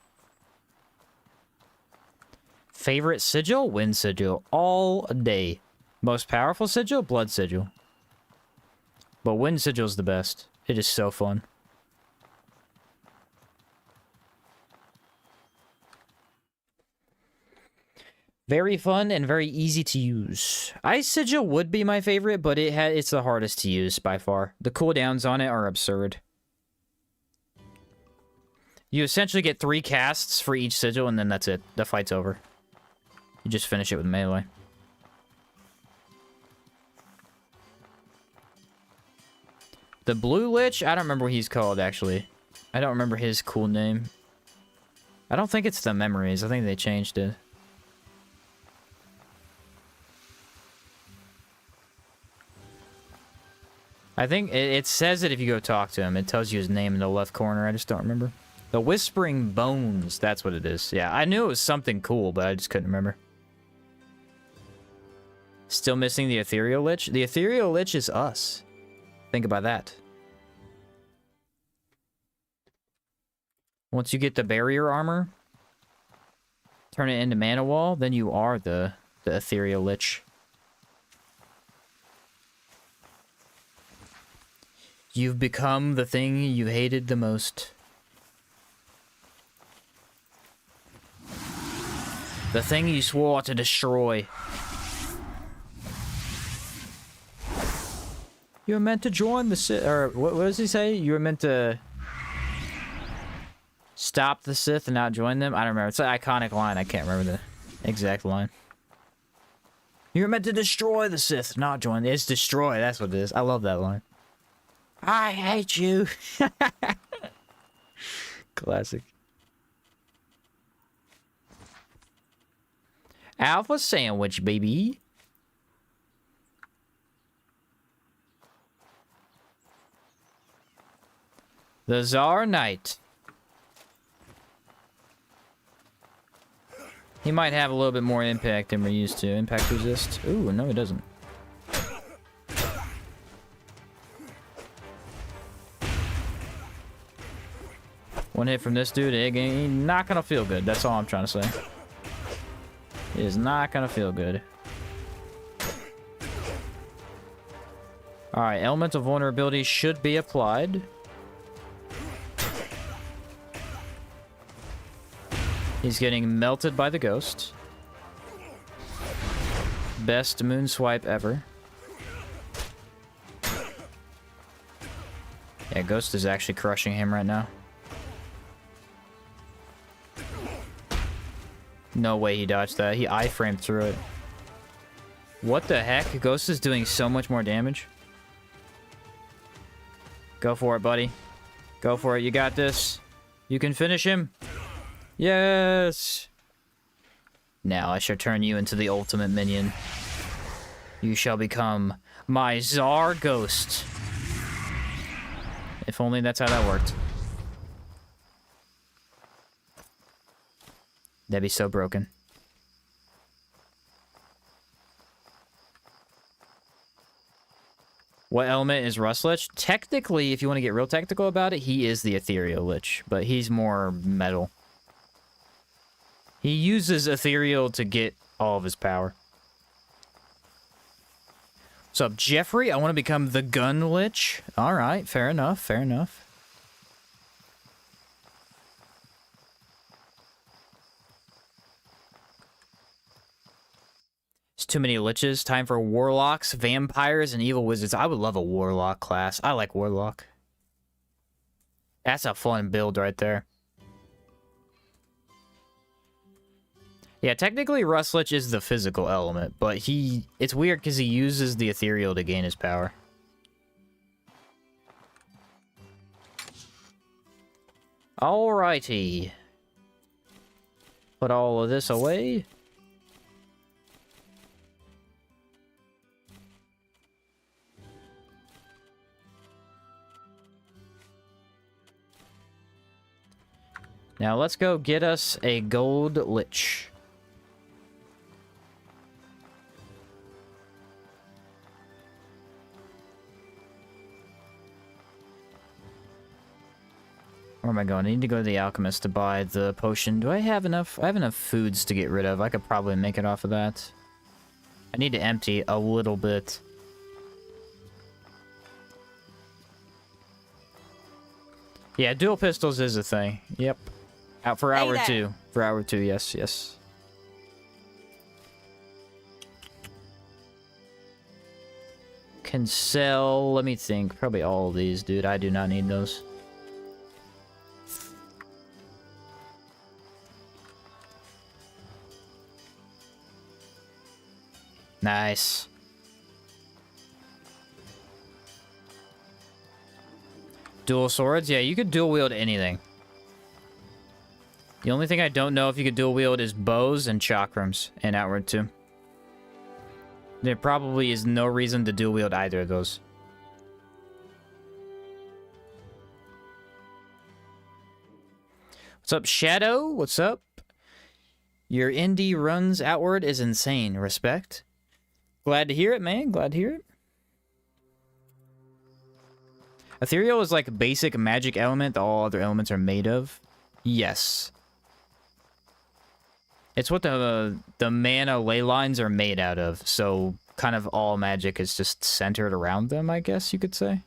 A: Favorite sigil? Wind sigil. All day. Most powerful sigil? Blood sigil. But wind sigil's the best. It is so fun. Very fun and very easy to use. Ice sigil would be my favorite, but it's the hardest to use by far. The cooldowns on it are absurd. You essentially get 3 casts for each sigil, and then that's it. The fight's over. You just finish it with melee. The Blue Lich? I don't remember what he's called, actually. I don't remember his cool name. I don't think it's the memories. I think they changed it. I think it says it if you go talk to him. It tells you his name in the left corner. I just don't remember. The Whispering Bones. That's what it is. Yeah, I knew it was something cool, but I just couldn't remember. Still missing the Ethereal Lich? The Ethereal Lich is us. Think about that. Once you get the barrier armor, turn it into Mana Wall, then you are the Ethereal Lich. You've become the thing you hated the most. The thing you swore to destroy. You were meant to join the Sith, or what does he say? You were meant to stop the Sith and not join them? I don't remember. It's an iconic line. I can't remember the exact line. You were meant to destroy the Sith, not join. It's destroy. That's what it is. I love that line. I hate you. Classic. Alpha sandwich, baby. The Tsar Knight. He might have a little bit more impact than we're used to. Impact resist. Ooh, no, he doesn't. One hit from this dude, he's not gonna feel good. That's all I'm trying to say. It is not gonna feel good. Alright, elemental vulnerability should be applied. He's getting melted by the ghost. Best moon swipe ever. Yeah, ghost is actually crushing him right now. No way he dodged that. He iframed through it. What the heck? Ghost is doing so much more damage. Go for it, buddy. Go for it. You got this. You can finish him. Yes! Now I shall turn you into the ultimate minion. You shall become my Tsar Ghost. If only that's how that worked. That'd be so broken. What element is Rust Lich? Technically, if you want to get real technical about it, he is the Ethereal Lich, but he's more metal. He uses Ethereal to get all of his power. What's up, Jeffrey? I want to become the Gun Lich. Alright, fair enough, fair enough. There's too many liches. Time for warlocks, vampires, and evil wizards. I would love a warlock class. I like warlock. That's a fun build right there. Yeah, technically Rust Lich is the physical element, but it's weird because he uses the ethereal to gain his power. Alrighty. Put all of this away. Now let's go get us a gold lich. Where am I going? I need to go to the alchemist to buy the potion. Do I have enough? I have enough foods to get rid of. I could probably make it off of that. I need to empty a little bit. Yeah, dual pistols is a thing. Yep. Out for hour 2. For hour 2, yes, yes. Can sell, let me think. Probably all of these, dude. I do not need those. Nice. Dual swords? Yeah, you could dual wield anything. The only thing I don't know if you could dual wield is bows and chakrams in Outward 2. There probably is no reason to dual wield either of those. What's up, Shadow? What's up? Your indie runs outward is insane. Respect. Glad to hear it, man. Glad to hear it. Ethereal is like a basic magic element that all other elements are made of. Yes. It's what the mana ley lines are made out of, so kind of all magic is just centered around them, I guess you could say.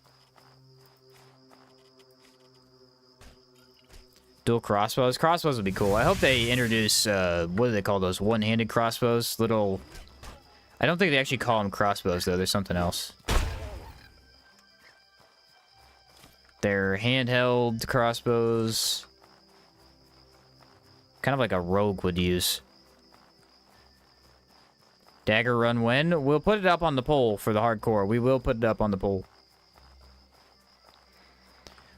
A: Dual crossbows. Crossbows would be cool. I hope they introduce, what do they call those? One-handed crossbows? Little... I don't think they actually call them crossbows, though. There's something else. They're handheld crossbows. Kind of like a rogue would use. Dagger run when? We'll put it up on the poll for the hardcore. We will put it up on the poll.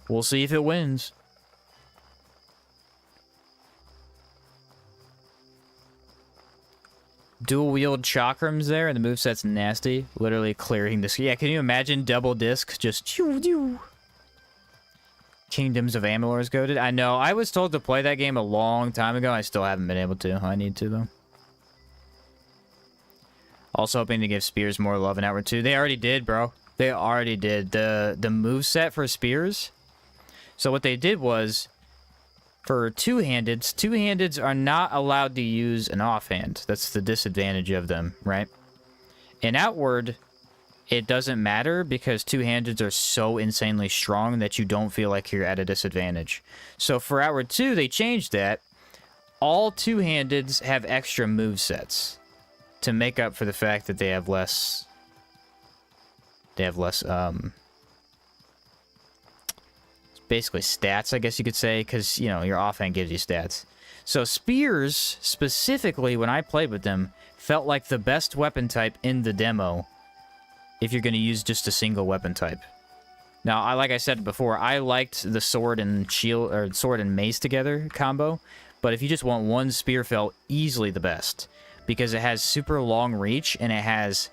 A: We'll see if it wins. Dual wield chakrams there, and the moveset's nasty. Literally clearing this. Yeah, can you imagine double disc? Just Kingdoms of Amalur's goated. I know. I was told to play that game a long time ago. I still haven't been able to. I need to, though. Also hoping to give Spears more love in Outward 2. They already did, bro. They already did. The moveset for Spears. So what they did was, for two-handeds, two-handeds are not allowed to use an offhand. That's the disadvantage of them, right? In Outward, it doesn't matter because two-handeds are so insanely strong that you don't feel like you're at a disadvantage. So for Outward 2, they changed that. All two-handeds have extra movesets to make up for the fact that they have less... basically stats, I guess you could say, because, you know, your offhand gives you stats. So Spears, specifically, when I played with them, felt like the best weapon type in the demo if you're going to use just a single weapon type. Now, like I said before, I liked the sword and shield, or sword and mace together combo, but if you just want one spear, felt easily the best, because it has super long reach, and it has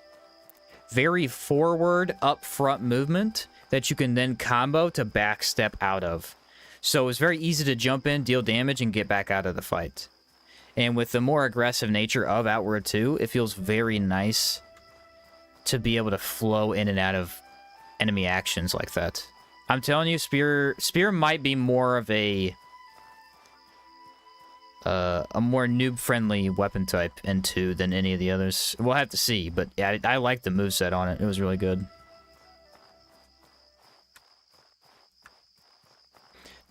A: very forward, up-front movement that you can then combo to backstep out of. So it's very easy to jump in, deal damage, and get back out of the fight. And with the more aggressive nature of Outward 2, it feels very nice to be able to flow in and out of enemy actions like that. I'm telling you, Spear might be more of a more noob-friendly weapon type in 2 than any of the others. We'll have to see, but yeah, I like the moveset on it. It was really good.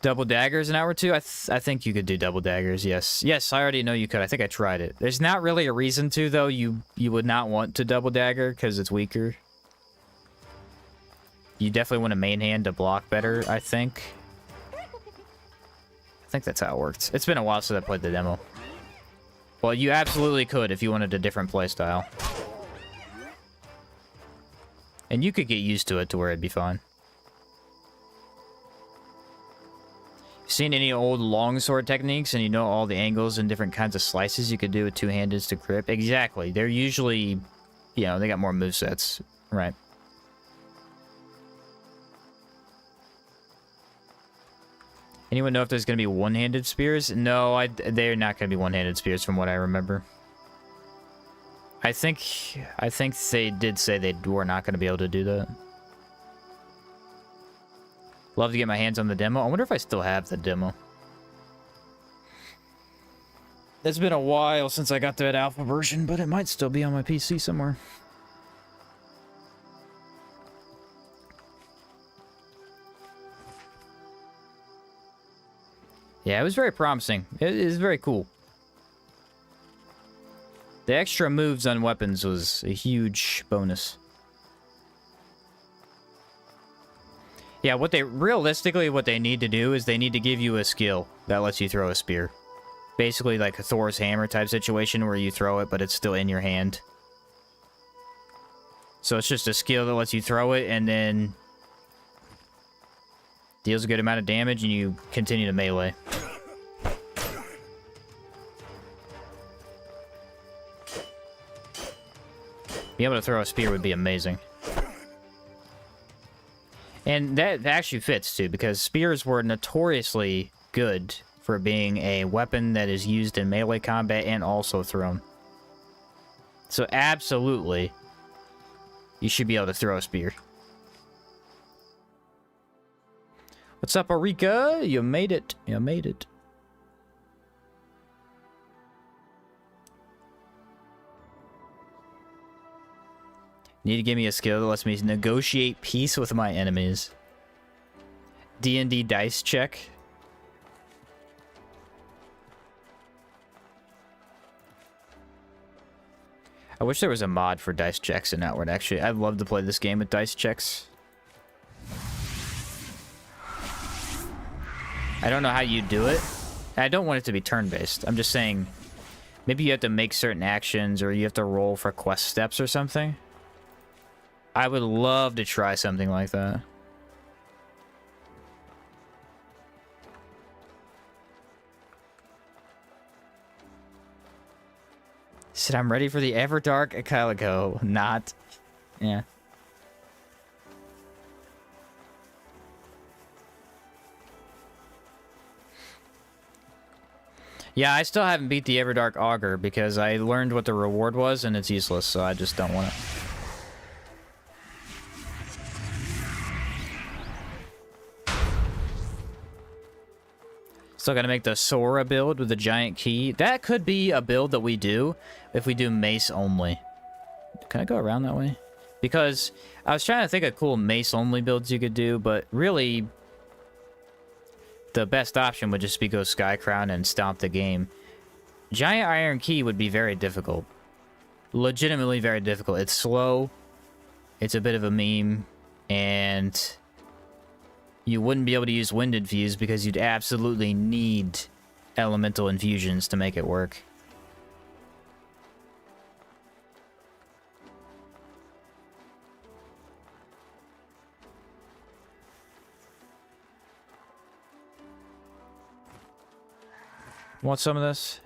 A: Double daggers in Hour 2? I think you could do double daggers, yes. Yes, I already know you could. I think I tried it. There's not really a reason to, though. You would not want to double dagger, because it's weaker. You definitely want a main hand to block better, I think. I think that's how it works. It's been a while since I played the demo. Well, you absolutely could if you wanted a different playstyle. And you could get used to it to where it'd be fine. Seen any old longsword techniques and you know all the angles and different kinds of slices you could do with two-handeds to grip? Exactly. They're usually, you know, they got more movesets, right? Anyone know if there's going to be one-handed spears? No, they're not going to be one-handed spears from what I remember. I think they did say they were not going to be able to do that. Love to get my hands on the demo. I wonder if I still have the demo. It's been a while since I got that alpha version, but it might still be on my PC somewhere. Yeah, it was very promising. It is very cool. The extra moves on weapons was a huge bonus. Yeah, realistically, what they need to do is they need to give you a skill that lets you throw a spear. Basically like a Thor's hammer type situation where you throw it, but it's still in your hand. So it's just a skill that lets you throw it and then deals a good amount of damage and you continue to melee. Being able to throw a spear would be amazing. And that actually fits too, because spears were notoriously good for being a weapon that is used in melee combat and also thrown. So absolutely, you should be able to throw a spear. What's up, Arika? You made it. You made it. Need to give me a skill that lets me negotiate peace with my enemies. D&D dice check. I wish there was a mod for dice checks in Outward, actually. I'd love to play this game with dice checks. I don't know how you do it. I don't want it to be turn-based. I'm just saying, maybe you have to make certain actions or you have to roll for quest steps or something. I would love to try something like that. Said I'm ready for the Everdark Calico. Not. Yeah. Yeah, I still haven't beat the Everdark Augur because I learned what the reward was and it's useless, so I just don't want it. Still gotta make the Sora build with the giant key. That could be a build that we do if we do mace only. Can I go around that way? Because I was trying to think of cool mace only builds you could do, but really the best option would just be go Sky Crown and stomp the game. Giant Iron Key would be very difficult. Legitimately very difficult. It's slow. It's a bit of a meme. And you wouldn't be able to use Wind Infuse because you'd absolutely need elemental infusions to make it work. Want some of this?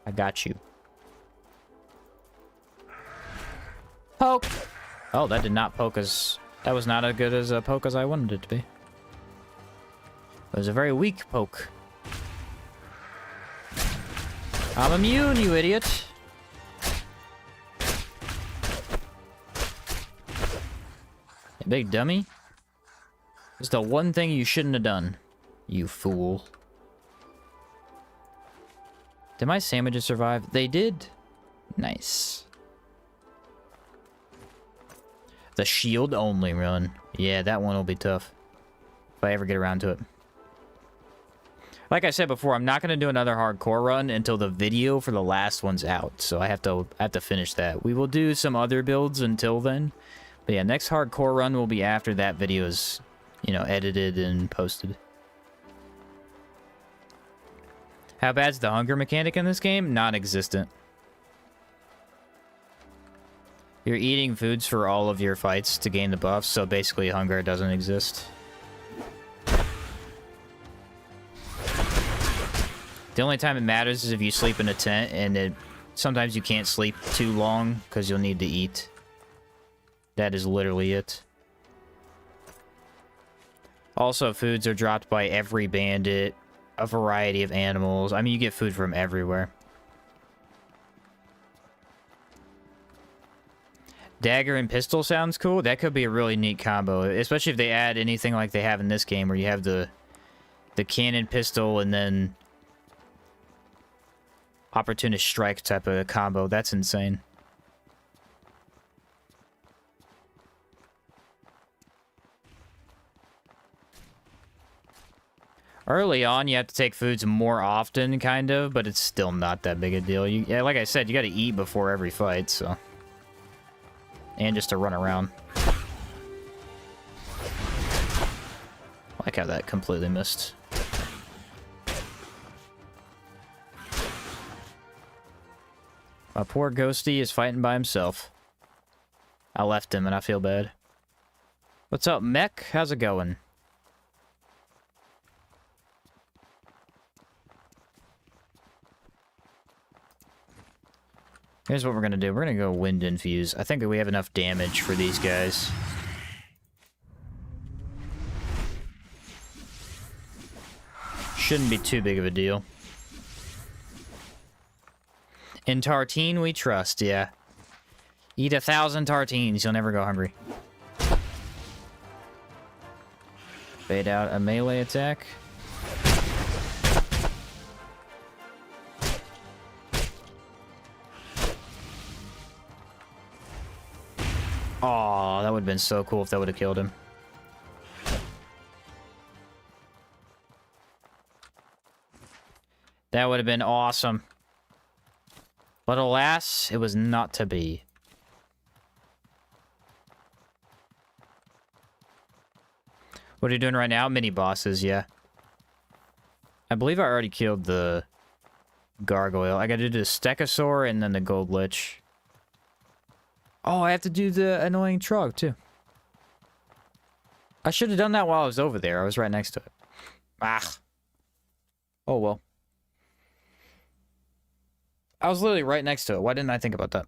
A: I got you. Poke! Oh, that did not poke as... That was not as good as a poke as I wanted it to be. It was a very weak poke. I'm immune, you idiot! You big dummy. It's the one thing you shouldn't have done, you fool. Did my sandwiches survive? They did. Nice. The shield only run. Yeah, that one will be tough. If I ever get around to it. Like I said before, I'm not going to do another hardcore run until the video for the last one's out. So I have to finish that. We will do some other builds until then. But yeah, next hardcore run will be after that video is, you know, edited and posted. How bad's the hunger mechanic in this game? Non-existent. You're eating foods for all of your fights to gain the buffs, so basically hunger doesn't exist. The only time it matters is if you sleep in a tent, and sometimes you can't sleep too long because you'll need to eat. That is literally it. Also, foods are dropped by every bandit. A variety of animals. I mean, you get food from everywhere. Dagger and pistol sounds cool. That could be a really neat combo, especially if they add anything like they have in this game, where you have the cannon pistol and then opportunist strike type of combo. That's insane. Early on, you have to take foods more often, kind of, but it's still not that big a deal. Yeah, like I said, you got to eat before every fight, so. And just to run around. I like how that completely missed. My poor ghosty is fighting by himself. I left him and I feel bad. What's up, Mech? How's it going? Here's what we're gonna do. We're gonna go Wind Infuse. I think that we have enough damage for these guys. Shouldn't be too big of a deal. In Tartine we trust, yeah. Eat 1,000 Tartines, you'll never go hungry. Bait out a melee attack. Oh, that would have been so cool if that would have killed him. That would have been awesome. But alas, it was not to be. What are you doing right now? Mini bosses, yeah. I believe I already killed the gargoyle. I gotta do the stegosaur and then the gold lich. Oh, I have to do the annoying trog, too. I should have done that while I was over there. I was right next to it. Ah. Oh, well. I was literally right next to it. Why didn't I think about that?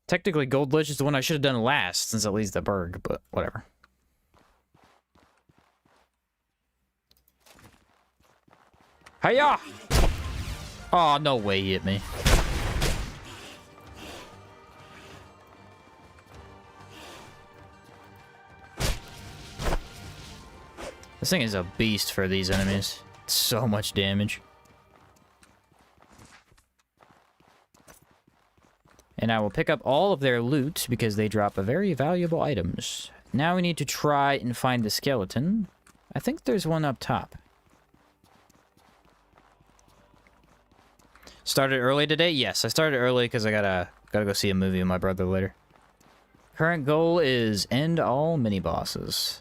A: Technically, Gold Lich is the one I should have done last, since it leads the Berg, but whatever. Hiya! Oh, no way he hit me. This thing is a beast for these enemies. So much damage. And I will pick up all of their loot because they drop a very valuable items. Now we need to try and find the skeleton. I think there's one up top. Started early today? Yes, I started early because I gotta go see a movie with my brother later. Current goal is end all mini-bosses.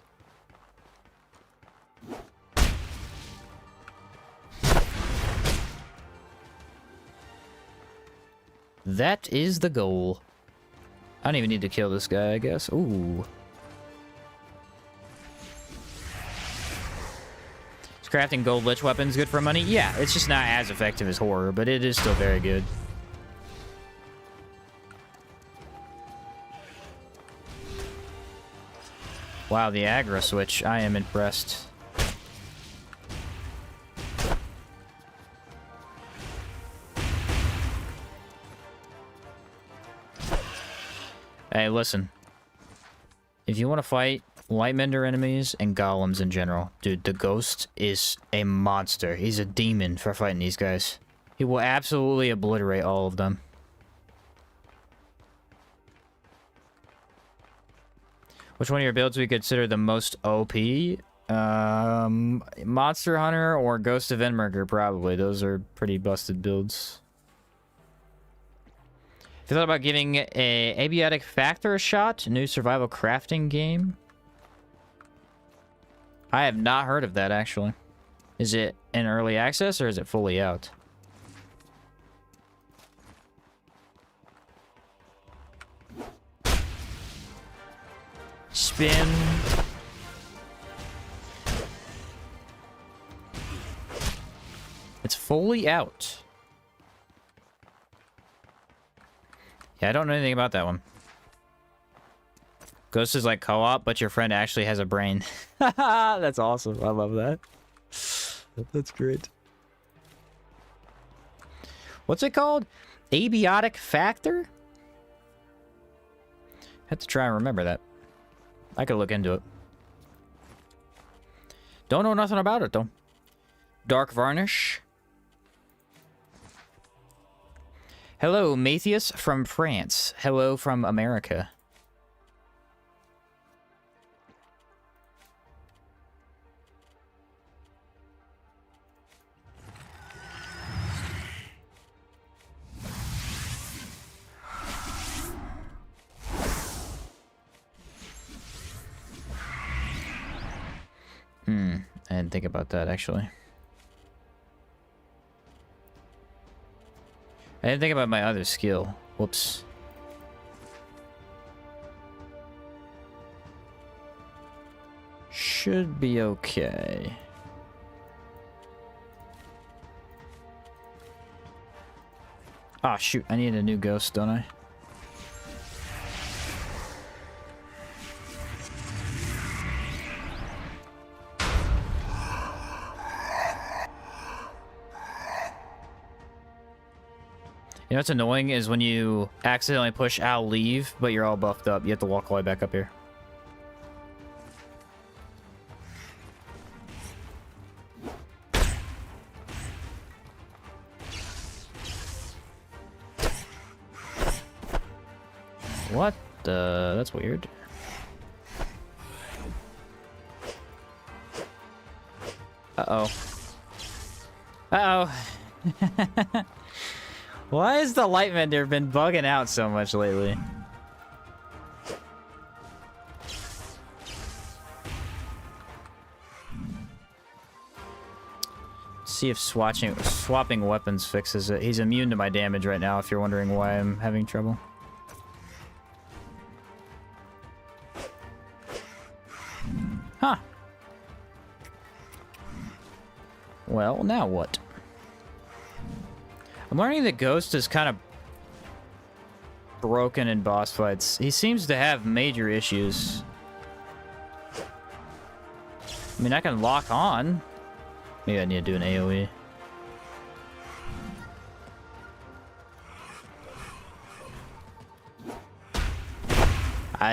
A: That is the goal. I don't even need to kill this guy, I guess. Ooh. Is crafting gold lich weapons good for money? Yeah, it's just not as effective as horror, but it is still very good. Wow, the aggro switch. I am impressed. Hey, listen. If you want to fight light Mender enemies and golems in general, dude, the ghost is a monster. He's a demon for fighting these guys. He will absolutely obliterate all of them. Which one of your builds we consider the most OP? Monster Hunter or Ghost of Enmerger, probably. Those are pretty busted builds. Have you thought about giving a Abiotic Factor a shot? A new survival crafting game? I have not heard of that, actually. Is it in early access or is it fully out? Spin. It's fully out. Yeah, I don't know anything about that one. Ghost is like co-op, but your friend actually has a brain. That's awesome. I love that. That's great. What's it called? Abiotic factor? Have to try and remember that. I could look into it. Don't know nothing about it, though. Dark Varnish. Hello, Matthias from France. Hello from America. I didn't think about that, actually. I didn't think about my other skill. Whoops. Should be okay. Ah, shoot. I need a new ghost, don't I? You know what's annoying is when you accidentally push I'll leave, but you're all buffed up. You have to walk all the way back up here. What the? That's weird. Uh-oh. Uh-oh. Why has the light mender been bugging out so much lately? See if swapping weapons fixes it. He's immune to my damage right now, if you're wondering why I'm having trouble. Huh. Well, now what? I'm learning that Ghost is kind of broken in boss fights. He seems to have major issues. I mean, I can lock on. Maybe I need to do an AoE.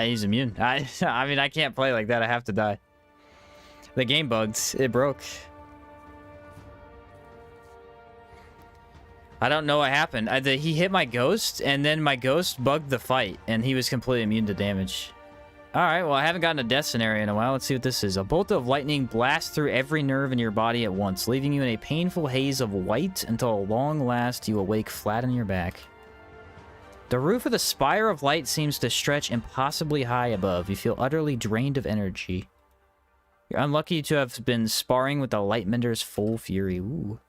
A: He's immune. I mean, I can't play like that. I have to die. The game bugged. It broke. I don't know what happened. He hit my ghost, and then my ghost bugged the fight, and he was completely immune to damage. Alright, well, I haven't gotten a death scenario in a while. Let's see what this is. A bolt of lightning blasts through every nerve in your body at once, leaving you in a painful haze of white until at long last you awake flat on your back. The roof of the spire of light seems to stretch impossibly high above. You feel utterly drained of energy. You're unlucky to have been sparring with the Lightmender's full fury. Ooh.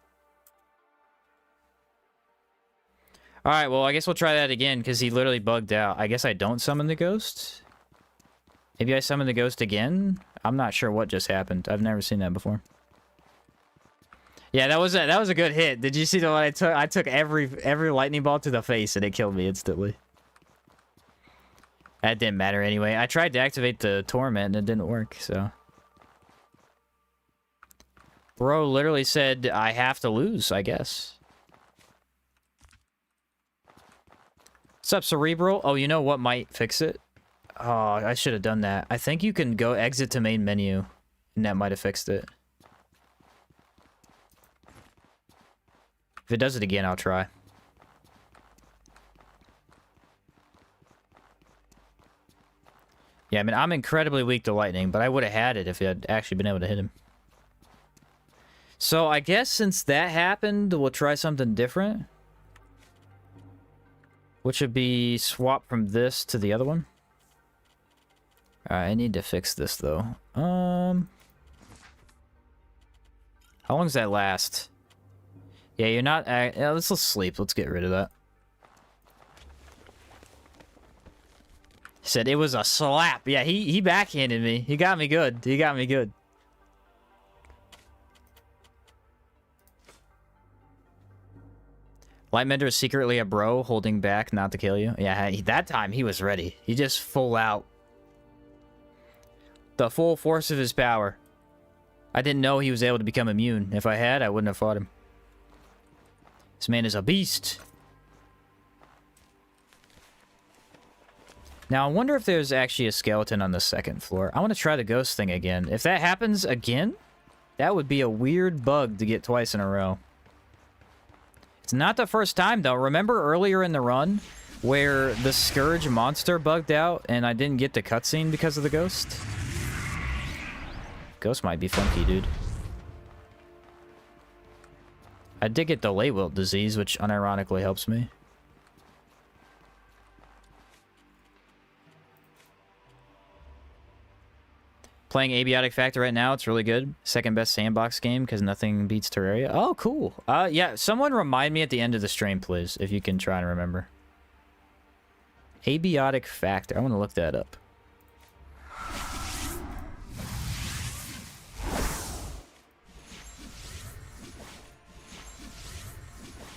A: Alright, well, I guess we'll try that again, because he literally bugged out. I guess I don't summon the ghost? Maybe I summon the ghost again? I'm not sure what just happened. I've never seen that before. Yeah, that was a good hit. Did you see the one I took? I took every lightning ball to the face, and it killed me instantly. That didn't matter anyway. I tried to activate the torment, and it didn't work, so... Bro literally said, I have to lose, I guess. What's up, Cerebral? Oh, you know what might fix it? Oh, I should have done that. I think you can go exit to main menu, and that might have fixed it. If it does it again, I'll try. Yeah, I mean, I'm incredibly weak to lightning, but I would have had it if I had actually been able to hit him. So, I guess since that happened, we'll try something different. Which would be swap from this to the other one. Alright, I need to fix this, though. How long does that last? Yeah, you're not... yeah, let's sleep. Let's get rid of that. He said it was a slap. Yeah, he backhanded me. He got me good. He got me good. Lightmender is secretly a bro, holding back not to kill you. Yeah, that time he was ready. He just full out. The full force of his power. I didn't know he was able to become immune. If I had, I wouldn't have fought him. This man is a beast. Now, I wonder if there's actually a skeleton on the second floor. I want to try the ghost thing again. If that happens again, that would be a weird bug to get twice in a row. It's not the first time, though. Remember earlier in the run where the Scourge monster bugged out and I didn't get the cutscene because of the ghost? Ghost might be funky, dude. I did get the lay wilt disease, which unironically helps me. Playing Abiotic Factor right now, it's really good. Second best sandbox game because nothing beats Terraria. Oh, cool. Yeah, someone remind me at the end of the stream, please, if you can try and remember. Abiotic Factor. I want to look that up.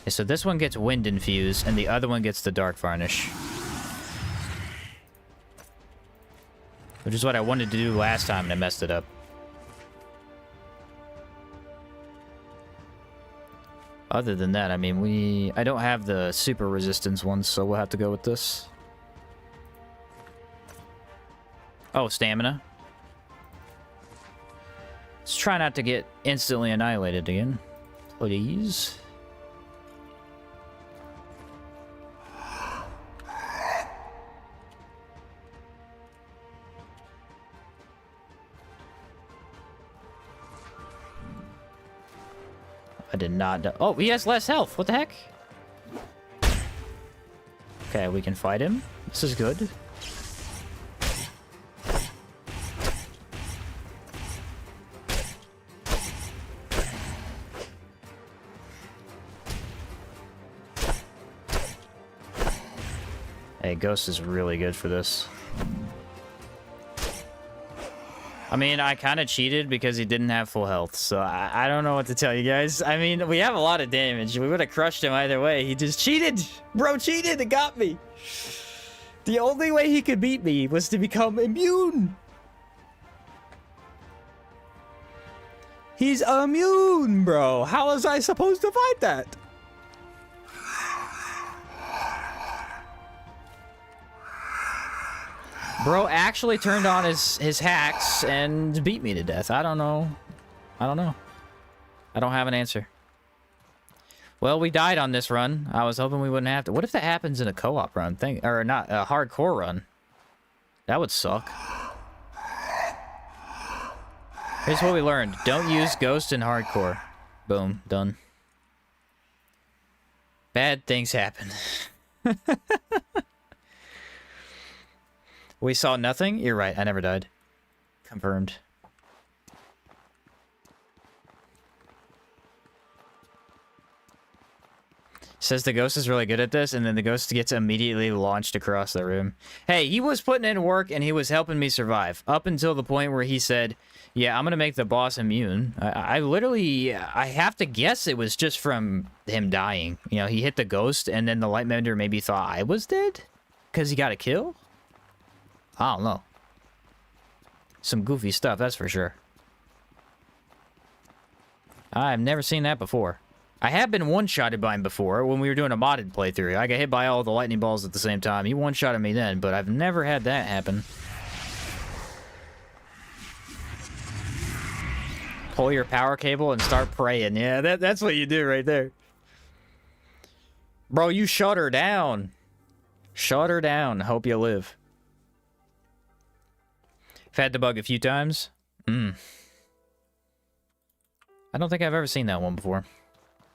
A: Yeah, so this one gets wind infused, and the other one gets the dark varnish. Which is what I wanted to do last time, and I messed it up. Other than that, I mean, I don't have the super resistance ones, so we'll have to go with this. Oh, stamina. Let's try not to get instantly annihilated again. Please. I did not die. Oh, he has less health. What the heck? Okay, we can fight him. This is good. Hey, Ghost is really good for this. I mean, I kind of cheated because he didn't have full health, so I don't know what to tell you guys. I mean, we have a lot of damage. We would have crushed him either way. He just cheated. Bro cheated and got me. The only way he could beat me was to become immune. He's immune, bro. How was I supposed to fight that? Bro actually turned on his hacks and beat me to death. I don't know. I don't know. I don't have an answer. Well, we died on this run. I was hoping we wouldn't have to. What if that happens in a co-op run? Or not, a hardcore run? That would suck. Here's what we learned. Don't use Ghost in hardcore. Boom. Done. Bad things happen. We saw nothing? You're right, I never died. Confirmed. Says the ghost is really good at this, and then the ghost gets immediately launched across the room. Hey, he was putting in work, and he was helping me survive. Up until the point where he said, yeah, I'm gonna make the boss immune. I literally, I have to guess it was just from him dying. You know, he hit the ghost, and then the light mender maybe thought I was dead? Because he got a kill? I don't know. Some goofy stuff, that's for sure. I've never seen that before. I have been one-shotted by him before when we were doing a modded playthrough. I got hit by all the lightning balls at the same time. He one-shotted me then, but I've never had that happen. Pull your power cable and start praying. Yeah, that's what you do right there. Bro, you shut her down. Shut her down. Hope you live. I've had the bug a few times. I don't think I've ever seen that one before.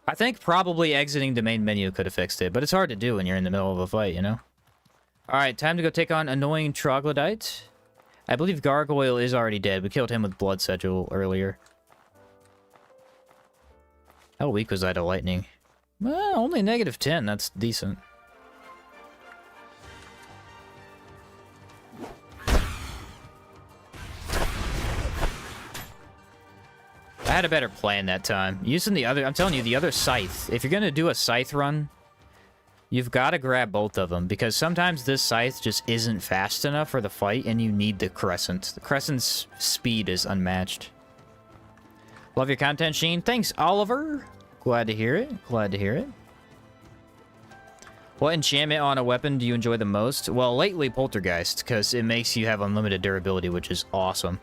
A: I think probably exiting the main menu could have fixed it, but it's hard to do when you're in the middle of a fight, you know? Alright, time to go take on Annoying Troglodyte. I believe Gargoyle is already dead. We killed him with Blood Sigil earlier. How weak was I to lightning? Well, only -10. That's decent. I had a better plan that time. Using the other, I'm telling you, the other scythe. If you're going to do a scythe run, you've got to grab both of them. Because sometimes this scythe just isn't fast enough for the fight, and you need the crescent. The crescent's speed is unmatched. Love your content, Sheen. Thanks, Oliver. Glad to hear it. Glad to hear it. What enchantment on a weapon do you enjoy the most? Well, lately Poltergeist, because it makes you have unlimited durability, which is awesome.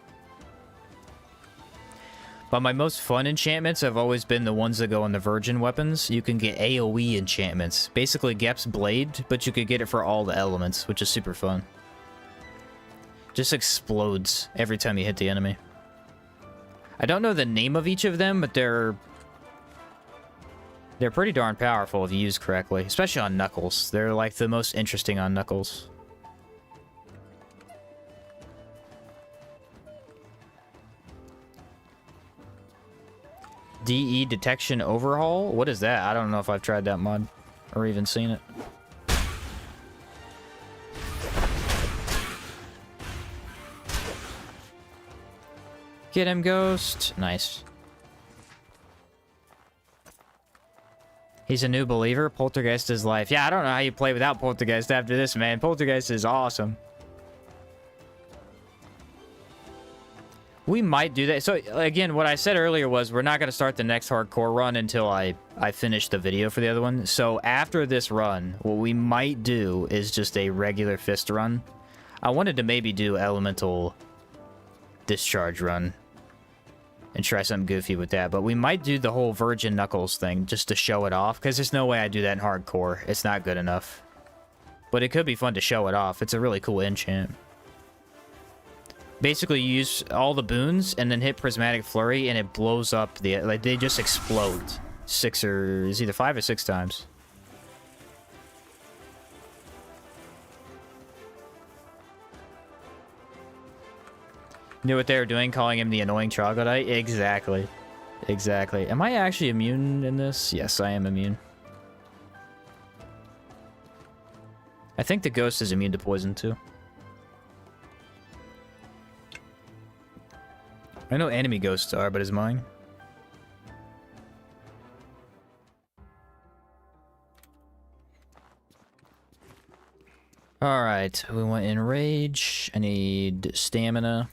A: But my most fun enchantments have always been the ones that go on the virgin weapons. You can get AoE enchantments. Basically Gep's Blade, but you could get it for all the elements, which is super fun. Just explodes every time you hit the enemy. I don't know the name of each of them, but they're pretty darn powerful if you use correctly, especially on Knuckles. They're like the most interesting on Knuckles. DE Detection Overhaul? What is that? I don't know if I've tried that mod or even seen it. Get him, Ghost. Nice. He's a new believer. Poltergeist is life. Yeah, I don't know how you play without Poltergeist after this, man. Poltergeist is awesome. We might do that. So, again, what I said earlier was we're not going to start the next hardcore run until I finish the video for the other one. So, after this run, what we might do is just a regular fist run. I wanted to maybe do elemental discharge run and try something goofy with that, but we might do the whole Virgin Knuckles thing just to show it off, because there's no way I do that in hardcore. It's not good enough. But it could be fun to show it off. It's a really cool enchant. Basically, you use all the boons and then hit Prismatic Flurry, and it blows up the... Like, they just explode. Is either 5 or 6 times. Knew what they were doing, calling him the annoying troglodyte? Exactly. Exactly. Am I actually immune in this? Yes, I am immune. I think the ghost is immune to poison, too. I know enemy ghosts are, but is mine? Alright, we went in rage. I need stamina.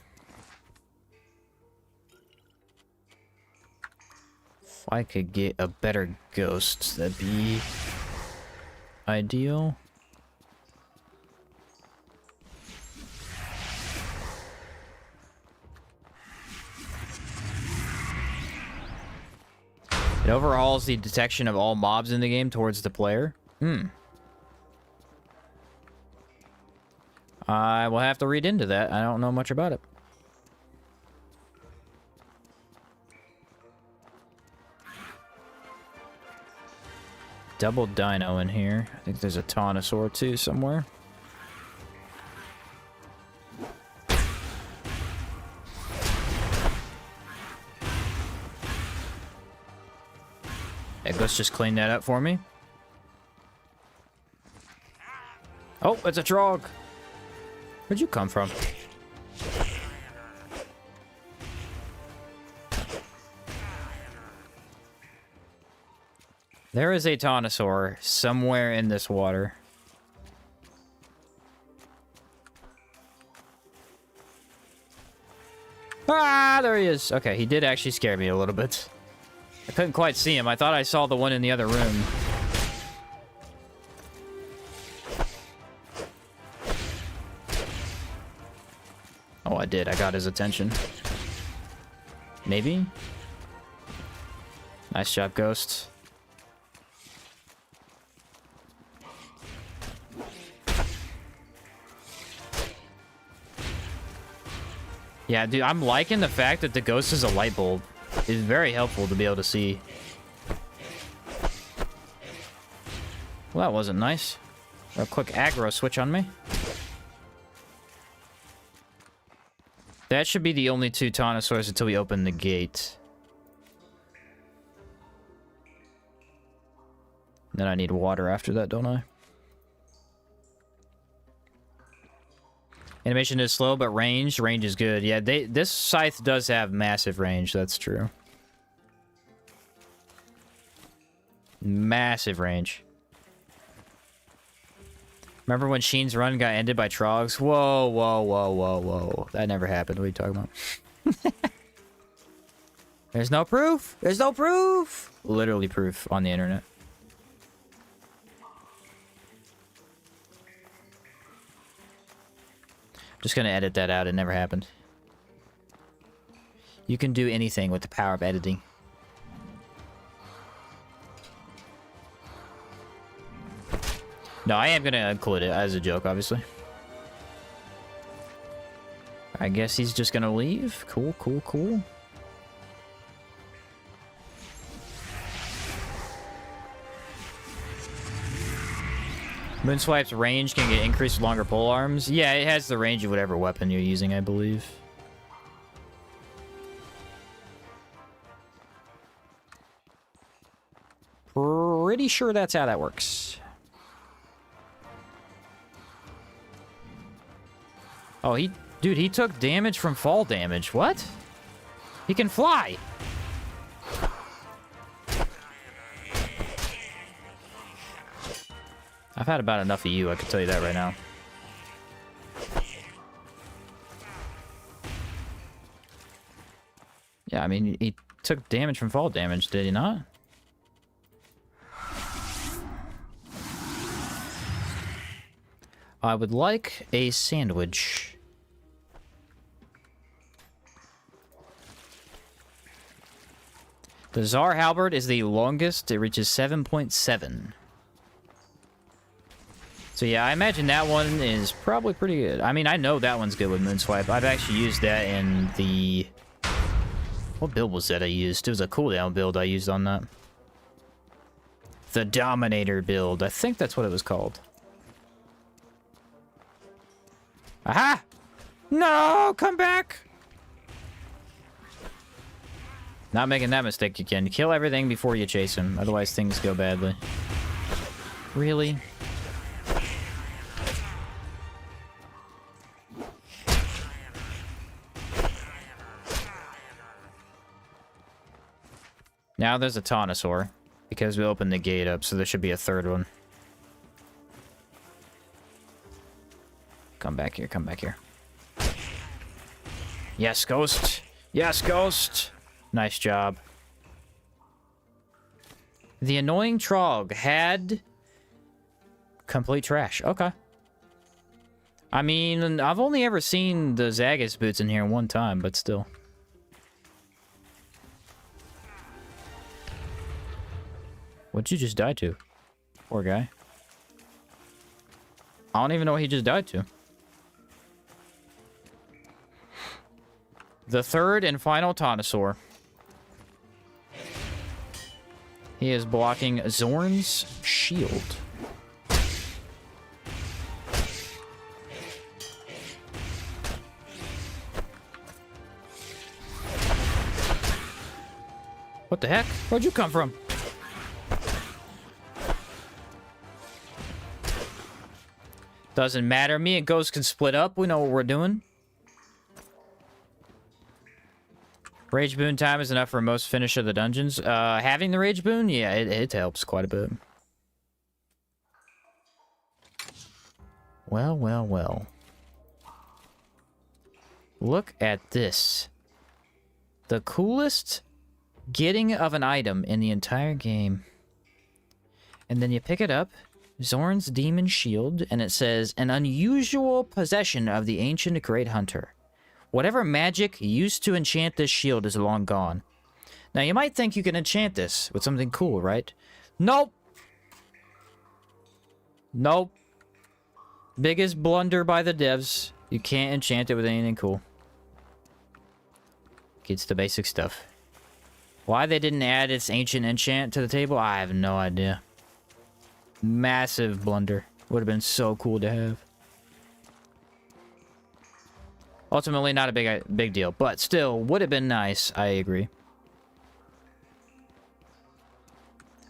A: If I could get a better ghost, that'd be ideal. It overhauls the detection of all mobs in the game towards the player. I will have to read into that. I don't know much about it. Double dino in here. I think there's a Taunosaur too somewhere. Hey, let's just clean that up for me. Oh, it's a Trog. Where'd you come from? There is a Taunosaur somewhere in this water. Ah, there he is. Okay, he did actually scare me a little bit. I couldn't quite see him. I thought I saw the one in the other room. Oh, I did. I got his attention. Maybe? Nice job, Ghost. Yeah, dude, I'm liking the fact that the Ghost is a light bulb. It's very helpful to be able to see. Well, that wasn't nice. A quick aggro switch on me. That should be the only 2 Taunosaurs until we open the gate. Then I need water after that, don't I? Animation is slow, but range is good. Yeah, this scythe does have massive range, that's true. Massive range. Remember when Sheen's run got ended by Trogs? Whoa, whoa, whoa, whoa, whoa. That never happened. What are you talking about? There's no proof! There's no proof! Literally proof on the internet. Just gonna edit that out. It never happened. You can do anything with the power of editing. No, I am gonna include it as a joke, obviously. I guess he's just gonna leave. Cool, cool, cool. Moonswipe's range can get increased with longer pole arms. Yeah, it has the range of whatever weapon you're using, I believe. Pretty sure that's how that works. Oh, dude, he took damage from fall damage. What? He can fly. I've had about enough of you, I can tell you that right now. Yeah, I mean, he took damage from fall damage, did he not? I would like a sandwich. The Tsar Halberd is the longest. It reaches 7.7. So yeah, I imagine that one is probably pretty good. I mean, I know that one's good with Moonswipe. I've actually used that in the... What build was that I used? It was a cooldown build I used on that. The Dominator build. I think that's what it was called. Aha! No! Come back! Not making that mistake again. Kill everything before you chase him. Otherwise, things go badly. Really? Now there's a Taunosaur, because we opened the gate up, so there should be a third one. Come back here, come back here. Yes, Ghost! Yes, Ghost! Nice job. The annoying Trog had... complete trash. Okay. I mean, I've only ever seen the Zagus boots in here one time, but still. What'd you just die to? Poor guy. I don't even know what he just died to. The third and final Taunosaur. He is blocking Zorn's shield. What the heck? Where'd you come from? Doesn't matter. Me and Ghost can split up. We know what we're doing. Rage Boon time is enough for most finish of the dungeons. Having the Rage Boon? Yeah, it helps quite a bit. Well, well, well. Look at this. The coolest getting of an item in the entire game. And then you pick it up. Zorn's Demon Shield, and it says, an unusual possession of the ancient great hunter. Whatever magic used to enchant this shield is long gone. Now, you might think you can enchant this with something cool, right? Nope! Nope. Biggest blunder by the devs. You can't enchant it with anything cool. Gets the basic stuff. Why they didn't add its ancient enchant to the table, I have no idea. Massive blunder. Would have been so cool to have. Ultimately, not a big deal, but still, would have been nice. I agree.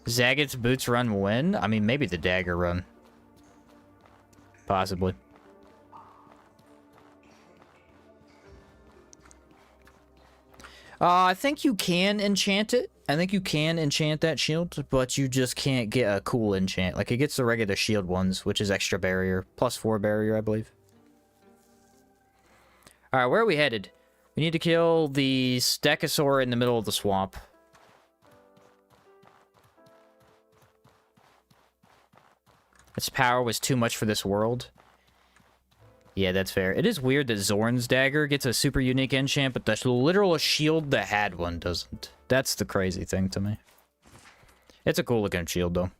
A: Zagat's boots run when? I mean, maybe the dagger run. Possibly. I think you can enchant it. I think you can enchant that shield, but you just can't get a cool enchant. Like, it gets the regular shield ones, which is extra barrier. +4 barrier, I believe. Alright, where are we headed? We need to kill the Stegosaur in the middle of the swamp. Its power was too much for this world. Yeah, that's fair. It is weird that Zorn's dagger gets a super unique enchant, but the literal shield that had one doesn't. That's the crazy thing to me. It's a cool looking shield, though.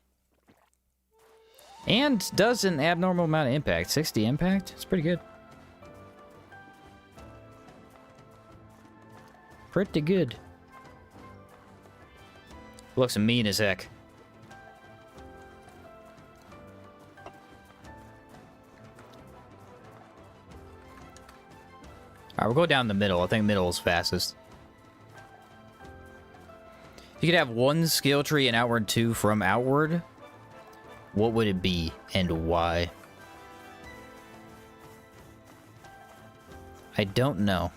A: And does an abnormal amount of impact. 60 impact? It's pretty good. Pretty good. Looks mean as heck. Alright, we'll go down the middle. I think middle is fastest. If you could have one skill tree and Outward 2 from Outward, what would it be and why? I don't know.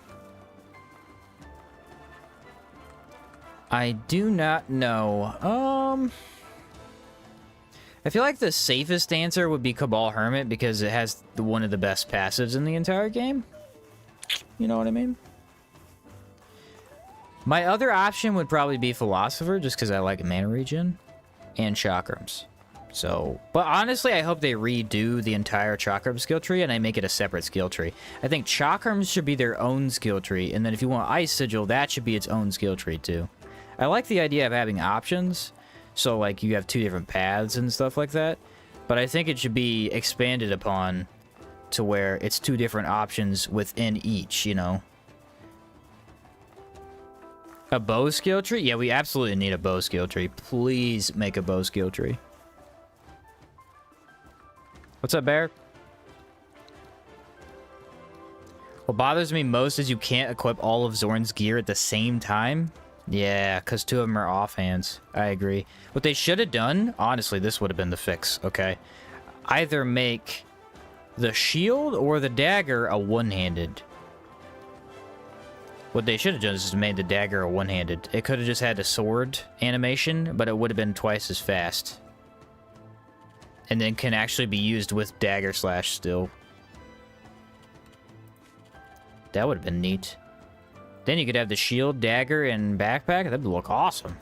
A: I do not know. I feel like the safest answer would be Cabal Hermit because it has one of the best passives in the entire game. You know what I mean? My other option would probably be Philosopher, just because I like mana regen, and Chakrams. So, but honestly, I hope they redo the entire Chakram skill tree and I make it a separate skill tree. I think Chakrams should be their own skill tree, and then if you want Ice Sigil, that should be its own skill tree too. I like the idea of having options, so like you have two different paths and stuff like that, but I think it should be expanded upon to where it's two different options within each, you know? A bow skill tree? Yeah, we absolutely need a bow skill tree. Please make a bow skill tree. What's up, Bear? What bothers me most is you can't equip all of Zorn's gear at the same time. Yeah, because two of them are offhands. I agree. What they should have done, honestly, this would have been the fix, okay? Either make the shield or the dagger a one-handed. What they should have done is just made the dagger a one-handed. It could have just had a sword animation, but it would have been twice as fast. And then can actually be used with dagger slash still. That would have been neat. Then you could have the shield, dagger, and backpack. That'd look awesome.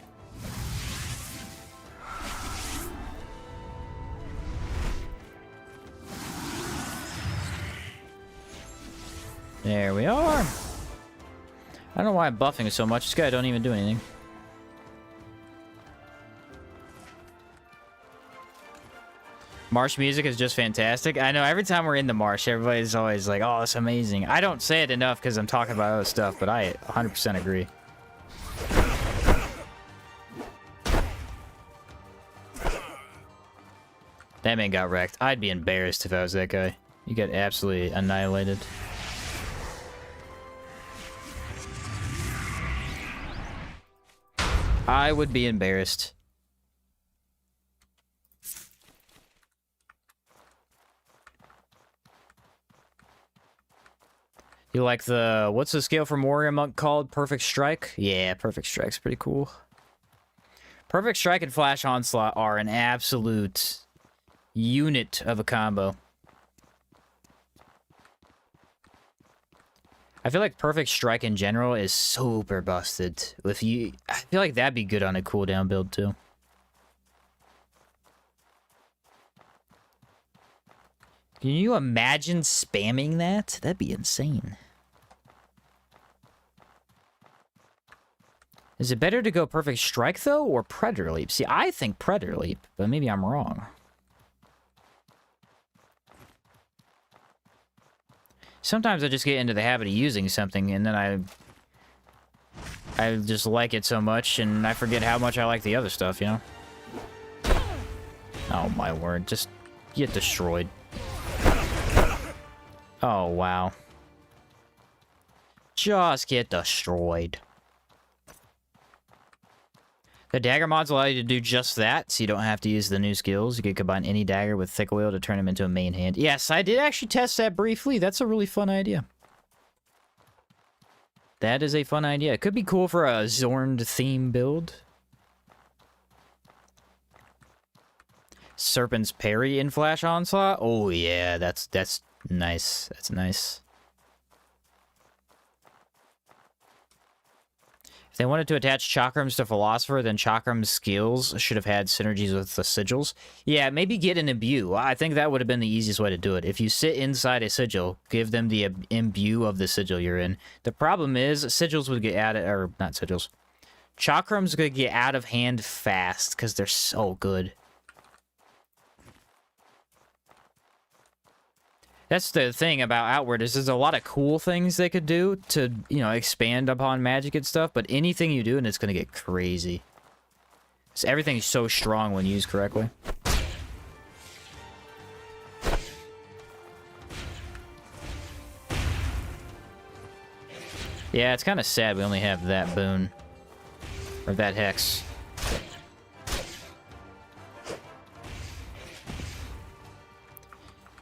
A: There we are. I don't know why I'm buffing so much. This guy don't even do anything. Marsh music is just fantastic. I know every time we're in the marsh, everybody's always like, oh, it's amazing. I don't say it enough because I'm talking about other stuff, but I 100% agree. That man got wrecked. I'd be embarrassed if I was that guy. You got absolutely annihilated. I would be embarrassed. You like the... What's the scale from Warrior Monk called? Perfect Strike? Yeah, Perfect Strike's pretty cool. Perfect Strike and Flash Onslaught are an absolute unit of a combo. I feel like Perfect Strike in general is super busted. If you... I feel like that'd be good on a cooldown build too. Can you imagine spamming that? That'd be insane. Is it better to go Perfect Strike, though, or Predator Leap? See, I think Predator Leap, but maybe I'm wrong. Sometimes I just get into the habit of using something, and then I just like it so much, and I forget how much I like the other stuff, you know? Oh, my word. Just get destroyed. Oh, wow. Just get destroyed. The dagger mods allow you to do just that, so you don't have to use the new skills. You can combine any dagger with thick oil to turn them into a main hand. Yes, I did actually test that briefly. That's a really fun idea. That is a fun idea. It could be cool for a Zorn theme build. Serpent's Parry in Flash Onslaught? Oh yeah, that's nice. That's nice. If they wanted to attach chakrams to Philosopher, then chakram's skills should have had synergies with the sigils. Yeah, maybe get an imbue. I think that would have been the easiest way to do it. If you sit inside a sigil, give them the imbue of the sigil you're in. The problem is, sigils would get added, or not sigils. Chakrams could get out of hand fast, because they're so good. That's the thing about Outward, is there's a lot of cool things they could do to, you know, expand upon magic and stuff, but anything you do and it's going to get crazy. So everything's so strong when used correctly. Yeah, it's kind of sad we only have that boon. Or that hex.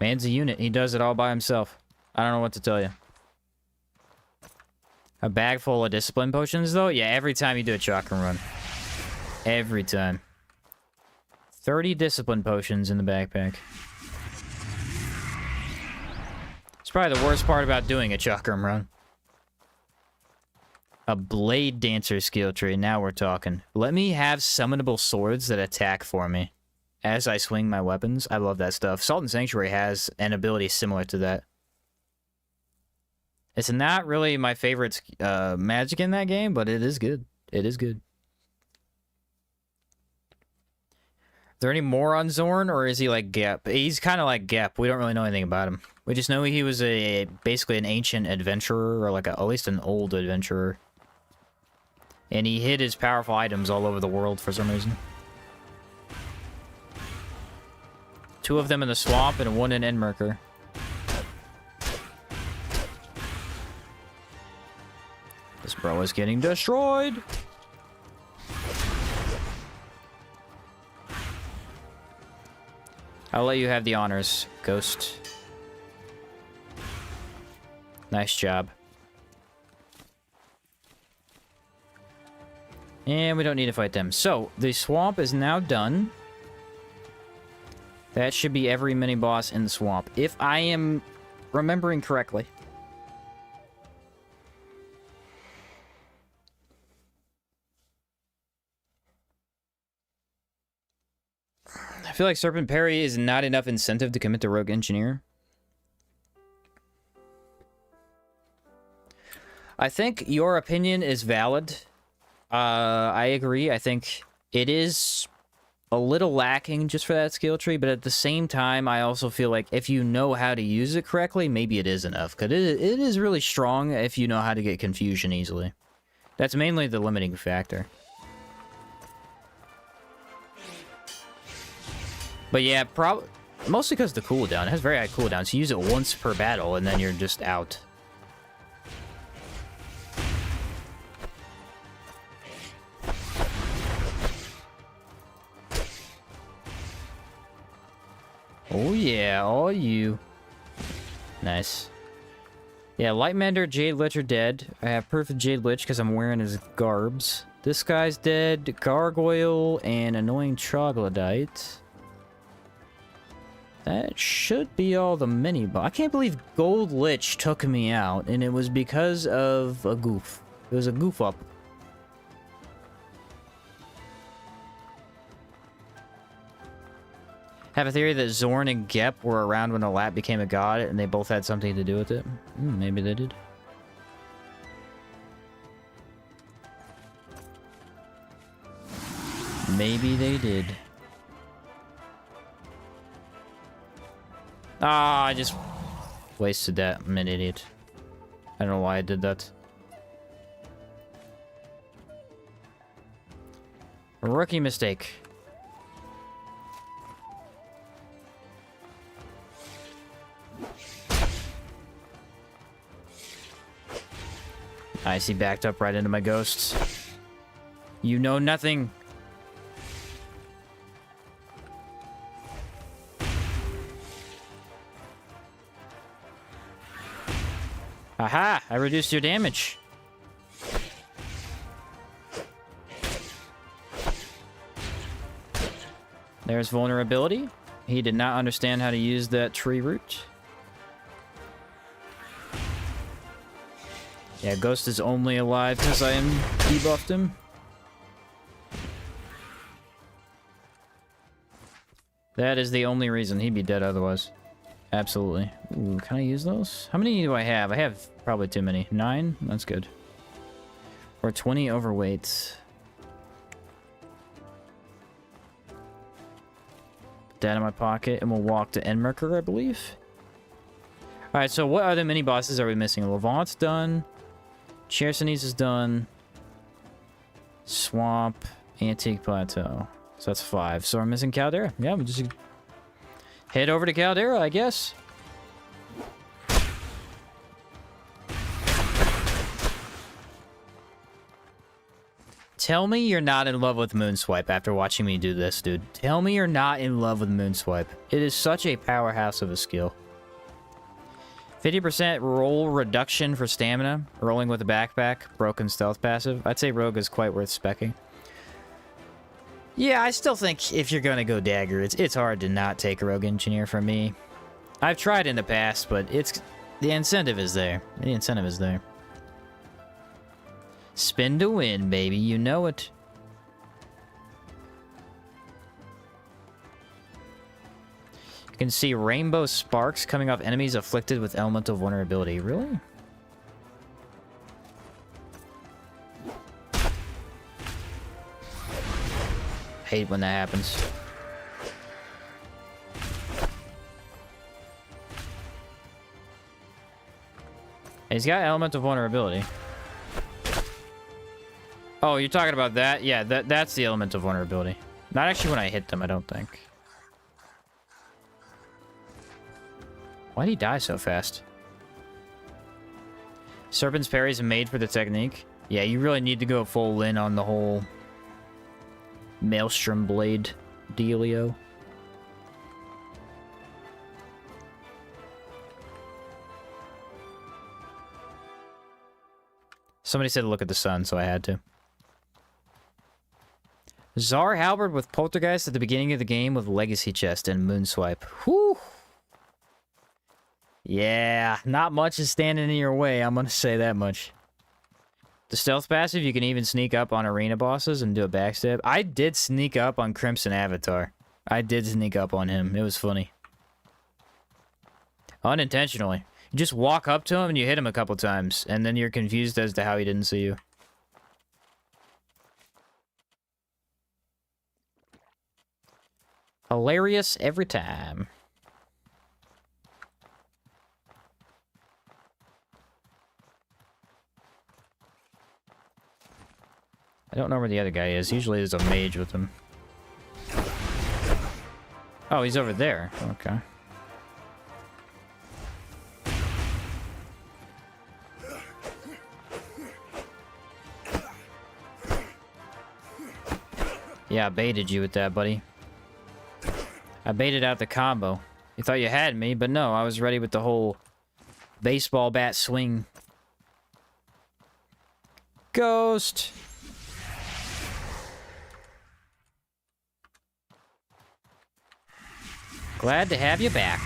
A: Man's a unit. He does it all by himself. I don't know what to tell you. A bag full of discipline potions, though? Yeah, every time you do a chakra run. Every time. 30 discipline potions in the backpack. It's probably the worst part about doing a chakram run. A blade dancer skill tree. Now we're talking. Let me have summonable swords that attack for me as I swing my weapons. I love that stuff. Salt and Sanctuary has an ability similar to that. It's not really my favorite magic in that game, but it is good. It is good. Is there any more on Zorn, or is he like Gep? He's kind of like Gep. We don't really know anything about him. We just know he was basically an ancient adventurer, or like at least an old adventurer. And he hid his powerful items all over the world for some reason. 2 of them in the swamp and 1 in Endmerker. This bro is getting destroyed. I'll let you have the honors, Ghost. Nice job. And we don't need to fight them. So, the swamp is now done. That should be every mini-boss in the swamp, if I am remembering correctly. I feel like Serpent Parry is not enough incentive to commit to Rogue Engineer. I think your opinion is valid. I agree. I think it is a little lacking just for that skill tree, but at the same time, I also feel like if you know how to use it correctly, maybe it is enough. Because it is really strong if you know how to get confusion easily. That's mainly the limiting factor. But yeah, mostly because the cooldown. It has very high cooldown, so you use it once per battle, and then you're just out. Oh yeah, all you. Nice. Yeah, Light Mender, Jade Lich are dead. I have proof of Jade Lich because I'm wearing his garbs. This guy's dead. Gargoyle and Annoying Troglodyte. That should be all the mini-boss. I can't believe Gold Lich took me out, and it was because of a goof. It was a goof up. Have a theory that Zorn and Gep were around when the Lat became a god, and they both had something to do with it. Maybe they did. Maybe they did. Ah, I just wasted that. I'm an idiot. I don't know why I did that. Rookie mistake. Nice, he backed up right into my ghosts. You know nothing. Aha! I reduced your damage. There's vulnerability. He did not understand how to use that tree root. Yeah, Ghost is only alive because I am debuffed him. That is the only reason. He'd be dead otherwise. Absolutely. Ooh, can I use those? How many do I have? I have probably too many. 9? That's good. Or 20 overweight. Put that in my pocket, and we'll walk to Endmerker, I believe. Alright, so what other mini-bosses are we missing? Levant's done. Chersonese is done. Swamp. Antique Plateau. So that's 5. So we're missing Caldera. Yeah, we just head over to Caldera, I guess. Tell me you're not in love with Moonswipe after watching me do this, dude. Tell me you're not in love with Moonswipe. It is such a powerhouse of a skill. 50% roll reduction for stamina. Rolling with a backpack. Broken stealth passive. I'd say Rogue is quite worth speccing. Yeah, I still think if you're gonna go dagger, it's hard to not take a Rogue Engineer from me. I've tried in the past, but the incentive is there. The incentive is there. Spin to win, baby. You know it. You can see rainbow sparks coming off enemies afflicted with elemental vulnerability. Really? Hate when that happens. He's got elemental vulnerability. Oh, you're talking about that? Yeah, that's the elemental vulnerability. Not actually when I hit them, I don't think. Why'd he die so fast? Serpent's parries are made for the technique. Yeah, you really need to go full in on the whole Maelstrom Blade dealio. Somebody said look at the sun, so I had to. Czar Halberd with Poltergeist at the beginning of the game with Legacy Chest and Moonswipe. Whew! Yeah, not much is standing in your way, I'm gonna say that much. The stealth passive, you can even sneak up on arena bosses and do a backstab. I did sneak up on Crimson Avatar. I did sneak up on him. It was funny. Unintentionally. You just walk up to him and you hit him a couple times, and then you're confused as to how he didn't see you. Hilarious every time. I don't know where the other guy is. Usually there's a mage with him. Oh, he's over there. Okay. Yeah, I baited you with that, buddy. I baited out the combo. You thought you had me, but no, I was ready with the whole baseball bat swing. Ghost! Glad to have you back.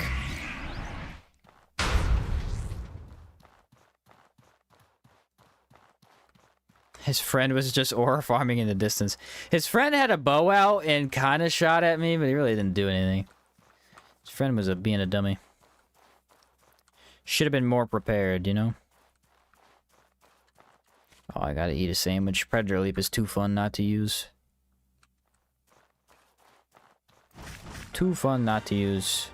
A: His friend was just aura farming in the distance. His friend had a bow out and kind of shot at me, but he really didn't do anything. His friend was being a dummy. Should have been more prepared, you know? Oh, I gotta eat a sandwich. Predator Leap is too fun not to use. Too fun not to use.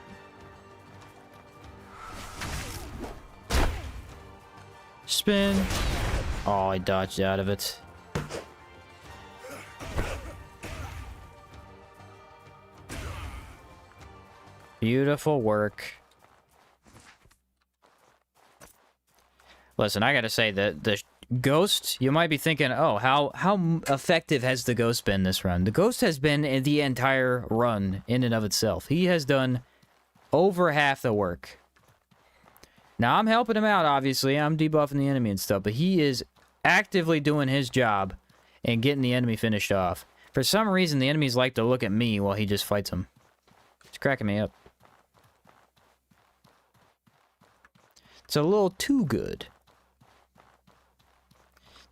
A: Spin. Oh, I dodged out of it. Beautiful work. Listen, I gotta say that the Ghost, you might be thinking, oh, how effective has the Ghost been this run? The Ghost has been in the entire run in and of itself. He has done over half the work. Now, I'm helping him out, obviously. I'm debuffing the enemy and stuff, but he is actively doing his job and getting the enemy finished off. For some reason, the enemies like to look at me while he just fights them. It's cracking me up. It's a little too good.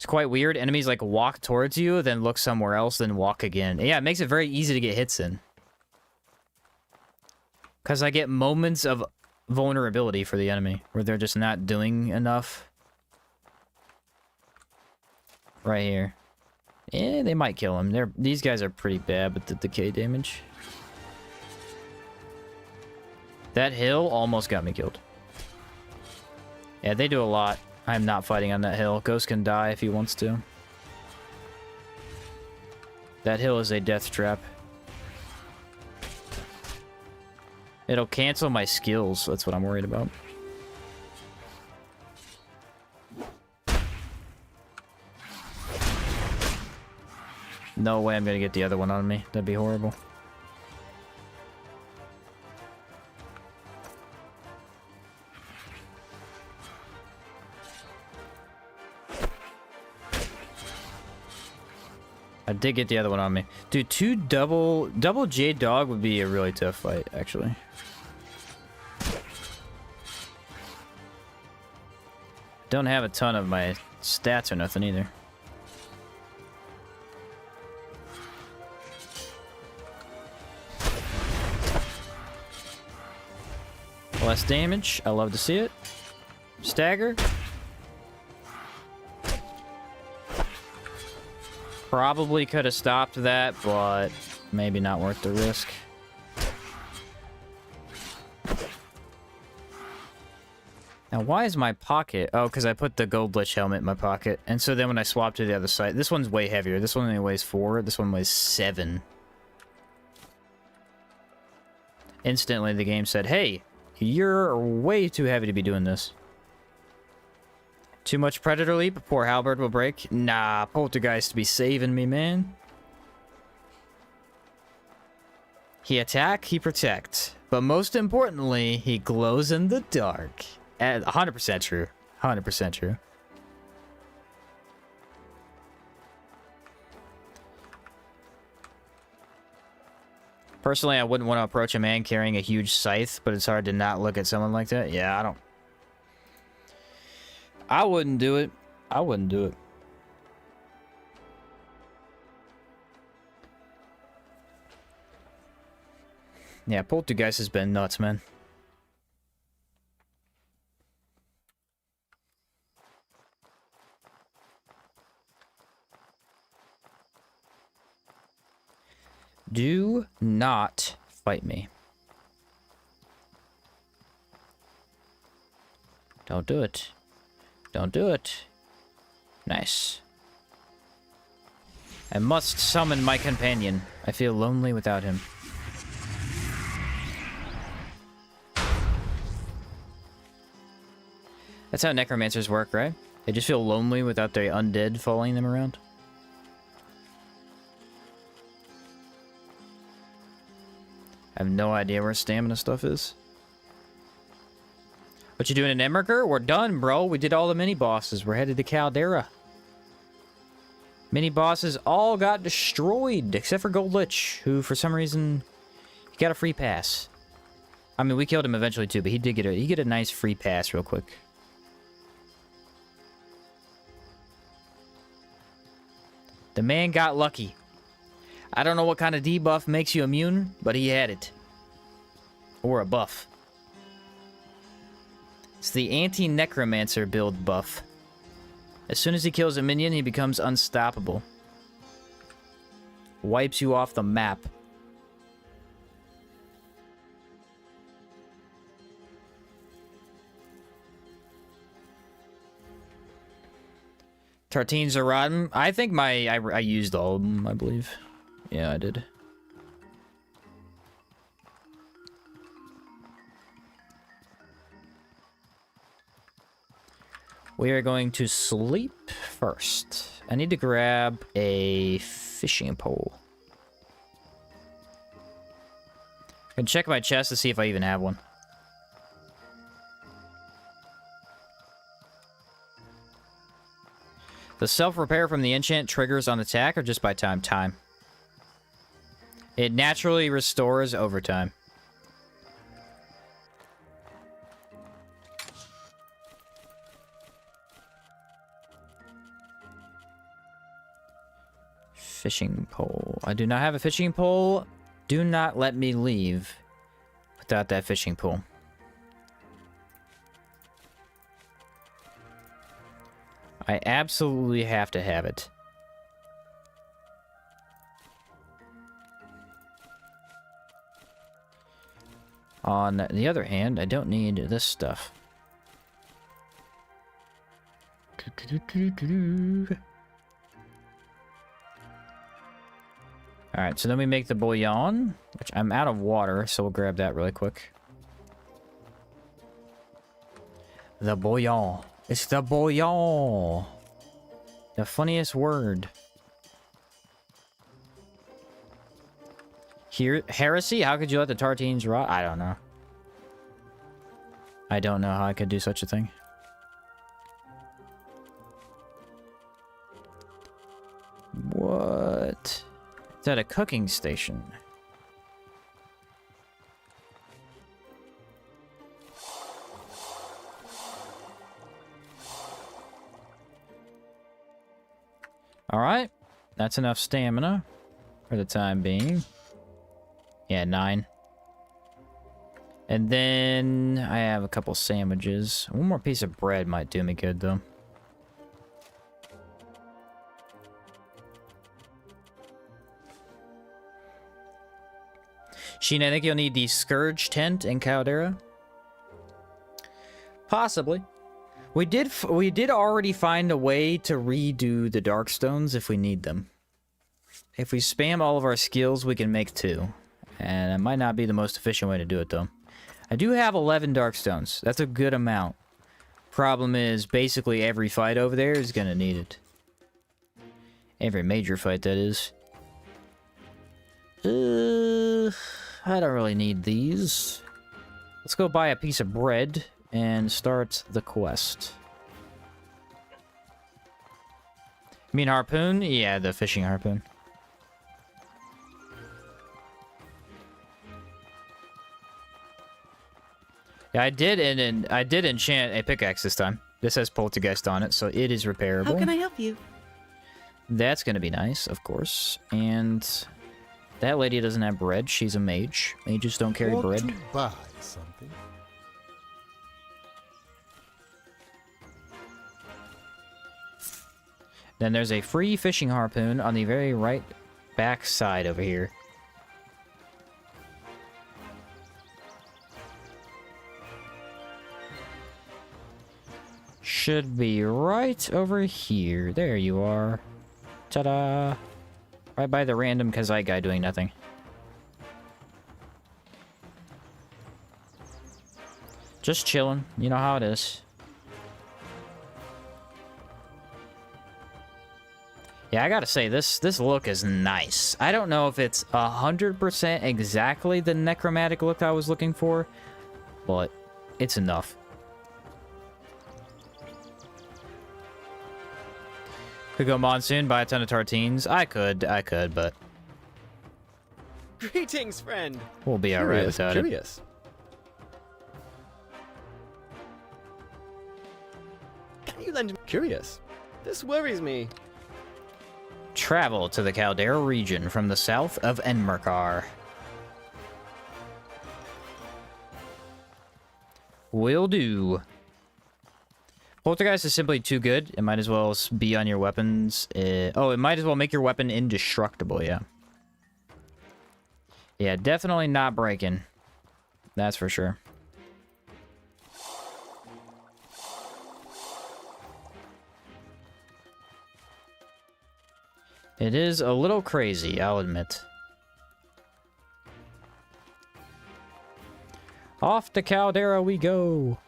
A: It's quite weird. Enemies like walk towards you, then look somewhere else, then walk again. Yeah, it makes it very easy to get hits in. Because I get moments of vulnerability for the enemy, where they're just not doing enough. Right here. Yeah, they might kill him. These guys are pretty bad with the decay damage. That hill almost got me killed. Yeah, they do a lot. I'm not fighting on that hill. Ghost can die if he wants to. That hill is a death trap. It'll cancel my skills. That's what I'm worried about. No way I'm gonna get the other one on me. That'd be horrible. I did get the other one on me. Dude, double J dog would be a really tough fight, actually. Don't have a ton of my stats or nothing either. Less damage. I love to see it. Stagger. Probably could have stopped that, but maybe not worth the risk. Now, why is my pocket... Oh, because I put the gold glitch helmet in my pocket. And so then when I swap to the other side... This one's way heavier. This one only weighs 4. This one weighs 7. Instantly, the game said, hey, you're way too heavy to be doing this. Too much Predator Leap, poor Halberd will break. Nah, Poltergeist be saving me, man. He attack, he protect. But most importantly, he glows in the dark. 100% true. 100% true. Personally, I wouldn't want to approach a man carrying a huge scythe, but it's hard to not look at someone like that. Yeah, I wouldn't do it. I wouldn't do it. Yeah, Poltergeist has been nuts, man. Do not fight me. Don't do it. Don't do it. Nice. I must summon my companion. I feel lonely without him. That's how necromancers work, right? They just feel lonely without their undead following them around. I have no idea where stamina stuff is. What you doing in Emmerker? We're done, bro. We did all the mini-bosses. We're headed to Caldera. Mini-bosses all got destroyed, except for Gold Lich, who, for some reason, he got a free pass. I mean, we killed him eventually, too, but he did get a nice free pass real quick. The man got lucky. I don't know what kind of debuff makes you immune, but he had it. Or a buff. It's the anti-necromancer build buff. As soon as he kills a minion, he becomes unstoppable. Wipes you off the map. Tartines are rotten. I think I used all of them, I believe. Yeah, I did. We are going to sleep first. I need to grab a fishing pole. I can check my chest to see if I even have one. The self-repair from the enchant triggers on attack or just by time? Time. It naturally restores over time. Fishing pole. I do not have a fishing pole. Do not let me leave without that fishing pole. I absolutely have to have it. On the other hand, I don't need this stuff. Alright, so then we make the bouillon, which I'm out of water, so we'll grab that really quick. The bouillon. It's the bouillon. The funniest word. Here, heresy? How could you let the tartines rot? I don't know. I don't know how I could do such a thing. What? It's at a cooking station. Alright. That's enough stamina for the time being. Yeah, 9. And then I have a couple sandwiches. One more piece of bread might do me good, though. Sheen, I think you'll need the Scourge tent in Caldera. Possibly. We did already find a way to redo the Darkstones if we need them. If we spam all of our skills, we can make 2. And it might not be the most efficient way to do it, though. I do have 11 Darkstones. That's a good amount. Problem is, basically every fight over there is gonna need it. Every major fight, that is. I don't really need these. Let's go buy a piece of bread and start the quest. You mean harpoon? Yeah, the fishing harpoon. Yeah, I did enchant a pickaxe this time. This has poltergeist on it, so it is repairable.
D: How can I help you?
A: That's gonna be nice, of course. And that lady doesn't have bread. She's a mage. Mages don't carry
E: Want
A: bread.
E: to buy something?
A: Then there's a free fishing harpoon on the very right back side over here. Should be right over here. There you are. Ta-da! Right by the random Kazite guy doing nothing. Just chilling. You know how it is. Yeah, I gotta say, this look is nice. I don't know if it's 100% exactly the necromantic look I was looking for, but it's enough. Could go monsoon, buy a ton of tartines. I could, but
B: Greetings, friend.
A: we'll be alright without it.
B: Curious. Can you lend me? Curious. This worries me.
A: Travel to the Caldera region from the south of Enmerkar. Will do. Poltergeist is simply too good. It might as well be on your weapons. It might as well make your weapon indestructible, yeah. Yeah, definitely not breaking. That's for sure. It is a little crazy, I'll admit. Off to Caldera we go.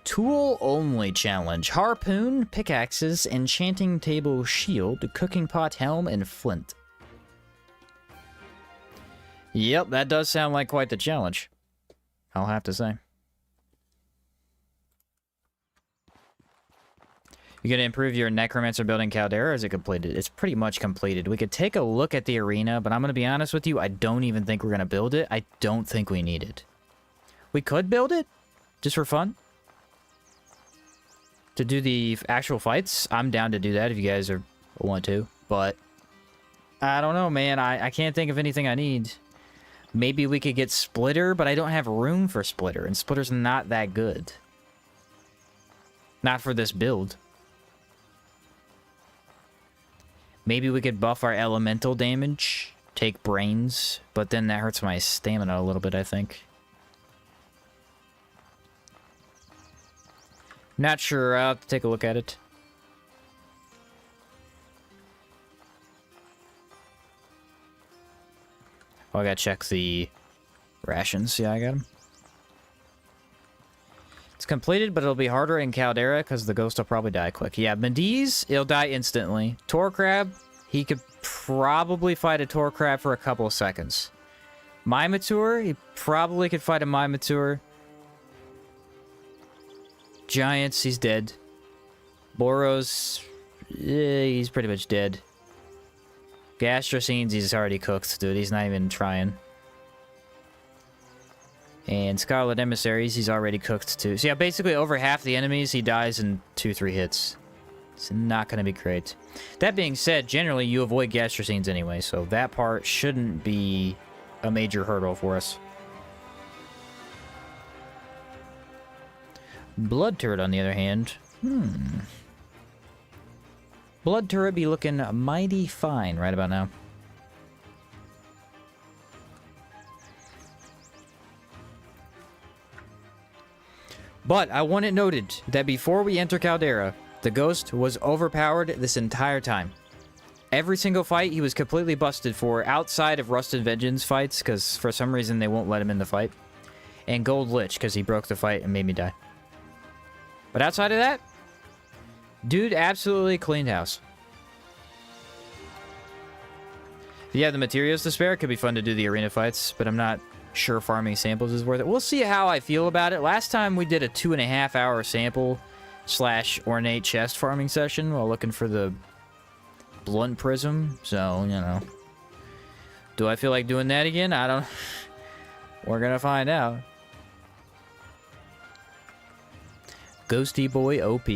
A: Tool only challenge. Harpoon, pickaxes, enchanting table shield, cooking pot helm, and flint. Yep, that does sound like quite the challenge. I'll have to say. You gonna improve your Necromancer building Caldera, or is it completed? It's pretty much completed. We could take a look at the arena, but I'm gonna be honest with you, I don't even think we're gonna build it. I don't think we need it. We could build it, just for fun. to do the actual fights, I'm down to do that if you guys want to. But I don't know, man. I can't think of anything I need. Maybe we could get Splitter, but I don't have room for Splitter, and Splitter's not that good. Not for this build. Maybe we could buff our elemental damage, take brains, but then that hurts my stamina a little bit, I think. Not sure. I'll have to take a look at it. Oh, I gotta check the rations. Yeah, I got them. It's completed, but it'll be harder in Caldera because the ghost will probably die quick. Yeah, Mendiz, it'll die instantly. Tor Crab, he could probably fight a Tor Crab for a couple of seconds. Mimitor, he probably could fight a Mimitor. Giants, he's dead. Boros, he's pretty much dead. Gastrocines, he's already cooked, dude. He's not even trying. And Scarlet Emissaries, he's already cooked too. So yeah, basically over half the enemies, he dies in 2-3 hits. It's not going to be great. That being said, generally you avoid Gastrocines anyway, so that part shouldn't be a major hurdle for us. Blood Turret, on the other hand. Blood Turret be looking mighty fine right about now. But I want it noted that before we enter Caldera, the Ghost was overpowered this entire time. Every single fight he was completely busted for outside of Rusted Vengeance fights, because for some reason they won't let him in the fight. And Gold Lich, because he broke the fight and made me die. But outside of that, dude absolutely cleaned house. If you have the materials to spare, it could be fun to do the arena fights, but I'm not sure farming samples is worth it. We'll see how I feel about it. Last time we did a 2.5 hour sample / ornate chest farming session while looking for the blunt prism, so, you know. Do I feel like doing that again? I don't... We're gonna find out. Ghosty Boy OP.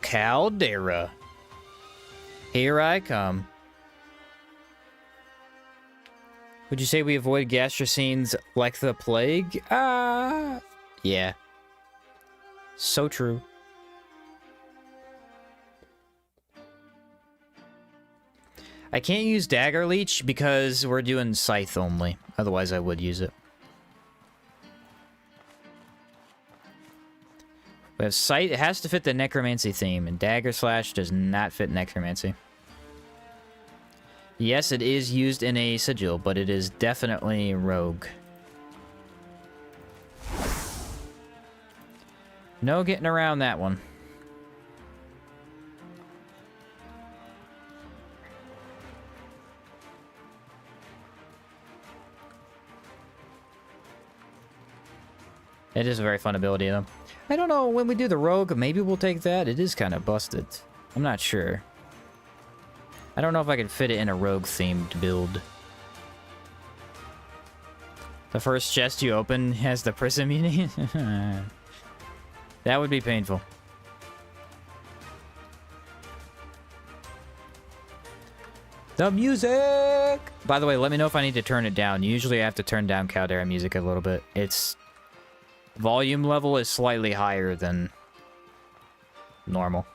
A: Caldera. Here I come. Would you say we avoid Gastrocines like the plague? Yeah. So true. I can't use Dagger Leech because we're doing Scythe only. Otherwise, I would use it. We have Sight. It has to fit the Necromancy theme, and Dagger Slash does not fit Necromancy. Yes, it is used in a sigil, but it is definitely rogue. No getting around that one. It is a very fun ability, though. I don't know, when we do the rogue, maybe we'll take that. It is kind of busted. I'm not sure. I don't know if I could fit it in a rogue-themed build. The first chest you open has the prism you need? That would be painful. The music! By the way, let me know if I need to turn it down. Usually I have to turn down Caldera music a little bit. Its volume level is slightly higher than normal.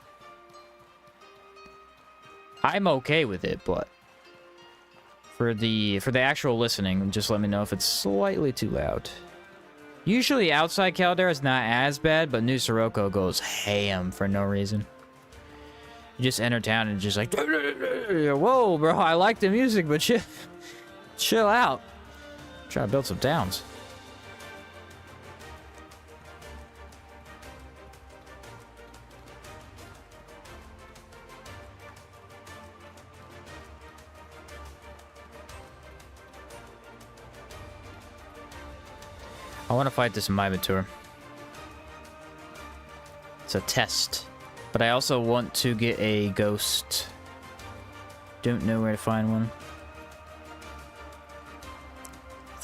A: I'm okay with it, but for the actual listening, just let me know if it's slightly too loud. Usually outside Caldera is not as bad, but New Sirocco goes ham for no reason. You just enter town and just like, whoa, bro, I like the music, but chill out. Try to build some towns. I want to fight this Mimitor. It's a test. But I also want to get a ghost. Don't know where to find one.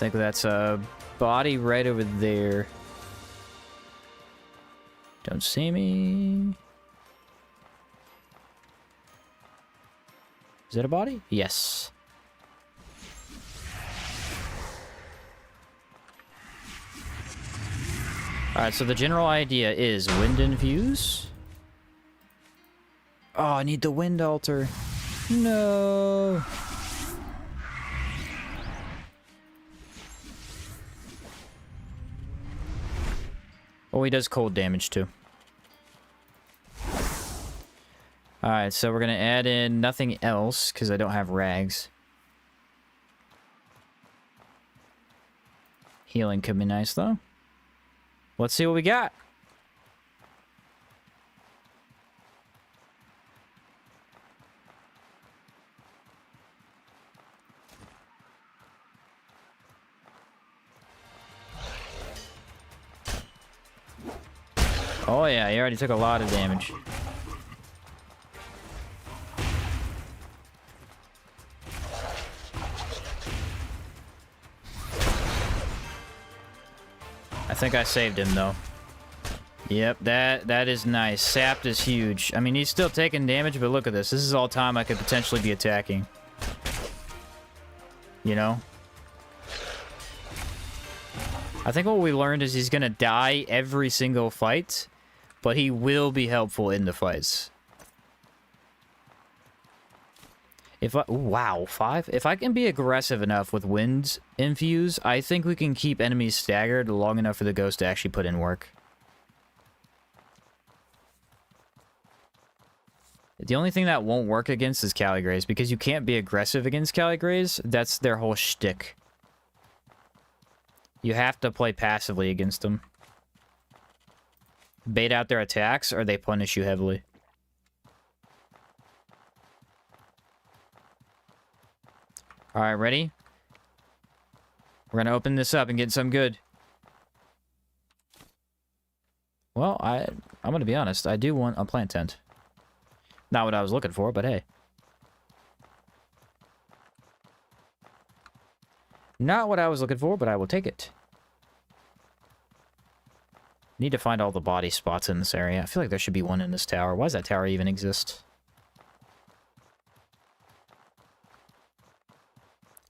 A: think that's a body right over there. Don't see me. Is that a body? Yes. Alright, so the general idea is wind infuse. Oh, I need the wind altar. No. Oh, he does cold damage too. Alright, so we're gonna add in nothing else, because I don't have rags. Healing could be nice, though. Let's see what we got. Oh yeah, he already took a lot of damage. I think I saved him though. Yep, that is nice. Sapped is huge. I mean, he's still taking damage, but look at this. This is all time I could potentially be attacking. You know? I think what we learned is he's gonna die every single fight, but he will be helpful in the fights. If I... Ooh, wow, 5? If I can be aggressive enough with wind infuse, I think we can keep enemies staggered long enough for the ghost to actually put in work. The only thing that won't work against is Caligrays, because you can't be aggressive against Caligrays. That's their whole shtick. You have to play passively against them. Bait out their attacks, or they punish you heavily. Alright, ready? We're gonna open this up and get some good. Well, I'm gonna be honest. I do want a plant tent. Not what I was looking for, but hey. Not what I was looking for, but I will take it. Need to find all the body spots in this area. I feel like there should be one in this tower. Why does that tower even exist?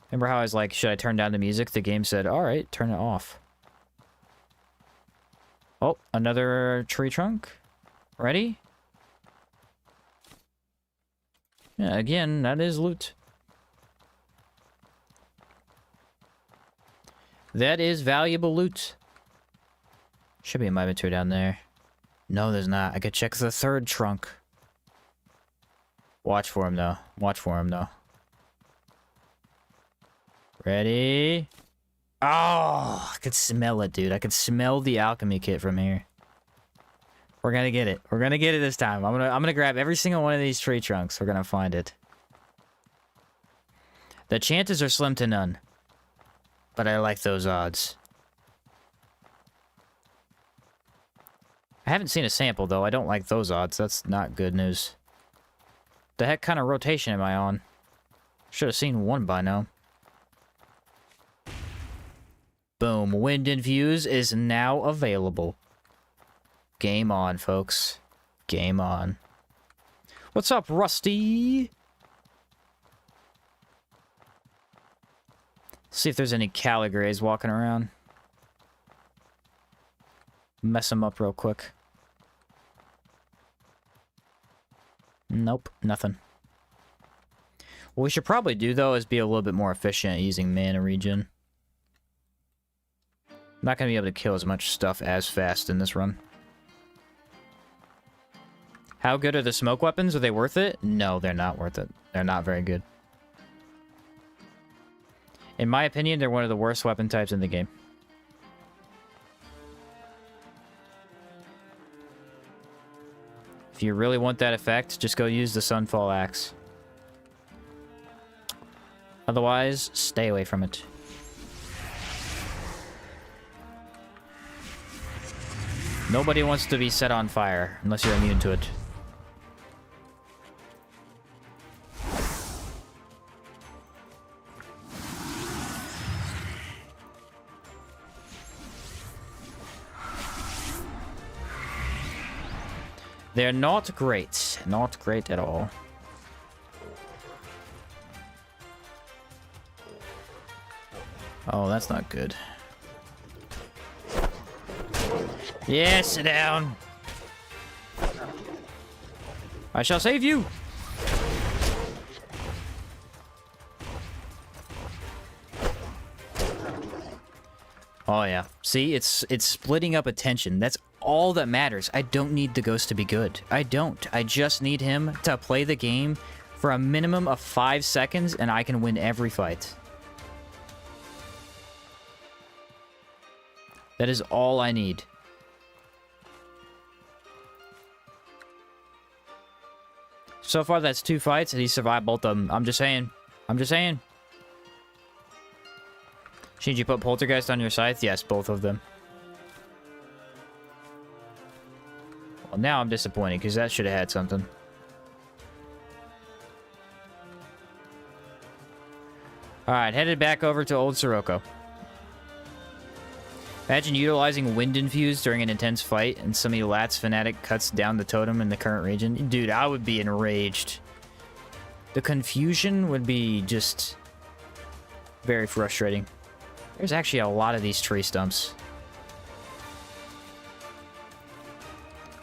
A: Remember how I was like, should I turn down the music? The game said, alright, turn it off. Oh, another tree trunk. Ready? Yeah, again, that is loot. That is valuable loot. Should be in my inventory down there. No, there's not. I could check the third trunk. Watch for him, though. Watch for him, though. Ready? Oh, I could smell it, dude. I could smell the alchemy kit from here. We're gonna get it. We're gonna get it this time. I'm gonna grab every single one of these tree trunks. We're gonna find it. The chances are slim to none. But I like those odds. I haven't seen a sample, though. I don't like those odds. That's not good news. The heck kind of rotation am I on? Should have seen one by now. Boom. Wind Infuse is now available. Game on, folks. Game on. What's up, Rusty? See if there's any Caligrays walking around. Mess them up real quick. Nope, nothing. What we should probably do, though, is be a little bit more efficient at using mana regen. I'm not going to be able to kill as much stuff as fast in this run. How good are the smoke weapons? Are they worth it? No, they're not worth it. They're not very good. In my opinion, they're one of the worst weapon types in the game. If you really want that effect, just go use the Sunfall axe. Otherwise, stay away from it. Nobody wants to be set on fire, unless you're immune to it. They're not great. Not great at all. Oh, that's not good. Yeah, sit down. I shall save you. Oh yeah. See, it's splitting up attention. That's all that matters. I don't need the ghost to be good. I don't. I just need him to play the game for a minimum of 5 seconds and I can win every fight. That is all I need. So far, that's 2 fights, and he survived both of them. I'm just saying. I'm just saying. Should you put Poltergeist on your scythe? Yes, both of them. Well, now I'm disappointed, because that should have had something. Alright, headed back over to Old Sirocco. Imagine utilizing Wind Infused during an intense fight and some Elat's fanatic cuts down the totem in the current region. Dude, I would be enraged. The confusion would be just very frustrating. There's actually a lot of these tree stumps.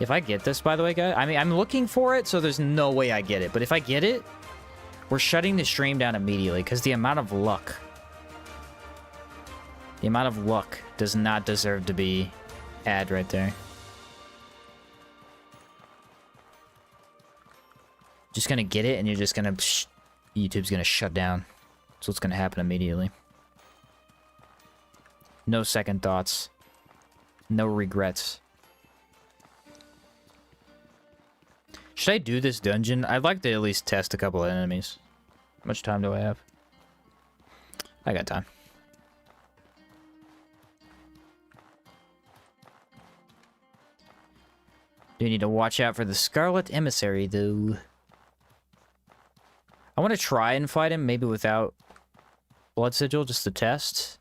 A: If I get this, by the way, guys, I mean, I'm looking for it, so there's no way I get it. But if I get it, we're shutting the stream down immediately, because the amount of luck... The amount of luck does not deserve to be had right there. Just gonna get it, and you're just gonna... YouTube's gonna shut down. That's what's gonna happen immediately. No second thoughts. No regrets. Should I do this dungeon? I'd like to at least test a couple of enemies. How much time do I have? I got time. Do need to watch out for the Scarlet Emissary, though. I want to try and fight him, maybe without Blood Sigil, just to test.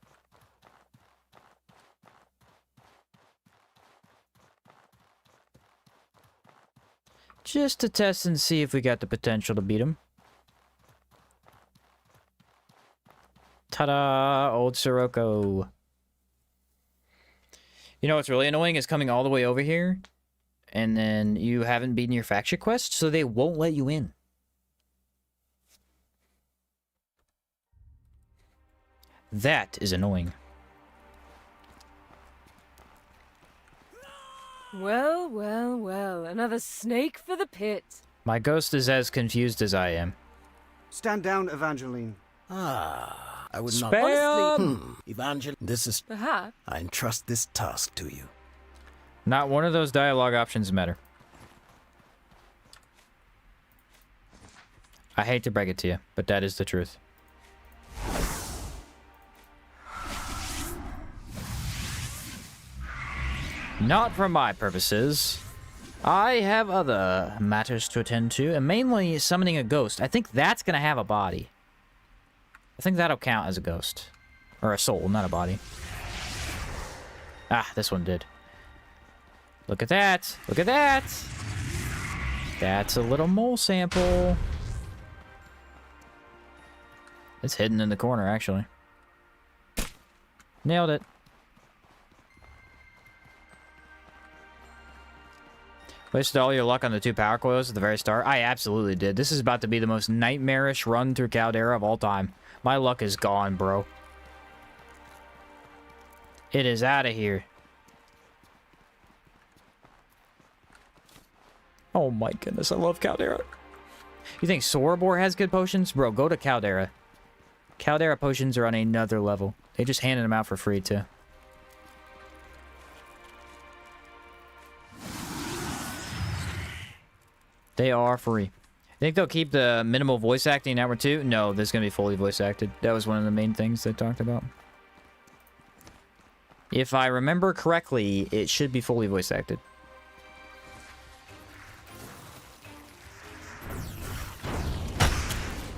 A: Just to test and see if we got the potential to beat him. Ta-da! Old Sirocco. You know what's really annoying is coming all the way over here, and then you haven't beaten your faction quest, so they won't let you in. That is annoying.
C: Well, well, well. Another snake for the pit.
A: My ghost is as confused as I am.
F: Stand down, Evangeline.
B: Ah, I would not...
C: Honestly,
B: Evangeline, this is...
C: perhaps.
B: I entrust this task to you.
A: Not one of those dialogue options matter. I hate to break it to you, but that is the truth. Not for my purposes. I have other matters to attend to, and mainly summoning a ghost. I think that's gonna have a body. I think that'll count as a ghost. Or a soul, not a body. Ah, this one did. Look at that! Look at that! That's a little mole sample. It's hidden in the corner, actually. Nailed it. Wasted all your luck on the 2 power coils at the very start? I absolutely did. This is about to be the most nightmarish run through Caldera of all time. My luck is gone, bro. It is out of here. Oh my goodness, I love Caldera. You think Sorobor has good potions? Bro, go to Caldera. Caldera potions are on another level. They just handed them out for free, too. They are free. Think they'll keep the minimal voice acting in Hour 2? No, this is going to be fully voice acted. That was one of the main things they talked about. If I remember correctly, it should be fully voice acted.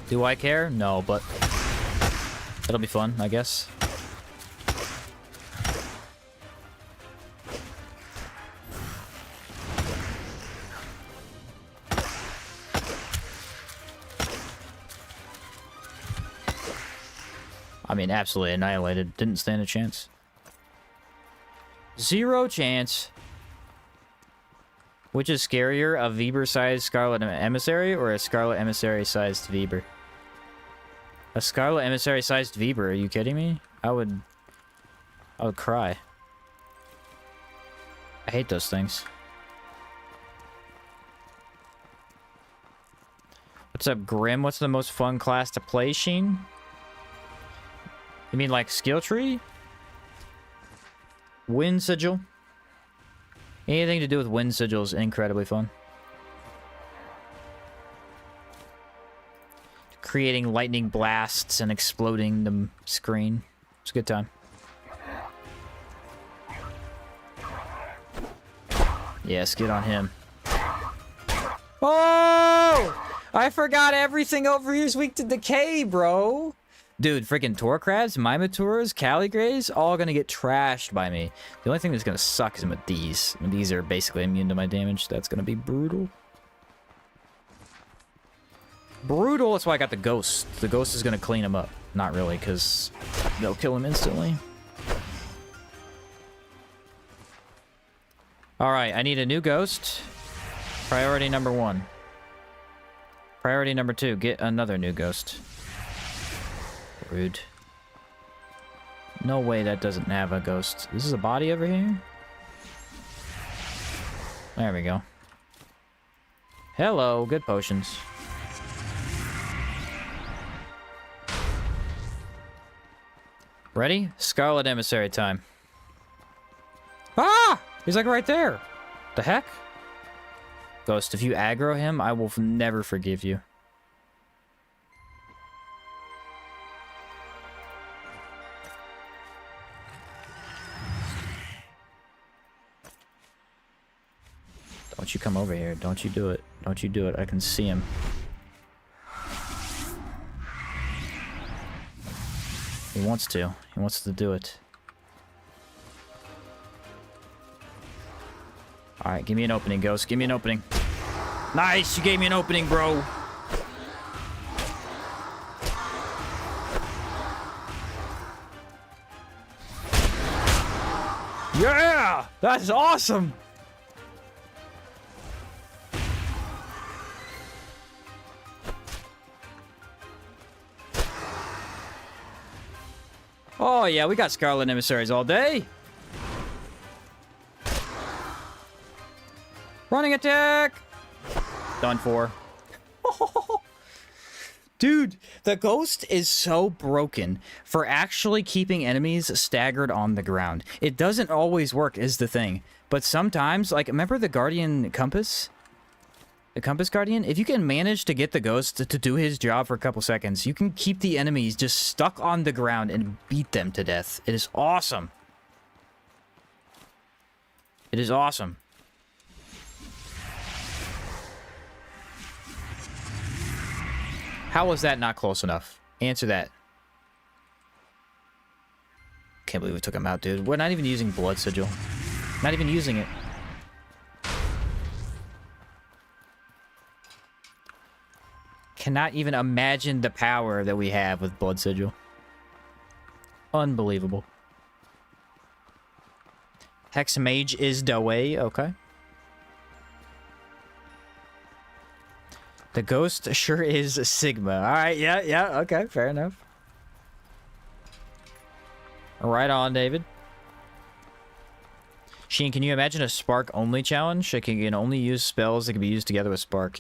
A: Do I care? No, but it'll be fun, I guess. I mean, absolutely annihilated. Didn't stand a chance. 0 chance. Which is scarier, a Weber-sized Scarlet Emissary or a Scarlet Emissary-sized Weber? A Scarlet Emissary-sized Weber? Are you kidding me? I would cry. I hate those things. What's up, Grim? What's the most fun class to play, Sheen? You mean like skill tree? Wind Sigil? Anything to do with Wind Sigil is incredibly fun. Creating lightning blasts and exploding the screen. It's a good time. Yes, get on him. Oh! I forgot everything over here is weak to decay, bro. Dude, freaking Torcrabs, Mimatours, Caligrays, all gonna get trashed by me. The only thing that's gonna suck is with these. And these are basically immune to my damage. That's gonna be brutal. Brutal, that's why I got the Ghost. The Ghost is gonna clean him up. Not really, because they'll kill him instantly. Alright, I need a new Ghost. Priority number 1. Priority number 2, get another new Ghost. Rude. No way that doesn't have a Ghost. This is a body over here? There we go. Hello, good potions. Ready? Scarlet Emissary time. Ah! He's like right there. The heck? Ghost, if you aggro him, I will never forgive you. Don't you come over here. Don't you do it. Don't you do it. I can see him. He wants to. He wants to do it. Alright, give me an opening, Ghost. Give me an opening. Nice! You gave me an opening, bro! Yeah! That's awesome! Oh yeah, we got Scarlet Emissaries all day! Running attack! Done for. Dude, the Ghost is so broken for actually keeping enemies staggered on the ground. It doesn't always work, is the thing. But sometimes, like, remember the Guardian Compass? The Compass Guardian? If you can manage to get the Ghost to do his job for a couple seconds, you can keep the enemies just stuck on the ground and beat them to death. It is awesome. It is awesome. How was that not close enough? Answer that. Can't believe we took him out, dude. We're not even using Blood Sigil. Not even using it. Cannot even imagine the power that we have with Blood Sigil. Unbelievable. Hex Mage is the way. Okay. The Ghost sure is Sigma. Alright, yeah, okay, fair enough. Right on, David. Sheen, can you imagine a Spark-only challenge? It can only use spells that can be used together with Spark.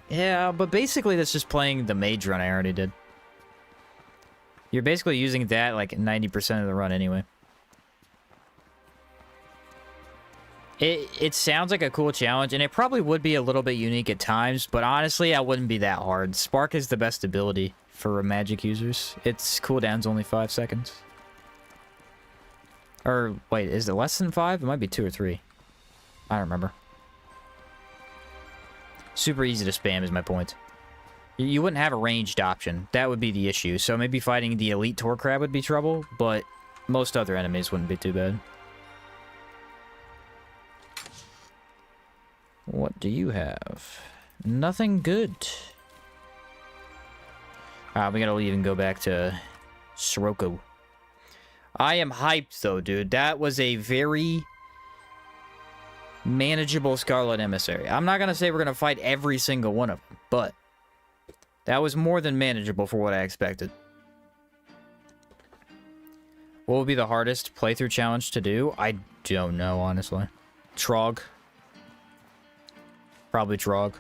A: Yeah, but basically that's just playing the Mage run I already did. You're basically using that like 90% of the run anyway. It sounds like a cool challenge, and it probably would be a little bit unique at times, but honestly, I wouldn't be that hard. Spark is the best ability for magic users. Its cooldown's only 5 seconds. Or, wait, is it less than 5? It might be 2 or 3. I don't remember. Super easy to spam is my point. You wouldn't have a ranged option. That would be the issue. So maybe fighting the Elite Torcrab would be trouble, but most other enemies wouldn't be too bad. What do you have? Nothing good. We gotta leave and go back to Sirocco. I am hyped, though, dude. That was a very manageable Scarlet Emissary. I'm not going to say we're going to fight every single one of them, but that was more than manageable for what I expected. What would be the hardest playthrough challenge to do? I don't know, honestly. Trog. Probably Trog.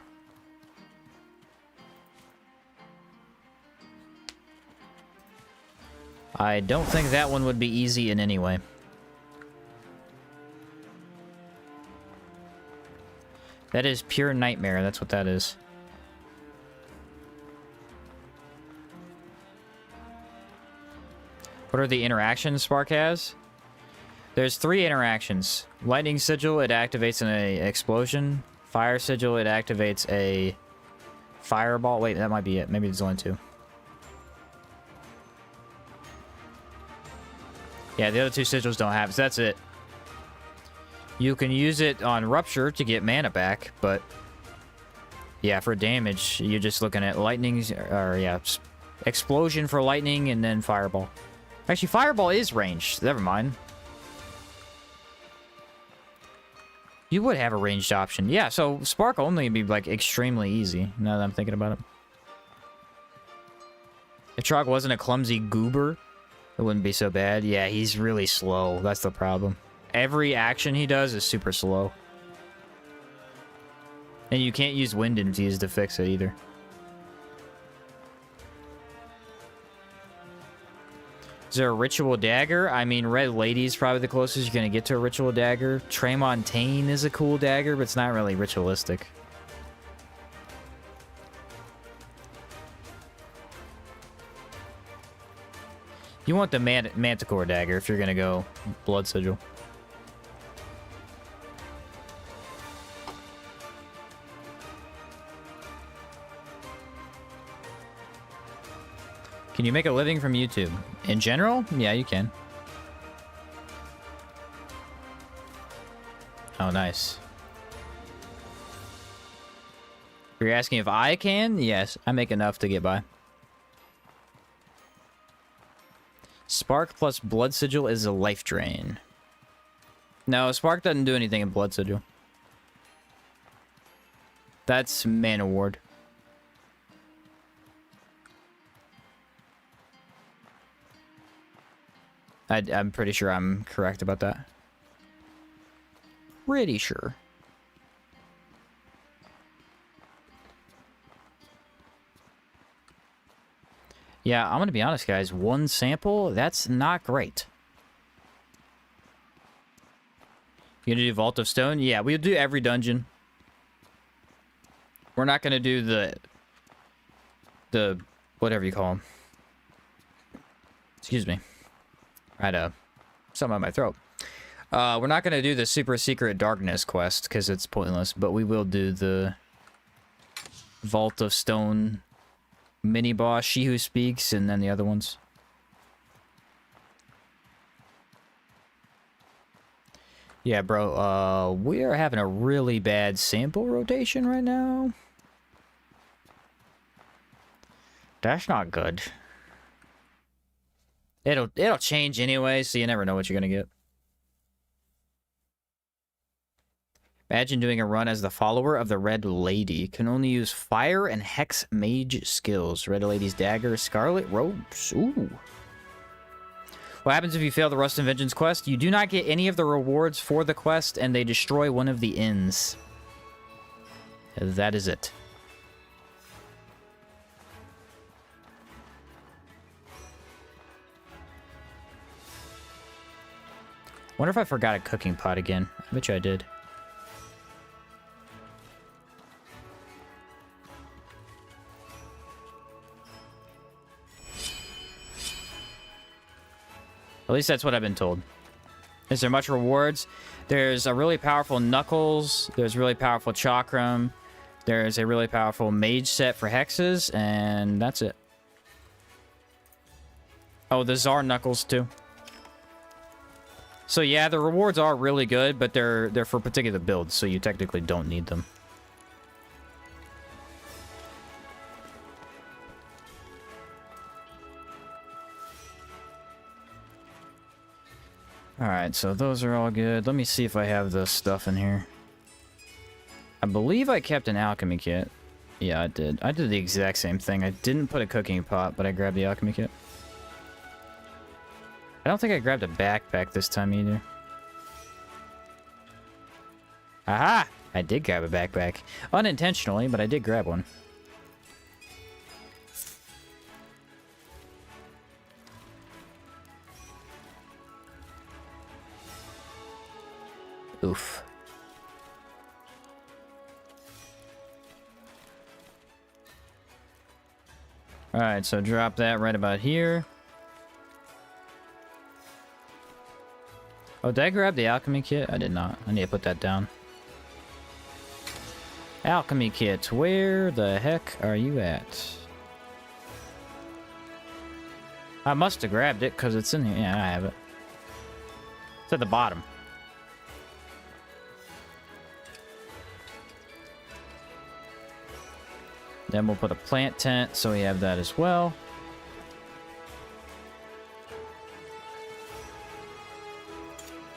A: I don't think that one would be easy in any way. That is pure nightmare, that's what that is. What are the interactions Spark has? There's 3 interactions. Lightning Sigil, it activates an explosion. Fire Sigil, it activates a fireball. Wait, that might be it. Maybe there's only 2. Yeah, the other 2 sigils don't have it, so that's it. You can use it on Rupture to get mana back, but yeah, for damage, you're just looking at lightning, or yeah, explosion for lightning and then fireball. Actually, fireball is ranged. Never mind. You would have a ranged option. Yeah, so Spark only would be like extremely easy, now that I'm thinking about it. If Trog wasn't a clumsy goober, it wouldn't be so bad. Yeah, he's really slow. That's the problem. Every action he does is super slow. And you can't use Wind Infuse to fix it either. Is there a Ritual Dagger? I mean, Red Lady's probably the closest you're going to get to a Ritual Dagger. Tremontaine is a cool dagger, but it's not really ritualistic. You want the Manticore Dagger if you're going to go Blood Sigil. Can you make a living from YouTube? In general? Yeah, you can. Oh, nice. You're asking if I can? Yes, I make enough to get by. Spark plus Blood Sigil is a life drain. No, Spark doesn't do anything in Blood Sigil. That's Mana Ward. I'm pretty sure I'm correct about that. Pretty sure. Yeah, I'm gonna be honest, guys. 1 sample, that's not great. You gonna do Vault of Stone? Yeah, we'll do every dungeon. We're not gonna do the whatever you call them. Excuse me. I had something on my throat. We're not gonna do the super secret darkness quest because it's pointless, but we will do the Vault of Stone mini boss, She Who Speaks, and then the other ones. Yeah, bro, we are having a really bad sample rotation right now. That's not good. It'll change anyway, so you never know what you're gonna get. Imagine doing a run as the follower of the Red Lady. Can only use fire and hex mage skills. Red Lady's dagger, scarlet robes. Ooh. What happens if you fail the Rust and Vengeance quest? You do not get any of the rewards for the quest, and they destroy one of the inns. That is it. Wonder if I forgot a cooking pot again. I bet you I did. At least that's what I've been told. Is there much rewards? There's a really powerful Knuckles. There's really powerful Chakram. There's a really powerful Mage set for hexes, and that's it. Oh, the Czar Knuckles too. So yeah, the rewards are really good, but they're for particular builds, so you technically don't need them. Alright, so those are all good. Let me see if I have the stuff in here. I believe I kept an alchemy kit. Yeah, I did. I did the exact same thing. I didn't put a cooking pot, but I grabbed the alchemy kit. I don't think I grabbed a backpack this time either. Aha! I did grab a backpack. Unintentionally, but I did grab one. Oof. Alright, so drop that right about here. Oh, did I grab the alchemy kit? I did not. I need to put that down. Alchemy kit, where the heck are you at? I must have grabbed it because it's in here. Yeah, I have it. It's at the bottom. Then we'll put a plant tent, so we have that as well.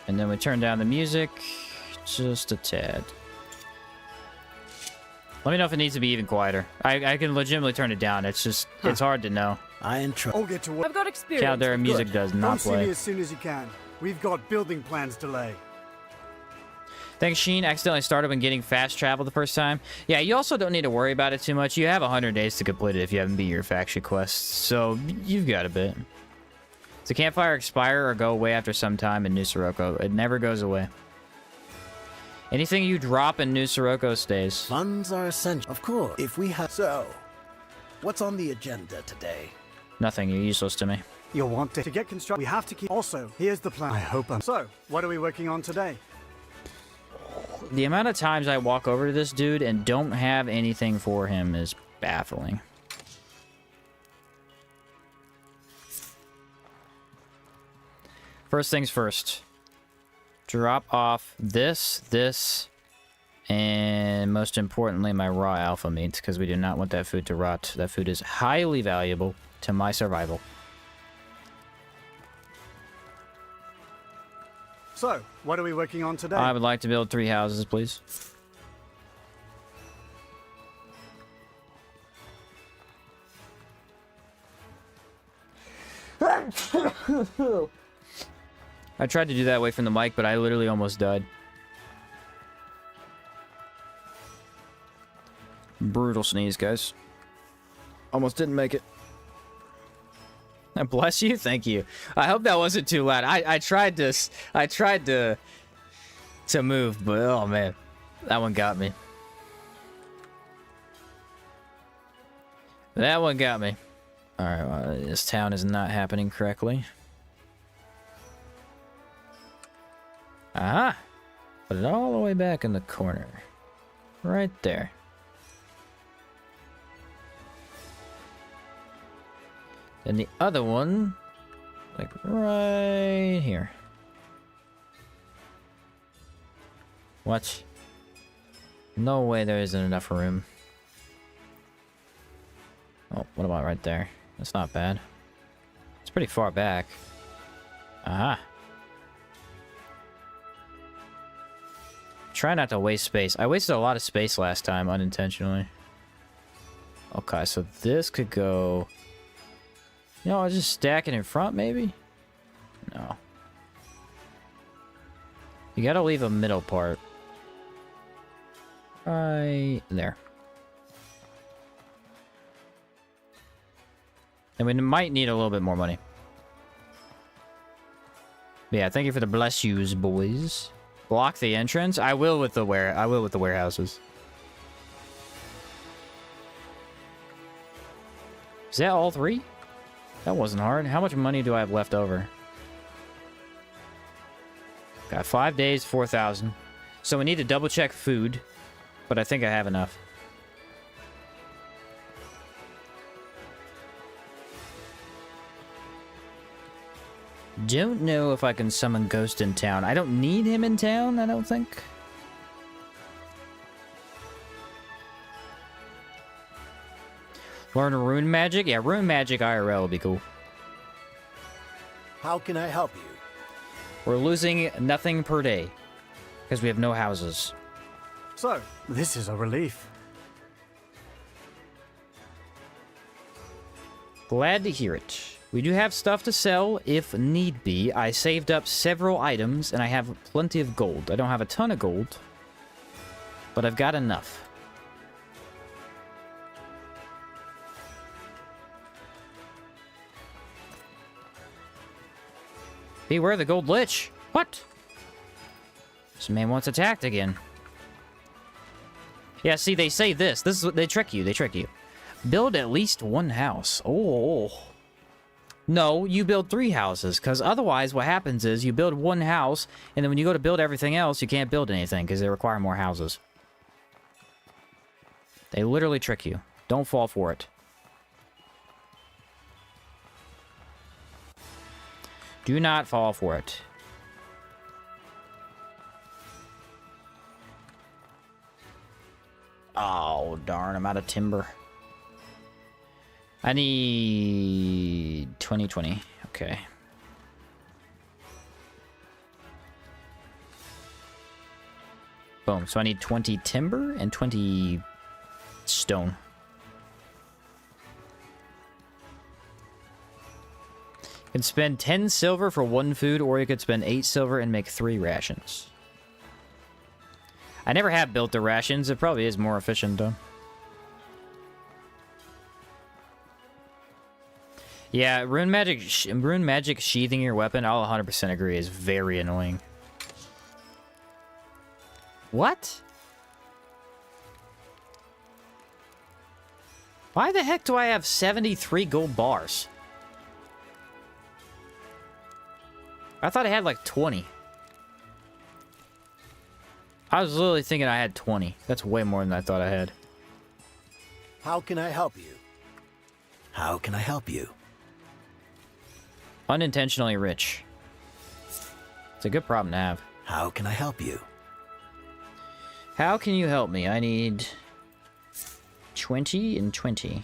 A: And then we turn down the music just a tad. Let me know if it needs to be even quieter. I can legitimately turn it down. It's just, it's hard to know.
F: I'll get to work.
C: I've got experience.
A: Caldera music does
F: Come
A: not
F: see me
A: play.
F: as soon as you can. We've got building plans to lay.
A: Thanks, Sheen. Accidentally started when getting fast travel the first time. Yeah, you also don't need to worry about it too much. You have 100 days to complete it if you haven't beat your faction quests, so you've got a bit. Does the campfire expire or go away after some time in New Sirocco? It never goes away. Anything you drop in New Sirocco stays.
G: Funds are essential, of course. If we have... So, what's on the agenda today?
A: Nothing. You're useless to me.
F: You'll want to get construct. We have to keep. Also, here's the plan. I hope I'm. So, what are we working on today?
A: The amount of times I walk over to this dude and don't have anything for him is baffling. First things first. Drop off this, and most importantly, my raw alpha meat, because we do not want that food to rot. That food is highly valuable to my survival.
F: So, what are we working on today?
A: I would like to build 3 houses, please. I tried to do that away from the mic, but I literally almost died. Brutal sneeze, guys. Almost didn't make it. Bless you, thank you. I hope that wasn't too loud. I tried to move, but oh man, that one got me. That one got me. All right, well, this town is not happening correctly. Aha! Put it all the way back in the corner, right there. And the other one, like right here. What? No way there isn't enough room. Oh, what about right there? That's not bad. It's pretty far back. Aha. Try not to waste space. I wasted a lot of space last time unintentionally. Okay, so this could go... You know, I'll just stack it in front, maybe? No. You gotta leave a middle part. Right there. And we might need a little bit more money. But yeah, thank you for the bless yous, boys. Block the entrance? I will with the warehouses. Is that all 3? That wasn't hard. How much money do I have left over? Got 5 days, 4,000. So we need to double check food, but I think I have enough. Don't know if I can summon Ghost in town. I don't need him in town, I don't think. Learn rune magic? Yeah, rune magic IRL would be cool.
G: How can I help you?
A: We're losing nothing per day. Because we have no houses.
F: So, this is a relief.
A: Glad to hear it. We do have stuff to sell if need be. I saved up several items and I have plenty of gold. I don't have a ton of gold, but I've got enough. Beware the gold lich. What? This man wants attacked again. Yeah, see, they say this. This is what they trick you. They trick you. Build at least one house. Oh. No, you build 3 houses, because otherwise what happens is you build one house, and then when you go to build everything else, you can't build anything, because they require more houses. They literally trick you. Don't fall for it. Do not fall for it. Oh, darn, I'm out of timber. I need 20. Okay. Boom. So I need 20 timber and 20 stone. You can spend 10 silver for 1 food, or you could spend 8 silver and make 3 rations. I never have built the rations. It probably is more efficient, though. Yeah, rune magic sheathing your weapon, I'll 100% agree, is very annoying. What? Why the heck do I have 73 gold bars? I thought I had like 20. I was literally thinking I had 20. That's way more than I thought I had.
G: How can I help you? How can I help you?
A: Unintentionally rich. It's a good problem to have.
G: How can I help you?
A: How can you help me? I need 20 and 20.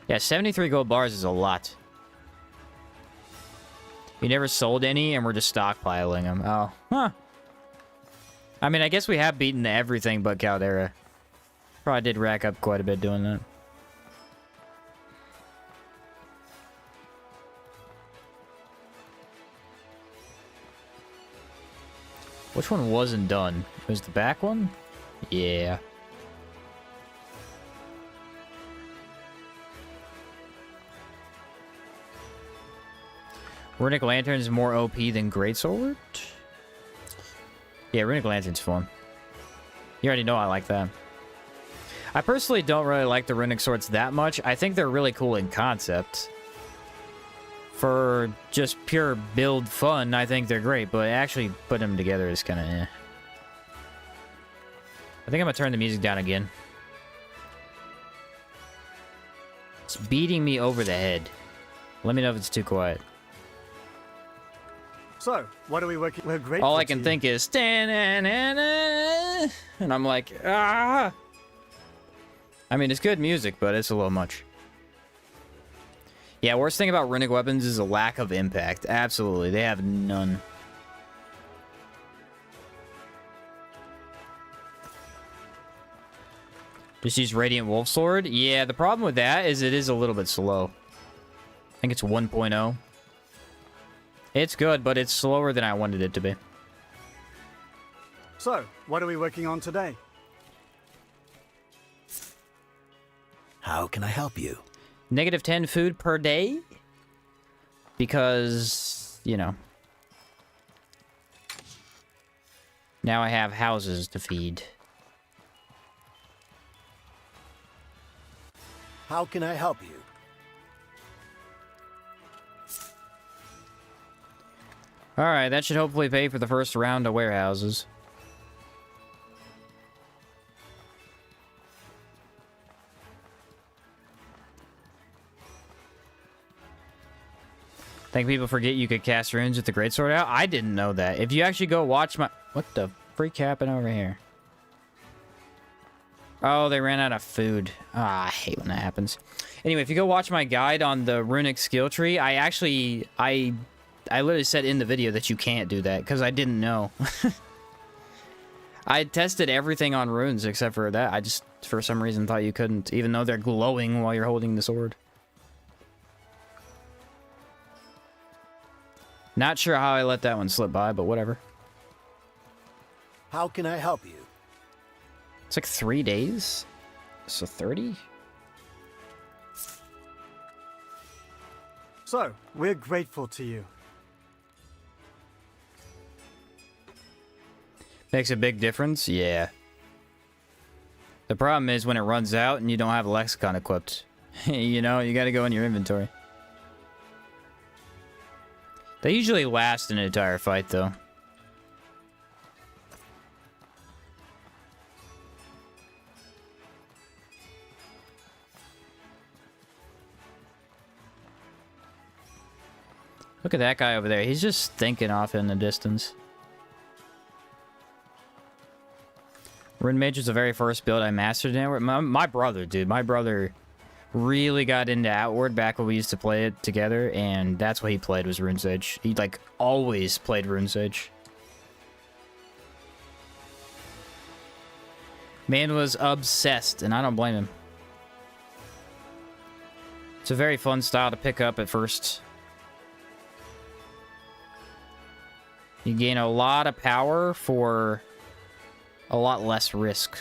A: Yeah, 73 gold bars is a lot. We never sold any, and we're just stockpiling them. Oh, huh. I mean, I guess we have beaten everything but Caldera. Probably did rack up quite a bit doing that. Which one wasn't done? It was the back one? Yeah. Runic Lantern is more OP than Greatsword? Yeah, Runic Lantern's fun. You already know I like that. I personally don't really like the Runic Swords that much. I think they're really cool in concept. For just pure build fun, I think they're great, but actually putting them together is kind of eh. I think I'm going to turn the music down again. It's beating me over the head. Let me know if it's too quiet.
F: So, what are we working? We're grateful.
A: All I can think is, and I'm like, ah. I mean, it's good music, but it's a little much. Yeah, worst thing about runic weapons is a lack of impact. Absolutely, they have none. Just use Radiant Wolf Sword? Yeah, the problem with that is it is a little bit slow. I think it's 1.0. It's good, but it's slower than I wanted it to be.
F: So, what are we working on today?
G: How can I help you?
A: Negative 10 food per day? Because, you know. Now I have houses to feed.
G: How can I help you?
A: Alright, that should hopefully pay for the first round of warehouses. I think people forget you could cast runes with the greatsword out. I didn't know that. If you actually go watch my... What the freak happened over here? Oh, they ran out of food. Ah, I hate when that happens. Anyway, if you go watch my guide on the runic skill tree, I literally said in the video that you can't do that because I didn't know. I tested everything on runes except for that. I just, for some reason, thought you couldn't, even though they're glowing while you're holding the sword. Not sure how I let that one slip by, but whatever.
G: How can I help you?
A: It's like 3 days? So 30?
F: So, we're grateful to you.
A: Makes a big difference? Yeah. The problem is when it runs out and you don't have a lexicon equipped. You know, you gotta go in your inventory. They usually last an entire fight, though. Look at that guy over there. He's just thinking off in the distance. Rune Mage was the very first build I mastered in Outward. My brother, dude. My brother really got into Outward back when we used to play it together, and that's what he played was Rune Sage. He, like, always played Rune Sage. Man was obsessed, and I don't blame him. It's a very fun style to pick up at first. You gain a lot of power for a lot less risk.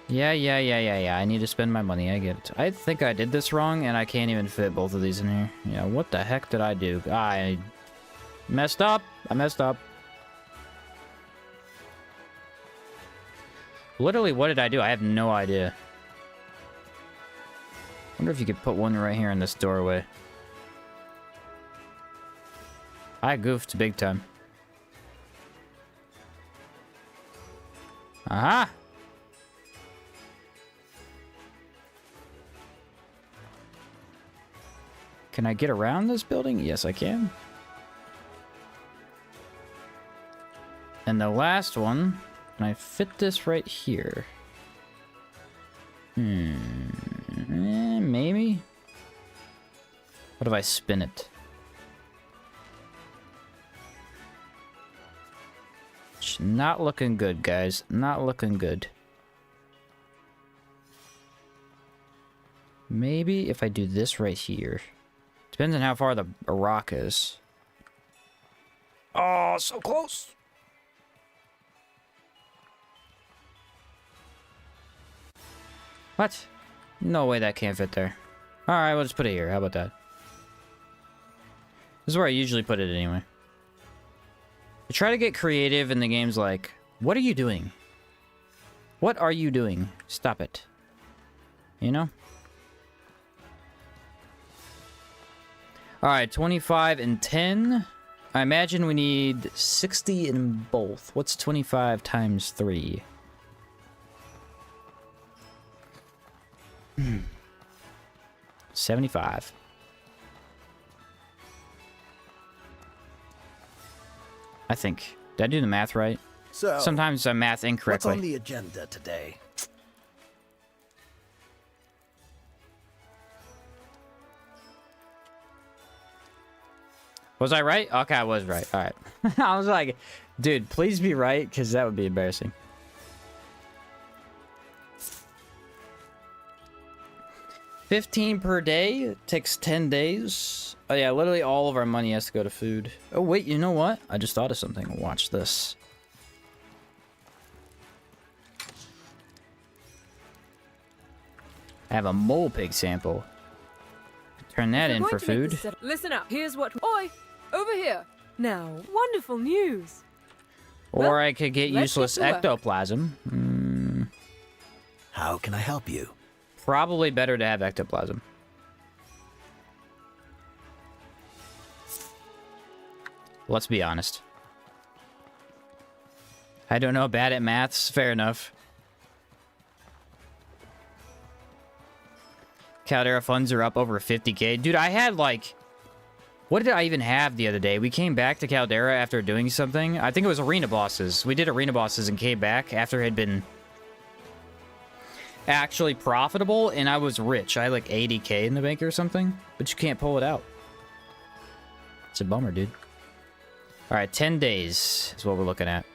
A: Yeah. I need to spend my money. I get it. I think I did this wrong, and I can't even fit both of these in here. Yeah, what the heck did I do? I messed up. I messed up. Literally, what did I do? I have no idea. Wonder if you could put one right here in this doorway. I goofed big time. Aha! Can I get around this building? Yes, I can. And the last one, can I fit this right here? Maybe? What if I spin it? Not looking good, guys. Not looking good. Maybe if I do this right here. Depends on how far the rock is. Oh, so close. What? No way that can't fit there. Alright, we'll just put it here. How about that? This is where I usually put it anyway. I try to get creative in the games like, what are you doing? What are you doing? Stop it. You know? Alright, 25 and 10. I imagine we need 60 in both. What's 25 times 3? 75. I think. Did I do the math right?
G: So,
A: Sometimes I math
G: what's
A: incorrectly.
G: on the agenda today?
A: Was I right? Okay, I was right. All right. I was like, dude, please be right, because that would be embarrassing. $15 per day. It takes 10 days. Oh, yeah, literally all of our money has to go to food. Oh, wait, you know what? I just thought of something. Watch this. I have a mole pig sample. Turn that in for food.
C: Listen up. Here's what. Oi! Over here. Now, wonderful news.
A: Or
C: Well,
A: I could get
C: let's
A: useless
C: get to work.
A: ectoplasm.
G: How can I help you?
A: Probably better to have ectoplasm. Let's be honest. I don't know, bad at maths. Fair enough. Caldera funds are up over 50k. Dude, I had like What did I even have the other day? We came back to Caldera after doing something. I think it was arena bosses. We did arena bosses and came back after it had been actually profitable, and I was rich. I had like 80K in the bank or something, but you can't pull it out. It's a bummer, dude. All right, 10 days is what we're looking at.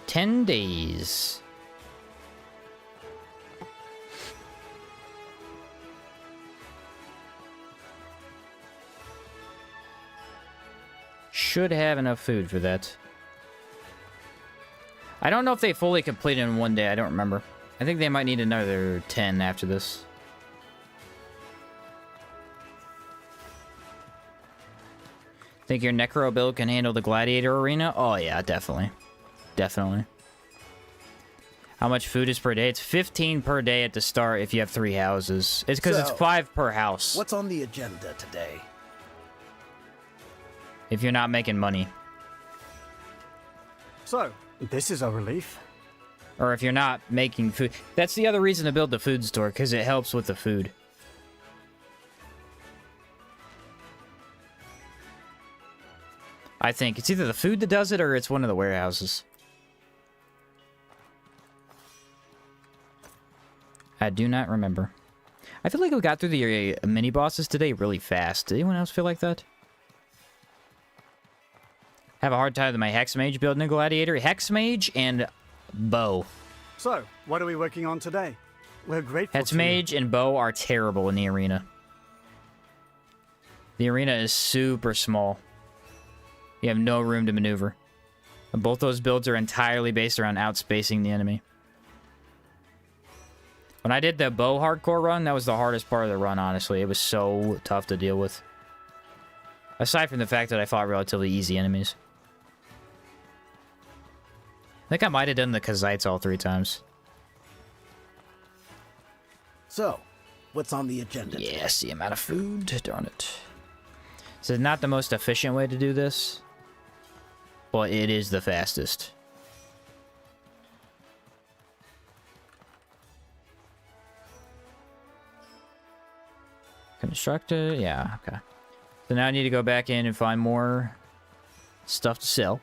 A: 10 days. Should have enough food for that. I don't know if they fully complete it in one day. I don't remember. I think they might need another 10 after this. Think your Necro build can handle the Gladiator Arena? Oh yeah, definitely. Definitely. How much food is per day? It's 15 per day at the start if you have 3 houses. It's because it's 5 per house.
G: What's on the agenda today?
A: If you're not making money.
F: So, this is a relief.
A: Or if you're not making food. That's the other reason to build the food store, because it helps with the food. I think it's either the food that does it or it's one of the warehouses. I do not remember. I feel like we got through the mini bosses today really fast. Did anyone else feel like that? Have a hard time with my Hex Mage building a Gladiator. Hex Mage and Bow.
F: So, what are we working on today? We're grateful
A: Hex
F: to
A: Mage and Bow are terrible in the arena. The arena is super small. You have no room to maneuver. And both those builds are entirely based around outspacing the enemy. When I did the Bow hardcore run, that was the hardest part of the run, honestly. It was so tough to deal with. Aside from the fact that I fought relatively easy enemies. I think I might have done the Kazites all 3 times.
G: So, what's on the agenda?
A: Yes, the amount of food. Darn it. This is not the most efficient way to do this, but it is the fastest. Constructor, yeah, okay. So now I need to go back in and find more stuff to sell.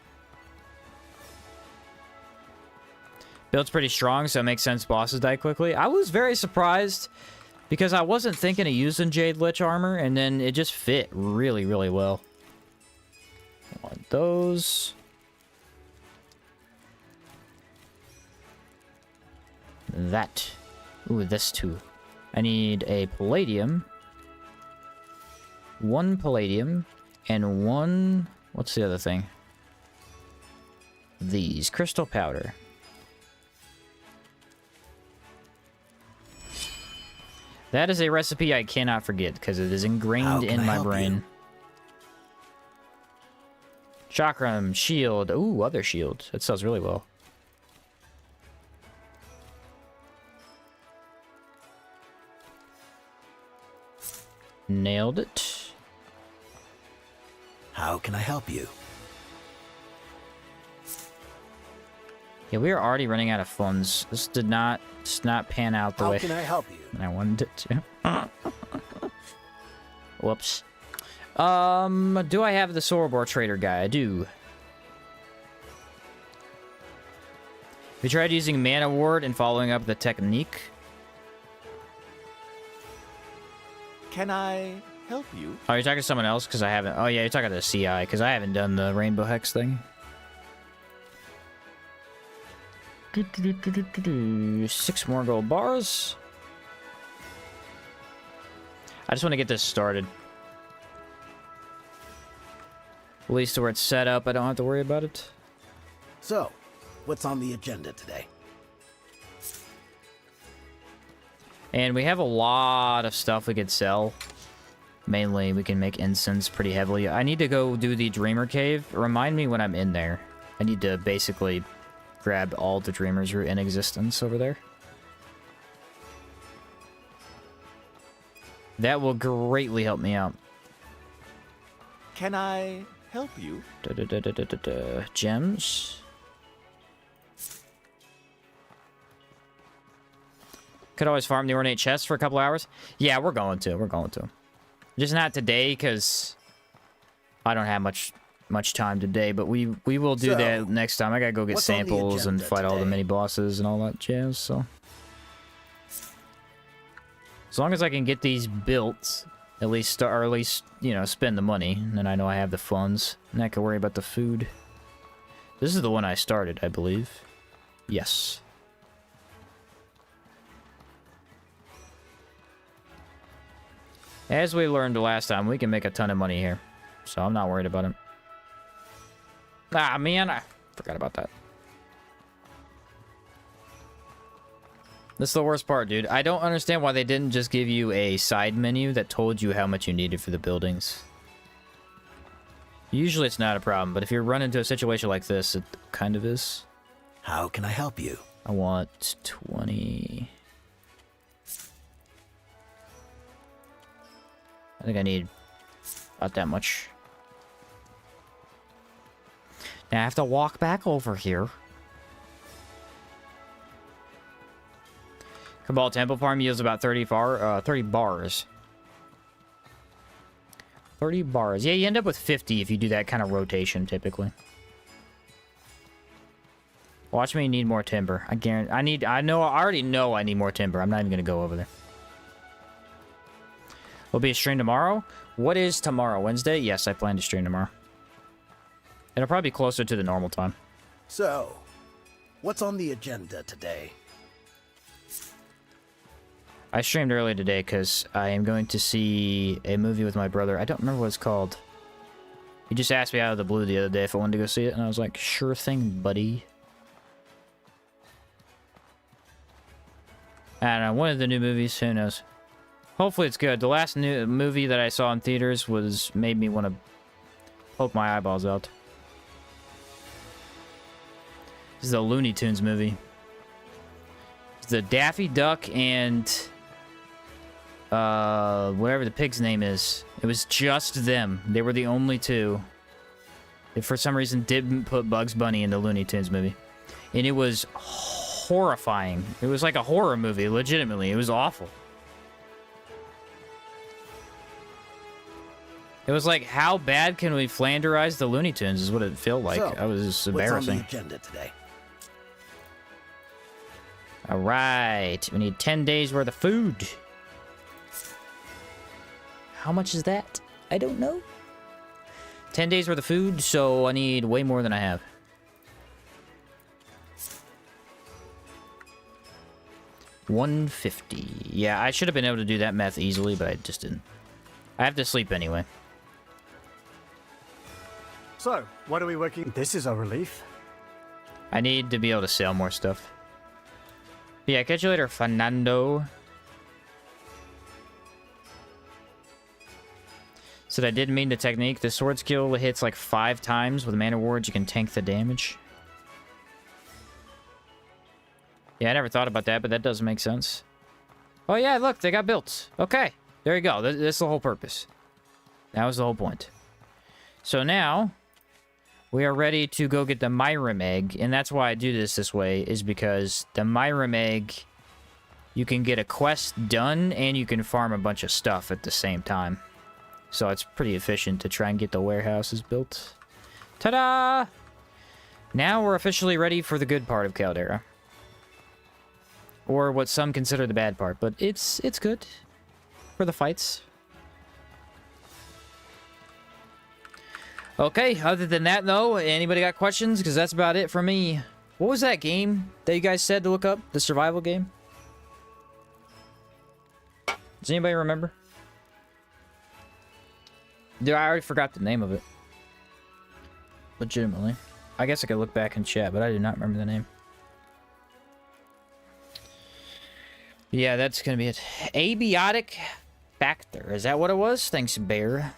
A: Build's pretty strong, so it makes sense bosses die quickly. I was very surprised because I wasn't thinking of using Jade Lich armor, and then it just fit really, really well. I want those. That. Ooh, this too. I need a Palladium. 1 Palladium. And 1... What's the other thing? These. Crystal Powder. That is a recipe I cannot forget, because it is ingrained in my brain. Chakram, shield. Ooh, other shield. That sells really well. Nailed it.
G: How can I help you?
A: Yeah, we are already running out of funds. This did not pan out the way
G: How can I help you?
A: I wanted it to. Whoops. Do I have the Sorobor Trader guy? I do. Have you tried using Mana Ward and following up the technique?
B: Can I help you?
A: Oh, you're talking to someone else? Because I haven't... Oh, yeah, you're talking to the CI, because I haven't done the Rainbow Hex thing. 6 more gold bars. I just want to get this started. At least where it's set up, I don't have to worry about it.
G: So, what's on the agenda today?
A: And we have a lot of stuff we could sell. Mainly, we can make incense pretty heavily. I need to go do the Dreamer Cave. Remind me when I'm in there. I need to basically grab all the Dreamers who are in existence over there. That will greatly help me out.
B: Can I help you?
A: Gems. Could always farm the ornate chest for a couple hours. Yeah, we're going to. We're going to. Just not today, because I don't have much time today. But we will do that next time. I gotta go get
G: what's on the
A: samples and
G: agenda
A: fight all the
G: today?
A: mini bosses and all that jazz. So as long as I can get these built, at least you know, spend the money, then I know I have the funds, and I can worry about the food. This is the one I started, I believe. Yes. As we learned the last time, we can make a ton of money here. So I'm not worried about it. Ah, man, I forgot about that. That's the worst part, dude. I don't understand why they didn't just give you a side menu that told you how much you needed for the buildings. Usually it's not a problem, but if you run into a situation like this, it kind of is.
G: How can I help you?
A: I want 20... I think I need about that much. Now I have to walk back over here. Cabal Temple Farm yields about 30 bars. 30 bars. Yeah, you end up with 50 if you do that kind of rotation, typically. Watch me need more timber. I guarantee. I already know I need more timber. I'm not even gonna go over there. Will be a stream tomorrow. What is tomorrow? Wednesday? Yes, I plan to stream tomorrow. It'll probably be closer to the normal time.
G: So, what's on the agenda today?
A: I streamed early today because I am going to see a movie with my brother. I don't remember what it's called. He just asked me out of the blue the other day if I wanted to go see it, and I was like, sure thing, buddy. I don't know, one of the new movies, who knows? Hopefully it's good. The last new movie that I saw in theaters made me want to poke my eyeballs out. This is a Looney Tunes movie. It's the Daffy Duck and whatever the pig's name is. It was just them. They were the only two. They for some reason didn't put Bugs Bunny in the Looney Tunes movie. And it was horrifying. It was like a horror movie, legitimately. It was awful. It was like, how bad can we Flanderize the Looney Tunes is what it felt like.
G: So,
A: It was just
G: what's on
A: embarrassing.
G: the agenda today?
A: All right, we need 10 days worth of food. How much is that? I don't know. 10 days worth of food, so I need way more than I have. $150. Yeah, I should have been able to do that math easily, but I just didn't. I have to sleep anyway.
F: So, what are we working? This is a relief.
A: I need to be able to sell more stuff. Yeah, catch you later, Fernando. Said I did mean the technique. The sword skill hits like 5 times with mana wards. You can tank the damage. Yeah, I never thought about that, but that does make sense. Oh yeah, look, they got built. Okay, there you go. That's the whole purpose. That was the whole point. So now, we are ready to go get the Myram egg, and that's why I do this way, is because the Myram egg, you can get a quest done, and you can farm a bunch of stuff at the same time. So it's pretty efficient to try and get the warehouses built. Ta-da! Now we're officially ready for the good part of Caldera. Or what some consider the bad part, but it's good for the fights. Okay, other than that, though, anybody got questions? Because that's about it for me. What was that game that you guys said to look up? The survival game? Does anybody remember? Dude, I already forgot the name of it. Legitimately. I guess I could look back in chat, but I do not remember the name. Yeah, that's gonna be it. Abiotic Factor. Is that what it was? Thanks, Bear.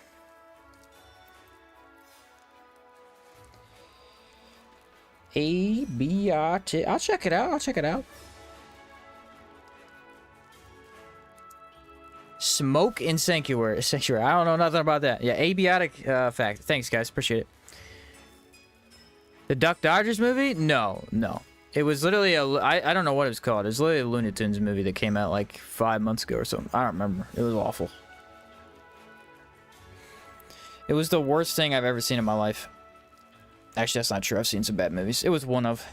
A: Abiotic. I'll check it out. I'll check it out. Smoke and Sanctuary. I don't know nothing about that. Yeah, Abiotic Factor. Thanks, guys. Appreciate it. The Duck Dodgers movie? No, no. It was literally I don't know what it's called. It's literally a Looney Tunes movie that came out like 5 months ago or something. I don't remember. It was awful. It was the worst thing I've ever seen in my life. Actually, that's not true. I've seen some bad movies. It was one of.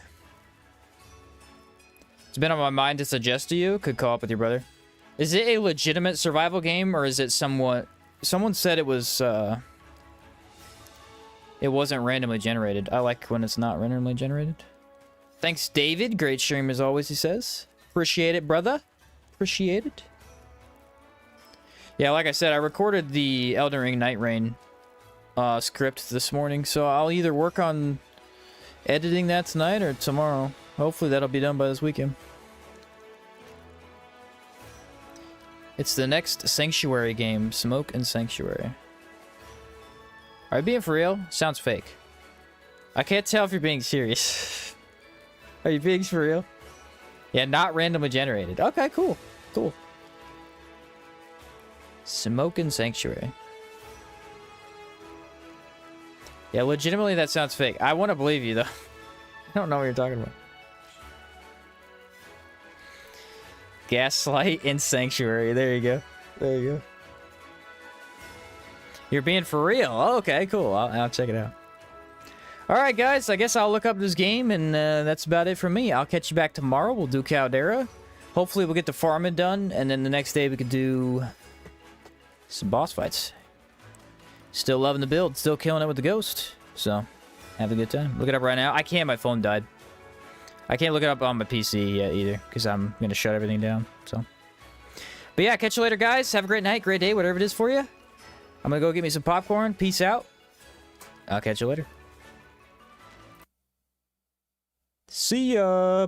A: It's been on my mind to suggest to you. Could call up with your brother. Is it a legitimate survival game, or is it somewhat... Someone said it was, it wasn't randomly generated. I like when it's not randomly generated. Thanks, David. Great stream as always, he says. Appreciate it, brother. Appreciate it. Yeah, like I said, I recorded the Elden Ring Night Rain script this morning, so I'll either work on editing that tonight or tomorrow. Hopefully that'll be done by this weekend. It's the next Sanctuary game, Smoke and Sanctuary. Are you being for real? Sounds fake. I can't tell if you're being serious. Are you being for real? Yeah, not randomly generated. Okay, cool. Cool. Smoke and Sanctuary. Yeah, legitimately that sounds fake. I want to believe you, though. I don't know what you're talking about. Gaslight and Sanctuary. There you go. There you go. You're being for real. Oh, okay, cool. I'll check it out. Alright, guys. I guess I'll look up this game, and that's about it from me. I'll catch you back tomorrow. We'll do Caldera. Hopefully, we'll get the farming done, and then the next day we could do some boss fights. Still loving the build. Still killing it with the ghost. So, have a good time. Look it up right now. I can't. My phone died. I can't look it up on my PC yet either, because I'm going to shut everything down. So, but yeah, catch you later, guys. Have a great night, great day, whatever it is for you. I'm going to go get me some popcorn. Peace out. I'll catch you later. See ya.